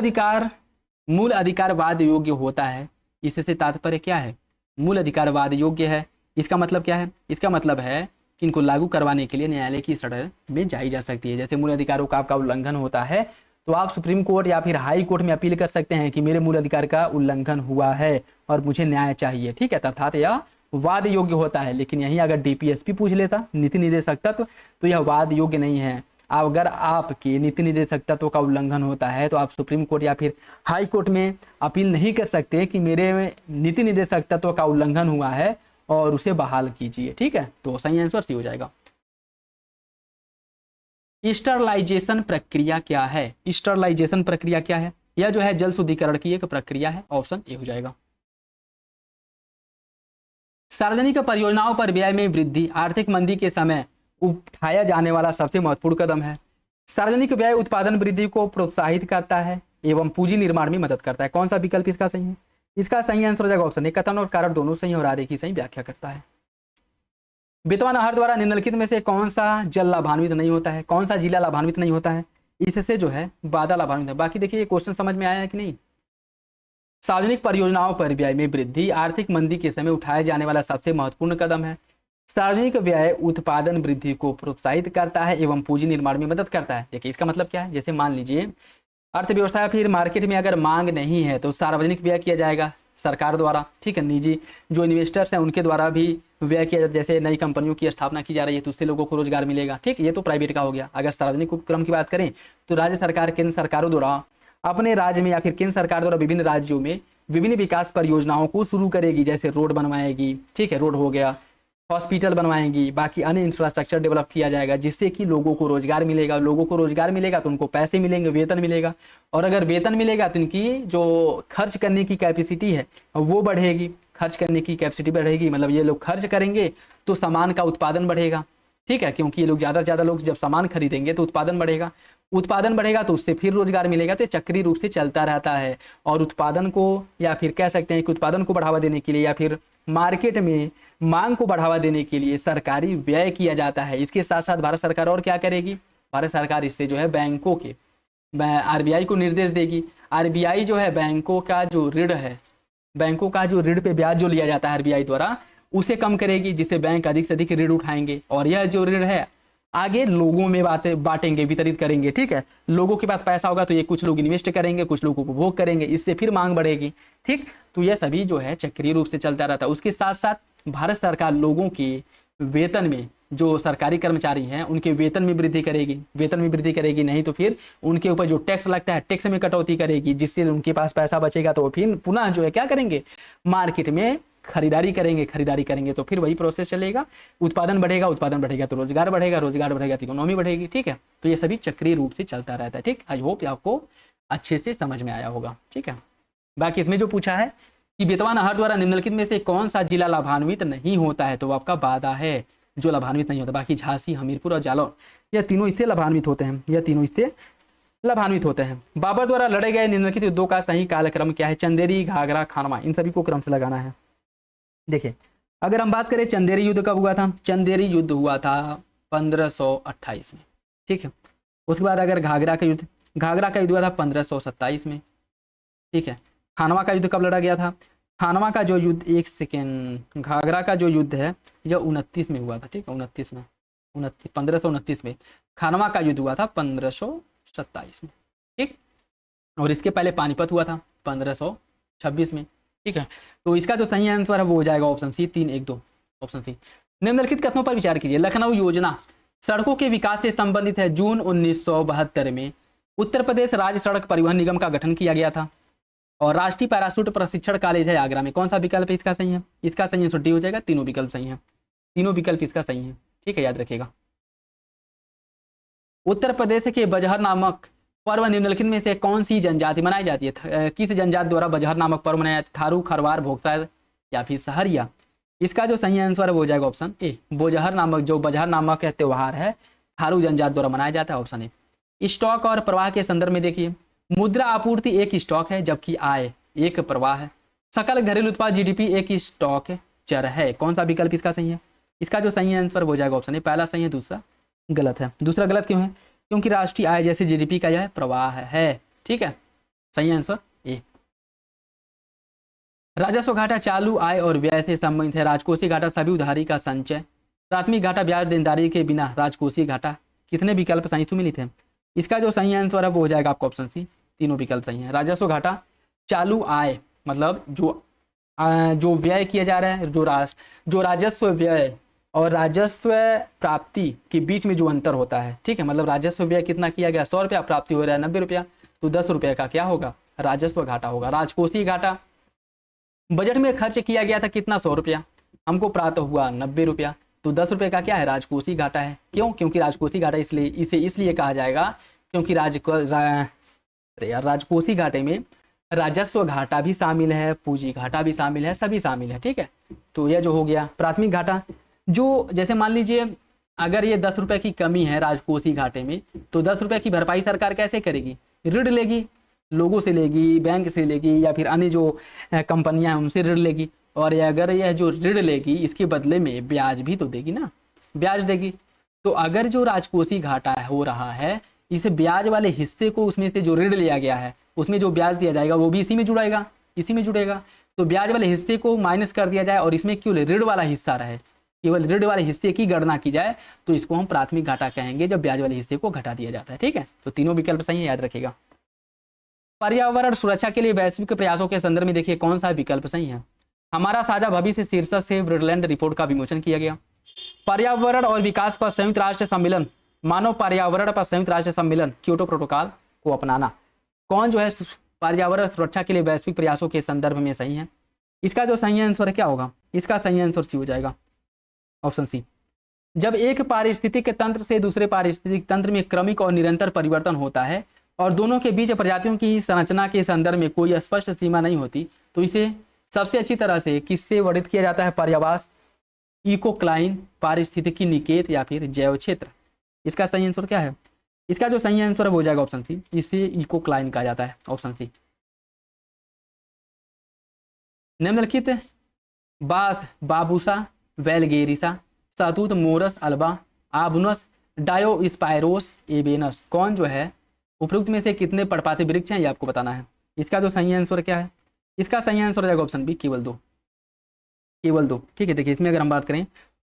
अधिकारवाद योग्य होता है, इससे तात्पर्य क्या है, मूल अधिकारवाद योग्य है, इसका मतलब क्या है, इसका मतलब है कि इनको लागू करवाने के लिए न्यायालय की शरण में जाई जा सकती है। जैसे मूल अधिकारों का आपका उल्लंघन होता है तो आप सुप्रीम कोर्ट या फिर हाई कोर्ट में अपील कर सकते हैं कि मेरे मूल अधिकार का उल्लंघन हुआ है और मुझे न्याय चाहिए, ठीक है, अर्थात यह वाद योग्य होता है। लेकिन यही अगर डीपीएसपी पूछ लेता, नीति निदेशक तत्व, तो यह वाद योग्य नहीं है। अगर आपके नीति निदेशक तत्व का उल्लंघन होता है तो आप सुप्रीम कोर्ट या फिर हाई कोर्ट में अपील नहीं कर सकते कि मेरे नीति निदेशक तत्व का उल्लंघन हुआ है और उसे बहाल कीजिए, ठीक है। तो सही आंसर सी हो जाएगा। स्टरलाइजेशन प्रक्रिया क्या है, स्टरलाइजेशन प्रक्रिया क्या है, यह जो है जल शुद्धिकरण की एक प्रक्रिया है, ऑप्शन ए हो जाएगा। सार्वजनिक परियोजनाओं पर व्यय में वृद्धि आर्थिक मंदी के समय उठाया जाने वाला सबसे महत्वपूर्ण कदम है। सार्वजनिक व्यय उत्पादन वृद्धि को प्रोत्साहित करता है एवं पूंजी निर्माण में मदद करता है। कौन सा विकल्प इसका सही है, इसका सही आंसर हो जाएगा ऑप्शन ए, कथन और कारण दोनों सही और आगे की सही व्याख्या करता है। बेतवा नहर द्वारा निम्नलिखित में से कौन सा जल लाभान्वित नहीं होता है, कौन सा जिला लाभान्वित नहीं होता है, इससे जो है बाधा लाभान्वित है। बाकी देखिए ये क्वेश्चन समझ में आया है कि नहीं। सार्वजनिक परियोजनाओं पर व्यय में वृद्धि आर्थिक मंदी के समय उठाए जाने वाला सबसे महत्वपूर्ण कदम है। सार्वजनिक व्यय उत्पादन वृद्धि को प्रोत्साहित करता है एवं पूंजी निर्माण में मदद करता है। देखिए इसका मतलब क्या है, जैसे मान लीजिए अर्थव्यवस्था फिर मार्केट में अगर मांग नहीं है तो सार्वजनिक व्यय किया जाएगा सरकार द्वारा, ठीक है। निजी जो इन्वेस्टर्स हैं उनके द्वारा भी व्यय किया जाता है, जैसे नई कंपनियों की स्थापना की जा रही है तो उससे लोगों को रोजगार मिलेगा, ठीक। ये तो प्राइवेट का हो गया। अगर सार्वजनिक उपक्रम की बात करें तो राज्य सरकार केंद्र सरकारों द्वारा अपने राज्य में या फिर केंद्र सरकार द्वारा विभिन्न राज्यों में विभिन्न विकास परियोजनाओं को शुरू करेगी, जैसे रोड बनवाएगी, ठीक है, रोड हो गया, हॉस्पिटल बनवाएंगी, बाकी अन्य इंफ्रास्ट्रक्चर डेवलप किया जाएगा जिससे कि लोगों को रोजगार मिलेगा। लोगों को रोजगार मिलेगा तो उनको पैसे मिलेंगे, वेतन मिलेगा, और अगर वेतन मिलेगा तो इनकी जो खर्च करने की कैपेसिटी है वो बढ़ेगी, खर्च करने की कैपेसिटी बढ़ेगी, मतलब ये लोग खर्च करेंगे तो सामान का उत्पादन बढ़ेगा, ठीक है, क्योंकि ये लोग ज़्यादा से ज़्यादा लोग जब सामान खरीदेंगे तो उत्पादन बढ़ेगा, उत्पादन बढ़ेगा तो उससे फिर रोजगार मिलेगा। तो ये चक्रीय रूप से चलता रहता है। और उत्पादन को या फिर कह सकते हैं कि उत्पादन को बढ़ावा देने के लिए या फिर मार्केट में मांग को बढ़ावा देने के लिए सरकारी व्यय किया जाता है। इसके साथ साथ भारत सरकार और क्या करेगी, भारत सरकार इससे जो है बैंकों के आरबीआई को निर्देश देगी। आरबीआई जो है बैंकों का जो ऋण है, बैंकों का जो ऋण पे ब्याज जो लिया जाता है आरबीआई द्वारा उसे कम करेगी, जिससे बैंक अधिक से अधिक ऋण उठाएंगे और यह जो ऋण है आगे लोगों में बांटेंगे, वितरित करेंगे, ठीक है। लोगों के पास पैसा होगा तो ये कुछ लोग इन्वेस्ट करेंगे, कुछ लोग उपभोग करेंगे, इससे फिर मांग बढ़ेगी, ठीक। तो यह सभी जो है चक्रीय रूप से चलता रहता है। उसके साथ साथ भारत सरकार लोगों के वेतन में, जो सरकारी कर्मचारी हैं उनके वेतन में वृद्धि करेगी, वेतन में वृद्धि करेगी, नहीं तो फिर उनके ऊपर जो टैक्स लगता है टैक्स में कटौती करेगी, जिससे उनके पास पैसा बचेगा तो फिर पुनः जो है क्या करेंगे, मार्केट में खरीदारी करेंगे, खरीदारी करेंगे तो फिर वही प्रोसेस चलेगा। उत्पादन बढ़ेगा, उत्पादन बढ़ेगा तो रोजगार बढ़ेगा, रोजगार बढ़ेगा तो इकोनॉमी बढ़ेगी, ठीक है। तो ये सभी चक्रीय रूप से चलता रहता है, ठीक। आई होप आपको अच्छे से समझ में आया होगा, ठीक है। बाकी इसमें जो पूछा है कि बेतवा नहर द्वारा निम्नलिखित में से कौन सा जिला लाभान्वित नहीं होता है, तो वो आपका बादा है जो लाभान्वित नहीं होता। बाकी झांसी, हमीरपुर और जालौर यह तीनों इससे लाभान्वित होते हैं, यह तीनों इससे लाभान्वित होते हैं। बाबर द्वारा लड़े गए निम्नलिखित युद्धों का सही कालक्रम क्या है, चंदेरी, घाघरा, खानवा, इन सभी को क्रम से लगाना है। देखिए अगर हम बात करें चंदेरी युद्ध कब हुआ था, चंदेरी युद्ध हुआ था 1528 में, ठीक है। उसके बाद अगर घाघरा का युद्ध, घाघरा का युद्ध हुआ था 1527 में, ठीक है। खानवा का युद्ध कब लड़ा गया था, खानवा का जो युद्ध, एक सेकेंड, घाघरा का जो युद्ध है यह 29 में हुआ था, ठीक है, 29 में, 1529 में। खानवा का युद्ध हुआ था 1527 में, ठीक। और इसके पहले पानीपत हुआ था 1526 में। ठीक है, तो इसका जो सही आंसर है वो हो जाएगा ऑप्शन सी, 3-1-2 ऑप्शन सी। निम्नलिखित कथनों पर विचार कीजिए। लखनऊ योजना सड़कों के विकास से संबंधित है। जून 1972 में उत्तर प्रदेश राज्य सड़क परिवहन निगम का गठन किया गया था और राष्ट्रीय पैराशूट प्रशिक्षण कॉलेज है आगरा में। कौन सा विकल्प है इसका सही है? इसका सही आंसर डी हो जाएगा। तीनों विकल्प सही है, तीनों विकल्प इसका सही है। ठीक है, याद रखिएगा। उत्तर प्रदेश के बजहर नामक पर्व निम्नलिखित में से कौन सी जनजाति मनाई जाती है? किस जनजाति द्वारा बजहर नामक पर्व मनाया जाता है? थारू, खरवार, भोक्ता या फिर सहरिया? इसका जो सही आंसर है वो हो जाएगा ऑप्शन ए, बोजहर नामक, जो बजहर नामक त्योहार है थारू जनजाति द्वारा मनाया जाता है, ऑप्शन ए। स्टॉक और प्रवाह के संदर्भ में देखिए, मुद्रा आपूर्ति एक स्टॉक है जबकि आय एक प्रवाह है। सकल घरेलू उत्पाद जीडीपी एक स्टॉक चर है। कौन सा विकल्प इसका सही है? इसका जो सही आंसर हो जाएगा ऑप्शन ए, पहला सही है, दूसरा गलत है। दूसरा गलत क्यों है? क्योंकि राष्ट्रीय आय जैसे जीडीपी का यह प्रवाह है। ठीक है, सही आंसर ए। राजस्व घाटा चालू आय और व्यय से संबंधित है। राजकोषीय घाटा सभी उधारी का संचय। प्राथमिक घाटा ब्याज देनदारी के बिना राजकोषीय घाटा। कितने विकल्प सही सुमिलित है? इसका जो सही आंसर है वो हो जाएगा आपका ऑप्शन सी, तीनों विकल्प सही है। राजस्व घाटा चालू आय मतलब जो व्यय किया जा रहा है, जो राजस्व व्यय और राजस्व प्राप्ति के बीच में जो अंतर होता है। ठीक है, मतलब राजस्व व्यय कितना किया गया 100 रुपया, प्राप्ति हो रहा है 90 रुपया, तो 10 रुपये का क्या होगा? राजस्व घाटा होगा। राजकोषीय घाटा, बजट में खर्च किया गया था कितना 100 रुपया, हमको प्राप्त हुआ 90 रुपया, तो 10 रुपये का क्या है? राजकोषीय घाटा है। क्यों? क्योंकि राजकोषीय घाटा इसलिए कहा जाएगा क्योंकि राजकोषीय घाटे में राजस्व घाटा भी शामिल है, पूंजी घाटा भी शामिल है, सभी शामिल है। ठीक है, तो यह जो हो गया प्राथमिक घाटा, जो जैसे मान लीजिए अगर ये 10 रुपये की कमी है राजकोषीय घाटे में, तो 10 रुपये की भरपाई सरकार कैसे करेगी? ऋण लेगी, लोगों से लेगी, बैंक से लेगी, या फिर अन्य जो कंपनियां हैं उनसे ऋण लेगी। और अगर यह जो ऋण लेगी इसके बदले में ब्याज भी तो देगी ना, ब्याज देगी। तो अगर जो राजकोषीय घाटा हो रहा है, इस ब्याज वाले हिस्से को, उसमें से जो ऋण लिया गया है उसमें जो ब्याज दिया जाएगा वो भी इसी में जुड़ेगा, इसी में जुड़ेगा। तो ब्याज वाले हिस्से को माइनस कर दिया जाए और इसमें केवल ऋण वाला हिस्सा रहे, केवल ऋण वाले हिस्से की गणना की जाए, तो इसको हम प्राथमिक घाटा कहेंगे जब ब्याज वाले हिस्से को घटा दिया जाता है। ठीक है, तो तीनों विकल्प सही है, याद रखिएगा। पर्यावरण सुरक्षा के लिए वैश्विक प्रयासों के संदर्भ में देखिए कौन सा विकल्प सही है। हमारा साझा भविष्य शीर्षक से ब्रिडलैंड रिपोर्ट का विमोचन किया गया। पर्यावरण और विकास पर संयुक्त राष्ट्र सम्मेलन, मानव पर्यावरण पर संयुक्त राष्ट्र सम्मेलन क्योटो प्रोटोकॉल को अपनाना, कौन जो है पर्यावरण सुरक्षा के लिए वैश्विक प्रयासों के संदर्भ में सही है? इसका जो सही आंसर है क्या होगा? इसका सही आंसर सी हो जाएगा, ऑप्शन सी। जब एक पारिस्थितिक तंत्र से दूसरे पारिस्थितिक तंत्र में क्रमिक और निरंतर परिवर्तन होता है और दोनों के बीच प्रजातियों की संरचना के संदर्भ में कोई स्पष्ट सीमा नहीं होती, तो इसे सबसे अच्छी तरह से किससे वर्णित किया जाता है? पर्यावास, इकोक्लाइन, पारिस्थितिकी निकेत या फिर जैव क्षेत्र। इसका सही आंसर क्या है? इसका जो सही आंसर है वो हो जाएगा ऑप्शन सी, इसे इकोक्लाइन कहा जाता है, ऑप्शन सी। निम्नलिखित बास, बाबूसा, वेलगेरिसा, शहतूत, मोरस अल्बा, आबुनस, डायोस्पायरोस, एबेनस, कौन जो है उपरोक्त में से कितने पर्णपाती वृक्ष हैं ये आपको बताना है। इसका जो सही आंसर क्या है? इसका सही आंसर हो जाएगा ऑप्शन बी, केवल 2, केवल 2। ठीक है, देखिए इसमें अगर हम बात करें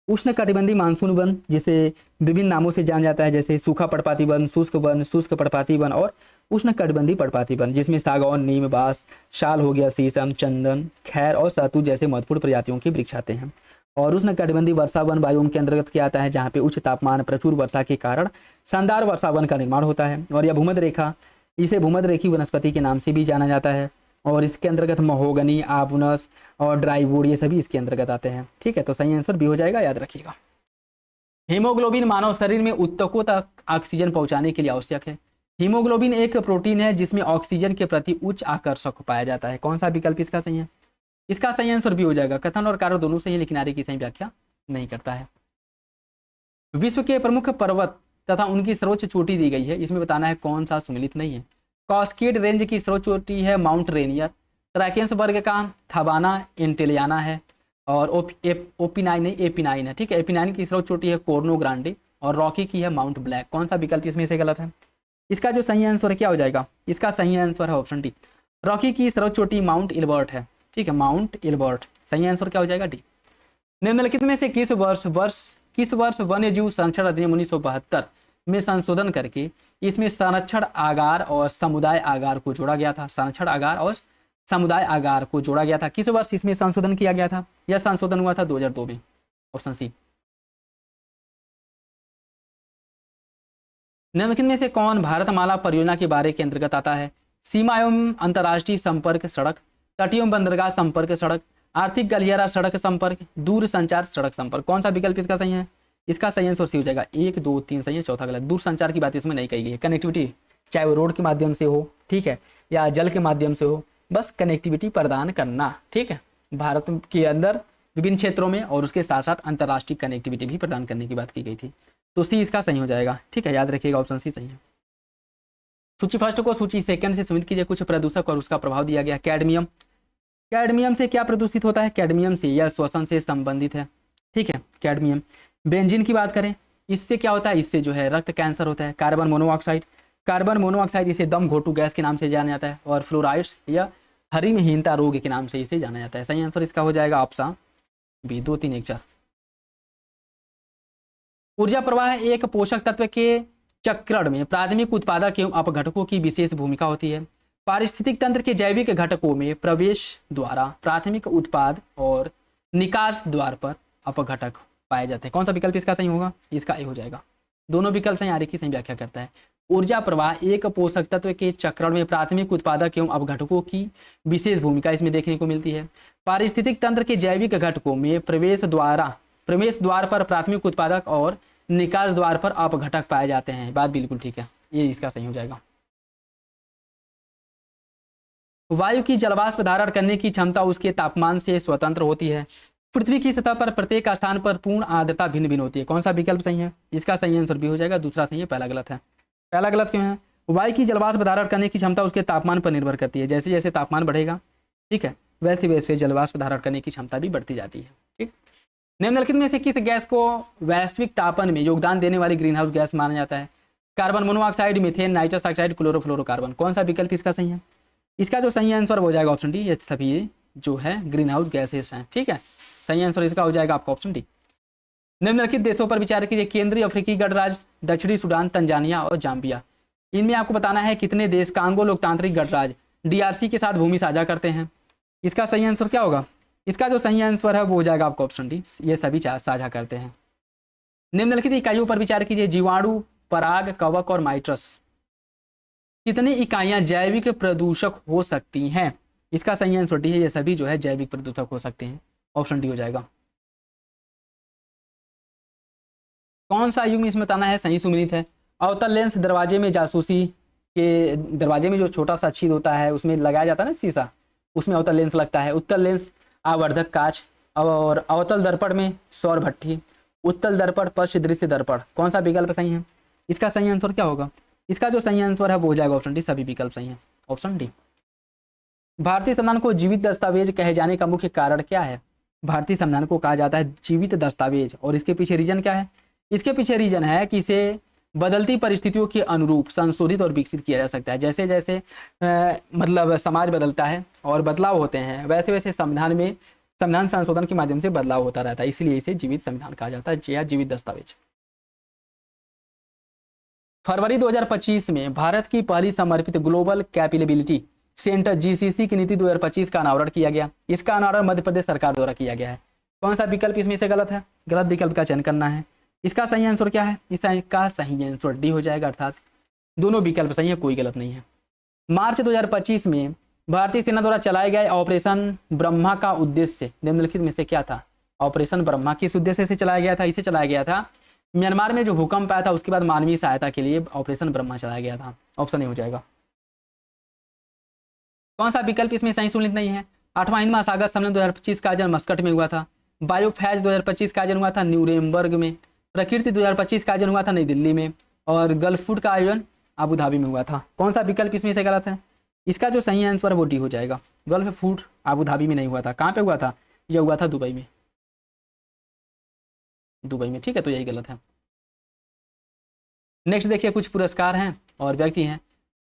उष्णकटिबंधीय मानसून वन, जिसे विभिन्न नामों से जाना जाता है, जैसे सूखा पर्णपाती वन, शुष्क पर्णपाती वन और उष्णकटिबंधीय पर्णपाती वन, जिसमें सागौन, नीम, बांस, शाल हो गया, शीशम, चंदन, खैर और शहतूत जैसे महत्वपूर्ण प्रजातियों के वृक्ष आते हैं। और उष्णकटिबंधीय वर्षा वन बायोम के अंतर्गत क्या आता है? जहाँ पे उच्च तापमान, प्रचुर वर्षा के कारण शानदार वर्षा वन का निर्माण होता है। और यह भूमध्य रेखा, इसे भूमध्य रेखी वनस्पति के नाम से भी जाना जाता है। और इसके अंतर्गत महोगनी, आबुनस और ड्राईवुड ये सभी इसके अंतर्गत आते हैं। ठीक है, तो सही आंसर भी हो जाएगा, याद रखिएगा। हीमोग्लोबिन मानव शरीर में ऊतकों तक ऑक्सीजन पहुंचाने के लिए आवश्यक है। हीमोग्लोबिन एक प्रोटीन है जिसमें ऑक्सीजन के प्रति उच्च आकर्षक पाया जाता है। कौन सा विकल्प इसका सही है? इसका सही आंसर भी हो जाएगा। कथन और कारण दोनों सही है, लेकिन आगे की सही व्याख्या नहीं करता है। विश्व के प्रमुख पर्वत तथा उनकी सर्वोच्च चोटी दी गई है, इसमें बताना है कौन सा सुमिलित नहीं है। कास्केड रेंज की सर्वोच्च चोटी है माउंट रेनियर। ट्रैकेंस वर्ग का थबाना एंटेलियाना है। और ओपिनाइन नहीं, एपिनाइन है। ठीक है, एपिनाइन की सर्वोच्च चोटी है कोर्नो ग्रांडे और रॉकी की है माउंट ब्लैक। कौन सा विकल्प इसमें से गलत है? इसका जो सही आंसर है क्या हो जाएगा? इसका सही आंसर है ऑप्शन डी, रॉकी की सर्वोच्च चोटी माउंट एल्बर्ट है। ठीक है, माउंट एल्बर्ट। सही आंसर क्या हो जाएगा? डी। निम्नलिखित में से किस वर्ष वन्यजीव संरक्षण अधिनियम 1972 में संशोधन करके इसमें संरक्षण आगार और समुदाय आगार को जोड़ा गया था। संरक्षण आगार और समुदाय आगार को जोड़ा गया था। किस वर्ष इसमें संशोधन किया गया था? यह संशोधन हुआ था 2002 में। Option C. निम्नलिखित में से कौन भारतमाला परियोजना के बारे के अंतर्गत आता है? सीमा एवं अंतर्राष्ट्रीय संपर्क सड़क, तटीय एवं बंदरगाह संपर्क सड़क, आर्थिक गलियारा सड़क संपर्क, दूर संचार सड़क संपर्क। कौन सा विकल्प इसका सही है? इसका सही आंसर सी हो जाएगा 1, 2, 3 सही है, चौथा गलत। दूर संचार की बात इसमें नहीं कही गई है। कनेक्टिविटी चाहे वो रोड के माध्यम से हो, ठीक है, या जल के माध्यम से हो, बस कनेक्टिविटी प्रदान करना, ठीक है, भारत के अंदर विभिन्न क्षेत्रों में और उसके साथ साथ अंतर्राष्ट्रीय कनेक्टिविटी भी प्रदान करने की बात की गई थी। तो सी इसका सही हो जाएगा, ठीक है, याद रखिएगा, ऑप्शन सी सही है। सूची फर्स्ट को सूची सेकंड से सुमित कीजिए। कुछ प्रदूषक और उसका प्रभाव दिया गया। कैडमियम, कैडमियम से क्या प्रदूषित होता है? कैडमियम से यह श्वसन से संबंधित है, ठीक है, कैडमियम। बेंजीन की बात करें, इससे क्या होता है? इससे जो है रक्त कैंसर होता है। कार्बन मोनोऑक्साइड, कार्बन मोनोऑक्साइड इसे दम घोटू गैस के नाम से जाना जाता है। और फ्लोराइड्स या हरिमहीनता रोग के नाम से इसे जाना जाता है। सही आंसर इसका हो जाएगा ऑप्शन बी, 2, 3, 1, 4। ऊर्जा प्रवाह एक पोषक तत्व के चक्रण में प्राथमिक उत्पादक एवं अपघटकों की विशेष भूमिका होती है। पारिस्थितिक तंत्र के जैविक घटकों में प्रवेश द्वारा प्राथमिक उत्पाद और निकास द्वार पर अपघटक पाए जाते हैं। कौन सा विकल्प इसका सही होगा? इसका ए हो जाएगा। दोनों विकल्प सही, आगे की सही व्याख्या करता है। ऊर्जा प्रवाह एक पोषक तत्व के चक्रण में प्राथमिक उत्पादक एवं अपघटकों की विशेष भूमिका इसमें देखने को मिलती है। पारिस्थितिक तंत्र के जैविक घटकों में प्रवेश द्वार पर प्राथमिक उत्पादक और निकास द्वार पर अपघटक पाए जाते हैं। बात बिल्कुल ठीक है, ये इसका सही हो जाएगा। वायु की जलवाष्प धारण करने की क्षमता उसके तापमान से स्वतंत्र होती है। पृथ्वी की सतह पर प्रत्येक स्थान पर पूर्ण आर्द्रता भिन्न भिन्न होती है। कौन सा विकल्प सही है? इसका सही आंसर भी हो जाएगा। दूसरा सही है, पहला गलत है। पहला गलत क्यों है? वायु की जलवाष्प धारण करने की क्षमता उसके तापमान पर निर्भर करती है। जैसे जैसे तापमान बढ़ेगा, ठीक है, वैसे वैसे जलवाष्प धारण करने की क्षमता भी बढ़ती जाती है, ठीक। निम्नलिखित में से किस गैस को वैश्विक तापन में योगदान देने वाली ग्रीन हाउस गैस माना जाता है? Carbon monoxide, methane, nitrous oxide, chlorofluorocarbon. कौन सा विकल्प इसका सही है? इसका जो सही आंसर हो जाएगा ऑप्शन डी। ये सभी जो है ग्रीन हाउस गैसेस हैं, ठीक है। सही आंसर इसका हो जाएगा आपका ऑप्शन डी। निम्नलिखित देशों पर विचार कीजिए। केंद्रीय अफ्रीकी गणराज्य, दक्षिणी सूडान, तंजानिया और जाम्बिया। इनमें आपको बताना है कितने देश कांगो लोकतांत्रिक गणराज्य डीआरसी के साथ भूमि साझा करते हैं। इसका सही आंसर क्या होगा? इसका जो सही आंसर है वो हो जाएगा आपका ऑप्शन डी। ये सभी साझा करते हैं। निम्नलिखित इकाइयों पर विचार कीजिए। जीवाणु, पराग, कवक और माइट्रस। कितनी इकाइयां जैविक प्रदूषक हो सकती हैं? इसका सही आंसर डी है। ये सभी जो है जैविक प्रदूषक हो सकते हैं। ऑप्शन डी हो जाएगा। कौन सा युग्म इसमें बताना है सही सुमिलित है? अवतल लेंस दरवाजे में जासूसी के दरवाजे में जो छोटा सा छेद होता है उसमें लगाया जाता है ना शीशा, उसमें अवतल लेंस लगता है। उत्तल लेंस आवर्धक कांच और अवतल दर्पण में सौर भट्ठी, उत्तल दर्पण पश्च दृश्य दर्पण। कौन सा विकल्प सही है? इसका सही आंसर क्या होगा? इसका जो सही आंसर है वो हो जाएगा ऑप्शन डी। सभी विकल्प सही है, ऑप्शन डी। भारतीय संविधान को जीवित दस्तावेज कहे जाने का मुख्य कारण क्या है? भारतीय संविधान को कहा जाता है जीवित दस्तावेज, और इसके पीछे रीजन क्या है? इसके पीछे रीजन है कि इसे बदलती परिस्थितियों के अनुरूप संशोधित और विकसित किया जा सकता है। जैसे जैसे मतलब समाज बदलता है और बदलाव होते हैं, वैसे वैसे संविधान में संविधान संशोधन के माध्यम से बदलाव होता रहता है, इसलिए इसे जीवित संविधान कहा जाता है या जीवित दस्तावेज। फरवरी 2025 में भारत की पहली समर्पित ग्लोबल कैपेबिलिटी सेंटर जीसीसी की नीति 2025 का अनावरण किया गया। इसका अनावरण मध्य प्रदेश सरकार द्वारा किया गया है। कौन सा विकल्प इसमें से गलत है? गलत विकल्प का चयन करना है। इसका सही आंसर क्या है? इसका सही आंसर डी हो जाएगा, अर्थात दोनों विकल्प सही है, कोई गलत नहीं है। मार्च 2025 में भारतीय सेना द्वारा चलाए गए ऑपरेशन ब्रह्मा का उद्देश्य निम्नलिखित में से क्या था? ऑपरेशन ब्रह्मा किस उद्देश्य से चलाया गया था? इसे चलाया गया था म्यांमार में जो भूकंप आया था उसके बाद मानवीय सहायता के लिए ऑपरेशन ब्रह्मा चलाया गया था। ऑप्शन ए हो जाएगा। कौन सा विकल्प इसमें सही सुनिश्चित नहीं है? 8वां हिंद महासागर सम्मेलन 2025 का आयोजन मस्कट में हुआ था। बायोफैज 2025 का आयोजन हुआ था न्यूरेमबर्ग में। प्रकृति 2025 का आयोजन हुआ था नई दिल्ली में। और गल्फ फूड का आयोजन अबू धाबी में हुआ था। कौन सा विकल्प इसमें से गलत है? इसका जो सही आंसर है वो डी हो जाएगा। गल्फ फूड अबू धाबी में नहीं हुआ था। कहाँ पे हुआ था? यह हुआ था दुबई में, दुबई में, ठीक है, तो यही गलत है। नेक्स्ट देखिए, कुछ पुरस्कार हैं और व्यक्ति हैं।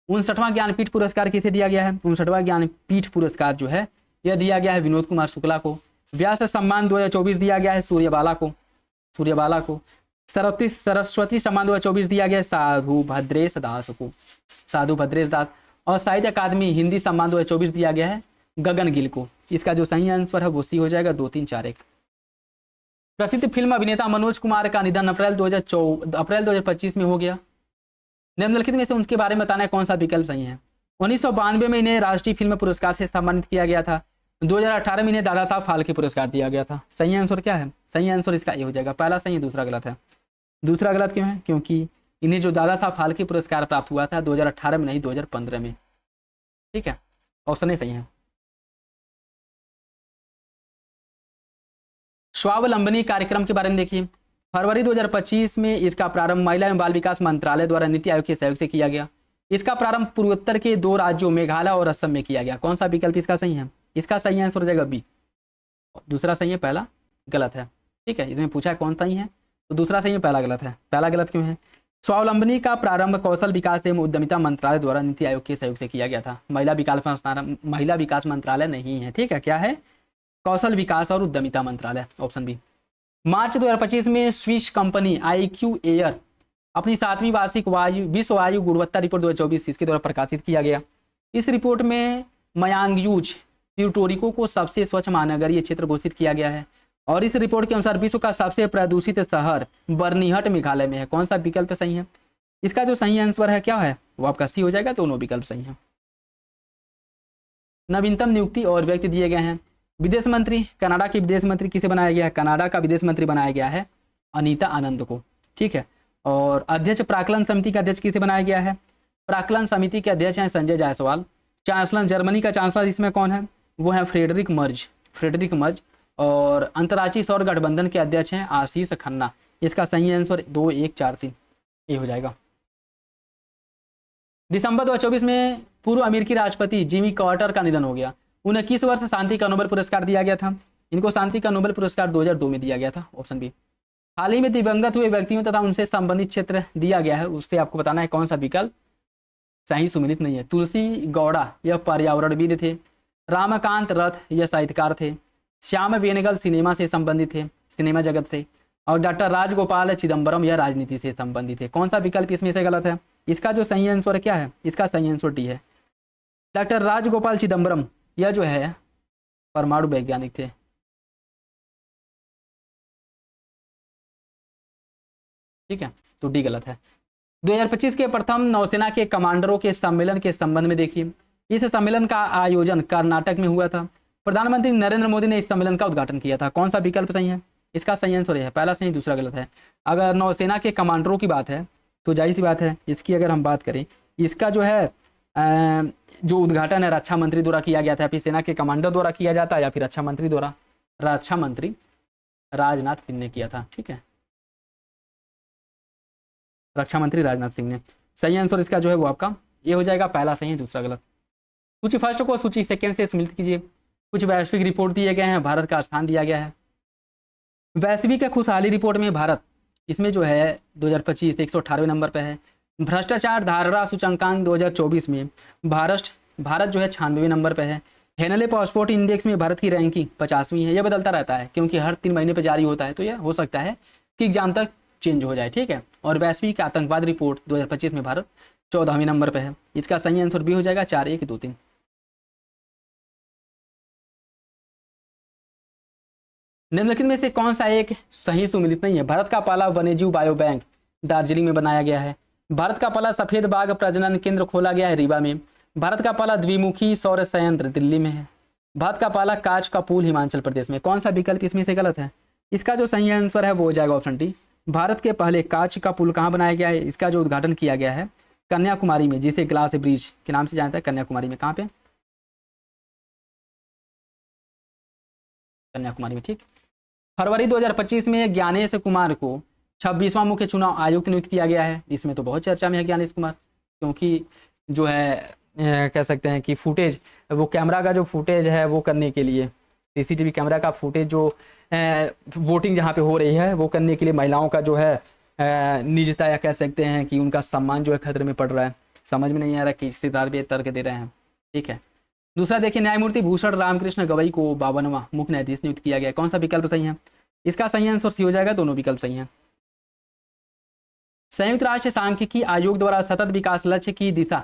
59वां ज्ञानपीठ पुरस्कार किसे दिया गया है? 59वां ज्ञानपीठ पुरस्कार जो है यह दिया गया है विनोद कुमार शुक्ला को। व्यास सम्मान 2024 दिया गया है सूर्यबाला को। सरस्वती सम्मान 2024 दिया गया है साधु भद्रेश दास को, साधु भद्रेश दास। और साहित्य अकादमी हिंदी सम्मान 2024 दिया गया है गगन गिल को। इसका जो सही आंसर है वो सी हो जाएगा 2341। प्रसिद्ध फिल्म अभिनेता मनोज कुमार का निधन अप्रैल 2025 में हो गया। निम्नलिखित में से उनके बारे में बताना है कौन सा विकल्प सही है। 1992 में इन्हें राष्ट्रीय फिल्म पुरस्कार से सम्मानित किया गया था। 2018 में इन्हें दादा साहब फाल्के पुरस्कार दिया गया था। सही आंसर क्या है? सही आंसर इसका ये हो जाएगा, पहला सही है दूसरा गलत है। दूसरा गलत क्यों है? क्योंकि इन्हें जो दादा साहब फाल्के पुरस्कार प्राप्त हुआ था 2018 में नहीं 2015 में। ठीक है, ऑप्शन ए सही है। स्वावलंबनी कार्यक्रम के बारे में देखिए, फरवरी 2025 में इसका प्रारंभ महिला एवं बाल विकास मंत्रालय द्वारा नीति आयोग के सहयोग से किया गया। इसका प्रारंभ पूर्वोत्तर के 2 राज्यों मेघालय और असम में किया गया। कौन सा विकल्प इसका सही है? इसका सही आंसर हो जाएगा बी। दूसरा सही है, पहला गलत है। ठीक है, इसमें पूछा है कौन सही है, तो दूसरा सही है, पहला गलत है। पहला गलत क्यों है? स्वावलंबनी का प्रारंभ कौशल विकास एवं उद्यमिता मंत्रालय द्वारा नीति आयोग के सहयोग से किया गया था। महिला विकास मंत्रालय नहीं है। ठीक है, क्या है? कौशल विकास और उद्यमिता मंत्रालय, ऑप्शन बी। मार्च 2025 में स्विस कंपनी IQ एयर अपनी 7वीं वार्षिक विश्व वायु गुणवत्ता रिपोर्ट 2024 इसके द्वारा प्रकाशित किया गया। इस रिपोर्ट में मयांगयूज प्यूर्टोरिको को सबसे स्वच्छ महानगरीय क्षेत्र घोषित किया गया है। और इस रिपोर्ट के अनुसार विश्व का सबसे प्रदूषित शहर बर्निहट मेघालय में है। कौन सा विकल्प सही है? इसका जो सही आंसर है क्या है वो आपका सी हो जाएगा। दोनों विकल्प सही है। नवीनतम नियुक्ति और व्यक्ति दिए गए हैं। विदेश मंत्री, कनाडा के विदेश मंत्री किसे बनाया गया है? कनाडा का विदेश मंत्री बनाया गया है अनीता आनंद को। ठीक है, और अध्यक्ष प्राक्कलन समिति का अध्यक्ष किसे बनाया गया है? प्राक्कलन समिति के अध्यक्ष हैं संजय जायसवाल। चांसलर, जर्मनी का चांसलर इसमें कौन है? वो है फ्रेडरिक मर्ज। और अंतर्राष्ट्रीय सौर गठबंधन के अध्यक्ष हैं आशीष खन्ना। इसका सही आंसर 2143 ये हो जाएगा। दिसंबर 2024 में पूर्व अमेरिकी राष्ट्रपति जिमी कार्टर का निधन हो गया। उन्हें किस वर्ष शांति का नोबेल पुरस्कार दिया गया था? इनको शांति का नोबेल पुरस्कार 2002 में दिया गया था, ऑप्शन बी। हाल ही में दिवंगत हुए व्यक्तियों तथा उनसे संबंधित क्षेत्र दिया गया है, उससे आपको बताना है कौन सा विकल्प सही सुमिलित नहीं है। तुलसी गौड़ा यह पर्यावरणविद थे। रामकांत रथ यह साहित्यकार थे। श्याम बेनेगल सिनेमा से संबंधित थे, सिनेमा जगत से। और डॉक्टर राजगोपाल चिदम्बरम यह राजनीति से संबंधित है। कौन सा विकल्प इसमें से गलत है? इसका जो सही आंसर क्या है? इसका सही आंसर डी है। डॉक्टर राजगोपाल चिदम्बरम यह जो है परमाणु वैज्ञानिक थे। ठीक है, तो डी गलत है। 2025 के प्रथम नौसेना के कमांडरों के सम्मेलन के संबंध में देखिए, इस सम्मेलन का आयोजन कर्नाटक में हुआ था। प्रधानमंत्री नरेंद्र मोदी ने इस सम्मेलन का उद्घाटन किया था। कौन सा विकल्प सही है? इसका सही आंसर है, पहला सही दूसरा गलत है। अगर नौसेना के कमांडरों की बात है तो जाहिर सी बात है, इसकी अगर हम बात करें, इसका जो है जो उद्घाटन है रक्षा मंत्री द्वारा किया गया था, फिर सेना के कमांडर द्वारा किया जाता है या फिर रक्षा मंत्री द्वारा? रक्षा मंत्री राजनाथ सिंह ने किया था। ठीक है, रक्षा मंत्री राजनाथ सिंह ने। सही आंसर इसका जो है वो आपका ये हो जाएगा, पहला सही है दूसरा गलत। सूची फर्स्ट को सूची सेकंड से सम्मिलित कीजिए। कुछ वैश्विक रिपोर्ट दिए गए हैं, भारत का स्थान दिया गया है। वैश्विक खुशहाली रिपोर्ट में भारत इसमें जो है 2025 118वें नंबर पे है। भ्रष्टाचार धारणा सूचकांक 2024 में भारत जो है 96वें नंबर पे है। हेनले पासपोर्ट इंडेक्स में भारत की रैंकिंग 50वीं है। यह बदलता रहता है क्योंकि हर 3 महीने पे जारी होता है, तो यह हो सकता है कि एग्जाम तक चेंज हो जाए। ठीक है, और वैश्विक आतंकवाद रिपोर्ट 2025 में भारत 14वें नंबर पे है। इसका सही आंसर भी हो जाएगा 4123। निम्नलिखित में से कौन सा एक सही सुमिलित नहीं है? भारत का पहला वन्यजीव बायो बैंक दार्जिलिंग में बनाया गया है। भारत का पहला सफेद बाघ प्रजनन केंद्र खोला गया है रीवा में। भारत का पहला द्विमुखी सौर संयंत्र दिल्ली में है। भारत का पहला कांच का पुल हिमाचल प्रदेश में। कौन सा विकल्प इसमें से गलत है? इसका जो सही आंसर है वो हो जाएगा ऑप्शन डी। भारत के पहले कांच का पुल कहाँ बनाया गया है? इसका जो उद्घाटन किया गया है कन्याकुमारी में, जिसे ग्लास ब्रिज के नाम से जानता है। कन्याकुमारी में, कहाँ पे? कन्याकुमारी में। ठीक, फरवरी 2025 में ज्ञानेश कुमार को 26वां मुख्य चुनाव आयुक्त नियुक्त किया गया है। इसमें तो बहुत चर्चा में है ज्ञानेश कुमार, क्योंकि जो है कह सकते हैं कि फुटेज, वो कैमरा का जो फुटेज है वो करने के लिए, सीसीटीवी कैमरा का फुटेज जो वोटिंग जहाँ पे हो रही है वो करने के लिए महिलाओं का जो है निजता, या कह सकते हैं कि उनका सम्मान जो है खतरे में पड़ रहा है। समझ में नहीं आ रहा कि किस सिद्धांत पे तर्क दे रहे हैं। ठीक है, दूसरा देखिए, न्यायमूर्ति भूषण रामकृष्ण गवई को 52वां मुख्य न्यायाधीश नियुक्त किया गया। कौन सा विकल्प सही है? इसका सही आंसर सी हो जाएगा, दोनों विकल्प सही हैं। संयुक्त राष्ट्र सांख्यिकी आयोग द्वारा सतत विकास लक्ष्य की दिशा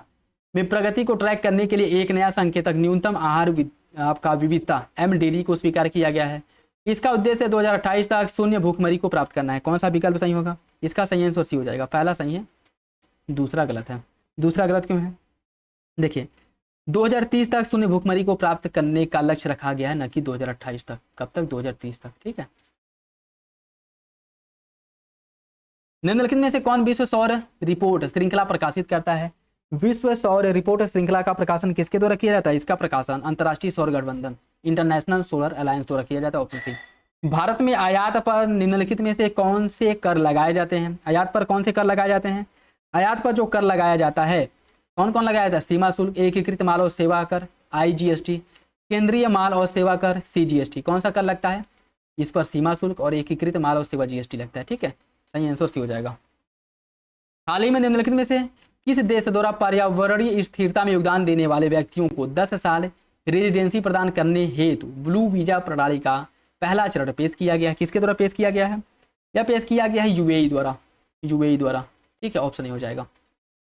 में प्रगति को ट्रैक करने के लिए एक नया संकेतक न्यूनतम आहार आपका विविधता MDD को स्वीकार किया गया है। इसका उद्देश्य 2028 तक शून्य भूखमरी को प्राप्त करना है। कौन सा विकल्प सही होगा? इसका सही आंसर सी हो जाएगा। पहला सही है, दूसरा गलत है। दूसरा गलत क्यों है? देखिए 2030 तक शून्य भूखमरी को प्राप्त करने का लक्ष्य रखा गया है, न कि 2028 तक। कब तक? 2030 तक। ठीक है। निम्नलिखित में से कौन विश्व सौर रिपोर्ट श्रृंखला प्रकाशित करता है? विश्व सौर रिपोर्ट श्रृंखला का प्रकाशन किसके द्वारा किया जाता है? इसका प्रकाशन अंतर्राष्ट्रीय सौर गठबंधन इंटरनेशनल सोलर अलायंस द्वारा किया जाता है। Option C. भारत में आयात पर निम्नलिखित में से कौन से कर लगाए जाते हैं? आयात पर कौन से कर लगाए जाते हैं? आयात पर जो कर लगाया जाता है कौन कौन लगाया जाता है? सीमा शुल्क, एकीकृत माल और सेवा कर IGST, केंद्रीय माल और सेवा कर CGST। कौन सा कर लगता है इस पर? सीमा शुल्क और एकीकृत माल और सेवा GST लगता है। ठीक है, सही आंसर सी हो जाएगा। हाल ही में निम्नलिखित में से किस देश द्वारा पर्यावरणीय स्थिरता में योगदान देने वाले व्यक्तियों को 10 साल रेजिडेंसी प्रदान करने हेतु ब्लू वीजा प्रणाली का पहला चरण पेश किया गया है? किसके द्वारा पेश किया गया है? यह पेश किया गया है UAE द्वारा। UAE द्वारा। ठीक है, ऑप्शन नहीं हो जाएगा।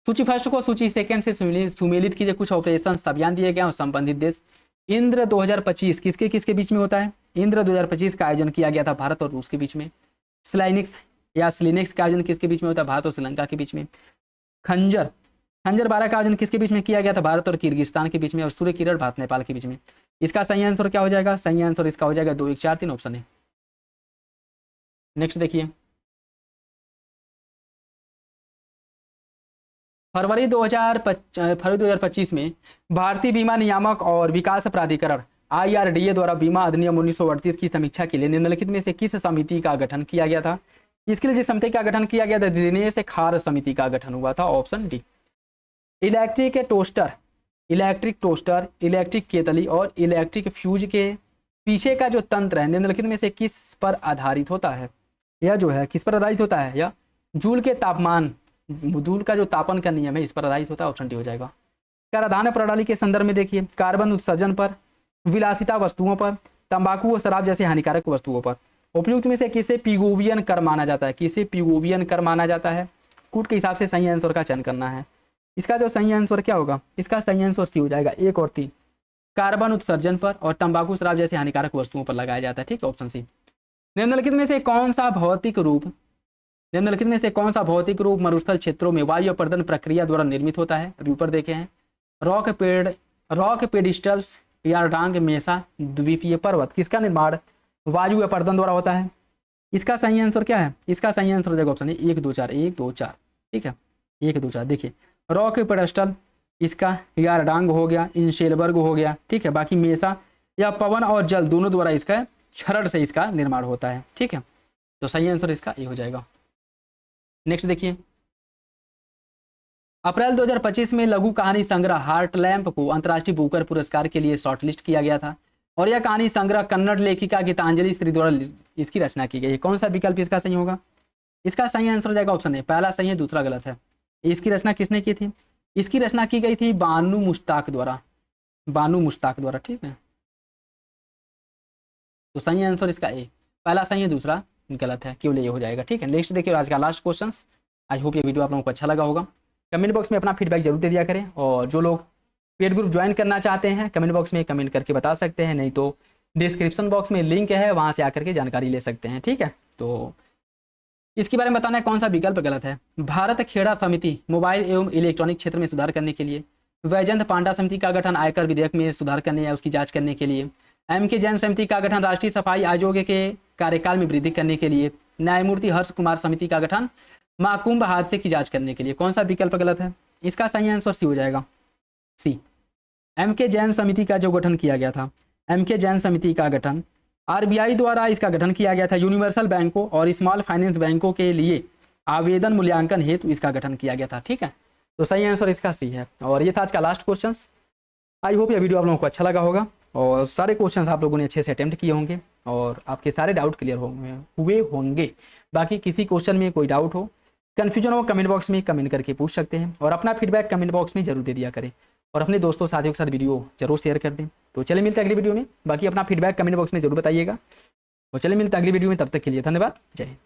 सूची फर्स्ट को सूची सेकंड से सुमेलित कीजिए। कुछ ऑपरेशन अभियान दिए गए और संबंधित देश। इंद्र 2025 किसके किसके बीच में होता है? इंद्र 2025 का आयोजन किया गया था भारत और रूस के बीच में। स्लाइनिक्स या स्लिनिक्स का आयोजन किसके बीच में होता है? भारत और श्रीलंका के बीच में। खंजर 12 का आयोजन किसके बीच में किया गया था? भारत और किर्गिस्तान के बीच में। और सूर्य किरण भारत नेपाल के बीच में। इसका सही आंसर क्या हो जाएगा? सही आंसर इसका हो जाएगा 2 1 4 3 ऑप्शन है। नेक्स्ट देखिए, फरवरी 2025 में भारतीय बीमा नियामक और विकास प्राधिकरण IRDA द्वारा बीमा अधिनियम 1938 की समीक्षा के लिए निम्नलिखित में से किस समिति का गठन किया गया था? इसके लिए जिस समिति का गठन किया गया था दिनेश खार समिति का गठन हुआ था। Option D. Electric toaster, electric केतली और इलेक्ट्रिक फ्यूज के पीछे का जो तंत्र है निम्नलिखित में से किस पर आधारित होता है? यह जो है किस पर आधारित होता है? या जूल के तापमान, जूल का जो तापन का नियम है इस पर आधारित होता है। ऑप्शन डी हो जाएगा। कराधान प्रणाली के संदर्भ में देखिए, कार्बन उत्सर्जन पर, विलासिता वस्तुओं पर, तंबाकू और शराब जैसे हानिकारक वस्तुओं पर। उपयुक्त में से किसे पिगोवियन कर माना जाता है? किसे पिगोवियन कर माना जाता है? कूट के हिसाब से सही आंसर का चयन करना है। इसका जो सही आंसर क्या होगा? इसका सही आंसर सी हो जाएगा 1 और 3। कार्बन उत्सर्जन पर और तंबाकू शराब जैसे हानिकारक वस्तुओं पर लगाया जाता है। ठीक है, ऑप्शन सी। निम्नलिखित में से कौन सा भौतिक रूप मरुस्थल क्षेत्रों में वायु अपर्दन प्रक्रिया द्वारा निर्मित होता है? अभी ऊपर देखे हैं। रॉक पेडिस्टल्स या डांग मेसा द्वीपीय पर्वत किसका निर्माण वायु अपर्दन द्वारा होता है? इसका सही आंसर क्या है? इसका सही आंसर हो जाएगा ऑप्शन है 1 2 4 1 2 4। ठीक है, 1 2 4। देखिए रॉक पेडिस्टल इसका यारडांग हो गया, इंशेलबर्ग हो गया। ठीक है, बाकी मेसा या पवन और जल दोनों द्वारा इसका क्षरण से इसका निर्माण होता है। ठीक है, तो सही आंसर इसका ये हो जाएगा। नेक्स्ट देखिए, अप्रैल 2025 में लघु कहानी संग्रह हार्ट लैम्प को अंतर्राष्ट्रीय बुकर पुरस्कार के लिए शॉर्टलिस्ट किया गया था और यह कहानी संग्रह कन्नड़ लेखिका गीतांजलि श्री द्वारा इसकी रचना की गई है। कौन सा विकल्प इसका सही होगा? इसका सही आंसर हो जाएगा ऑप्शन ए। पहला सही है, दूसरा गलत है। इसकी रचना किसने की थी? इसकी रचना की गई थी बानू मुश्ताक द्वारा। ठीक है, तो सही आंसर इसका ए। पहला सही है, दूसरा गलत है, केवल ये हो जाएगा। ठीक है, नेक्स्ट देखिए आज का लास्ट क्वेश्चन। आई होप ये वीडियो आप लोगों को अच्छा लगा होगा। कमेंट बॉक्स में अपना फीडबैक जरूर दे दिया करें और जो लोग पेड ग्रुप ज्वाइन करना चाहते हैं कमेंट बॉक्स में कमेंट करके बता सकते हैं, नहीं तो डिस्क्रिप्शन बॉक्स में लिंक है, वहाँ से आकर के जानकारी ले सकते हैं। ठीक है, तो इसके बारे में बताना है कौन सा विकल्प गलत है। भारत खेड़ा समिति मोबाइल एवं इलेक्ट्रॉनिक क्षेत्र में सुधार करने के लिए, वैजयंत पांडा समिति का गठन आयकर विधेयक में सुधार करने या उसकी जांच करने के लिए, MK जैन समिति का गठन राष्ट्रीय सफाई आयोग के कार्यकाल में वृद्धि करने के लिए, न्यायमूर्ति हर्ष कुमार समिति का गठन महाकुंभ हादसे की जांच करने के लिए। कौन सा विकल्प गलत है? इसका सही आंसर सी हो जाएगा, सी। MK जैन समिति का जो गठन किया गया था, MK जैन समिति का गठन RBI द्वारा इसका गठन किया गया था। यूनिवर्सल बैंकों और स्मॉल फाइनेंस बैंकों के लिए आवेदन मूल्यांकन हेतु इसका गठन किया गया था। ठीक है, तो सही आंसर इसका सी है। और ये था आज का लास्ट क्वेश्चन। आई होप ये वीडियो आप लोगों को अच्छा लगा होगा और सारे क्वेश्चंस आप लोगों ने अच्छे से अटेम्प्ट किए होंगे और आपके सारे डाउट क्लियर हुए होंगे। बाकी किसी क्वेश्चन में कोई डाउट हो, कन्फ्यूजन हो, कमेंट बॉक्स में कमेंट करके पूछ सकते हैं और अपना फीडबैक कमेंट बॉक्स में जरूर दे दिया करें और अपने दोस्तों साथियों के साथ वीडियो जरूर शेयर कर दें। तो चलिए मिलते हैं अगली वीडियो में। बाकी अपना फीडबैक कमेंट बॉक्स में जरूर बताइएगा और चलिए मिलते हैं अगली वीडियो में। तब तक के लिए धन्यवाद। जय हिंद।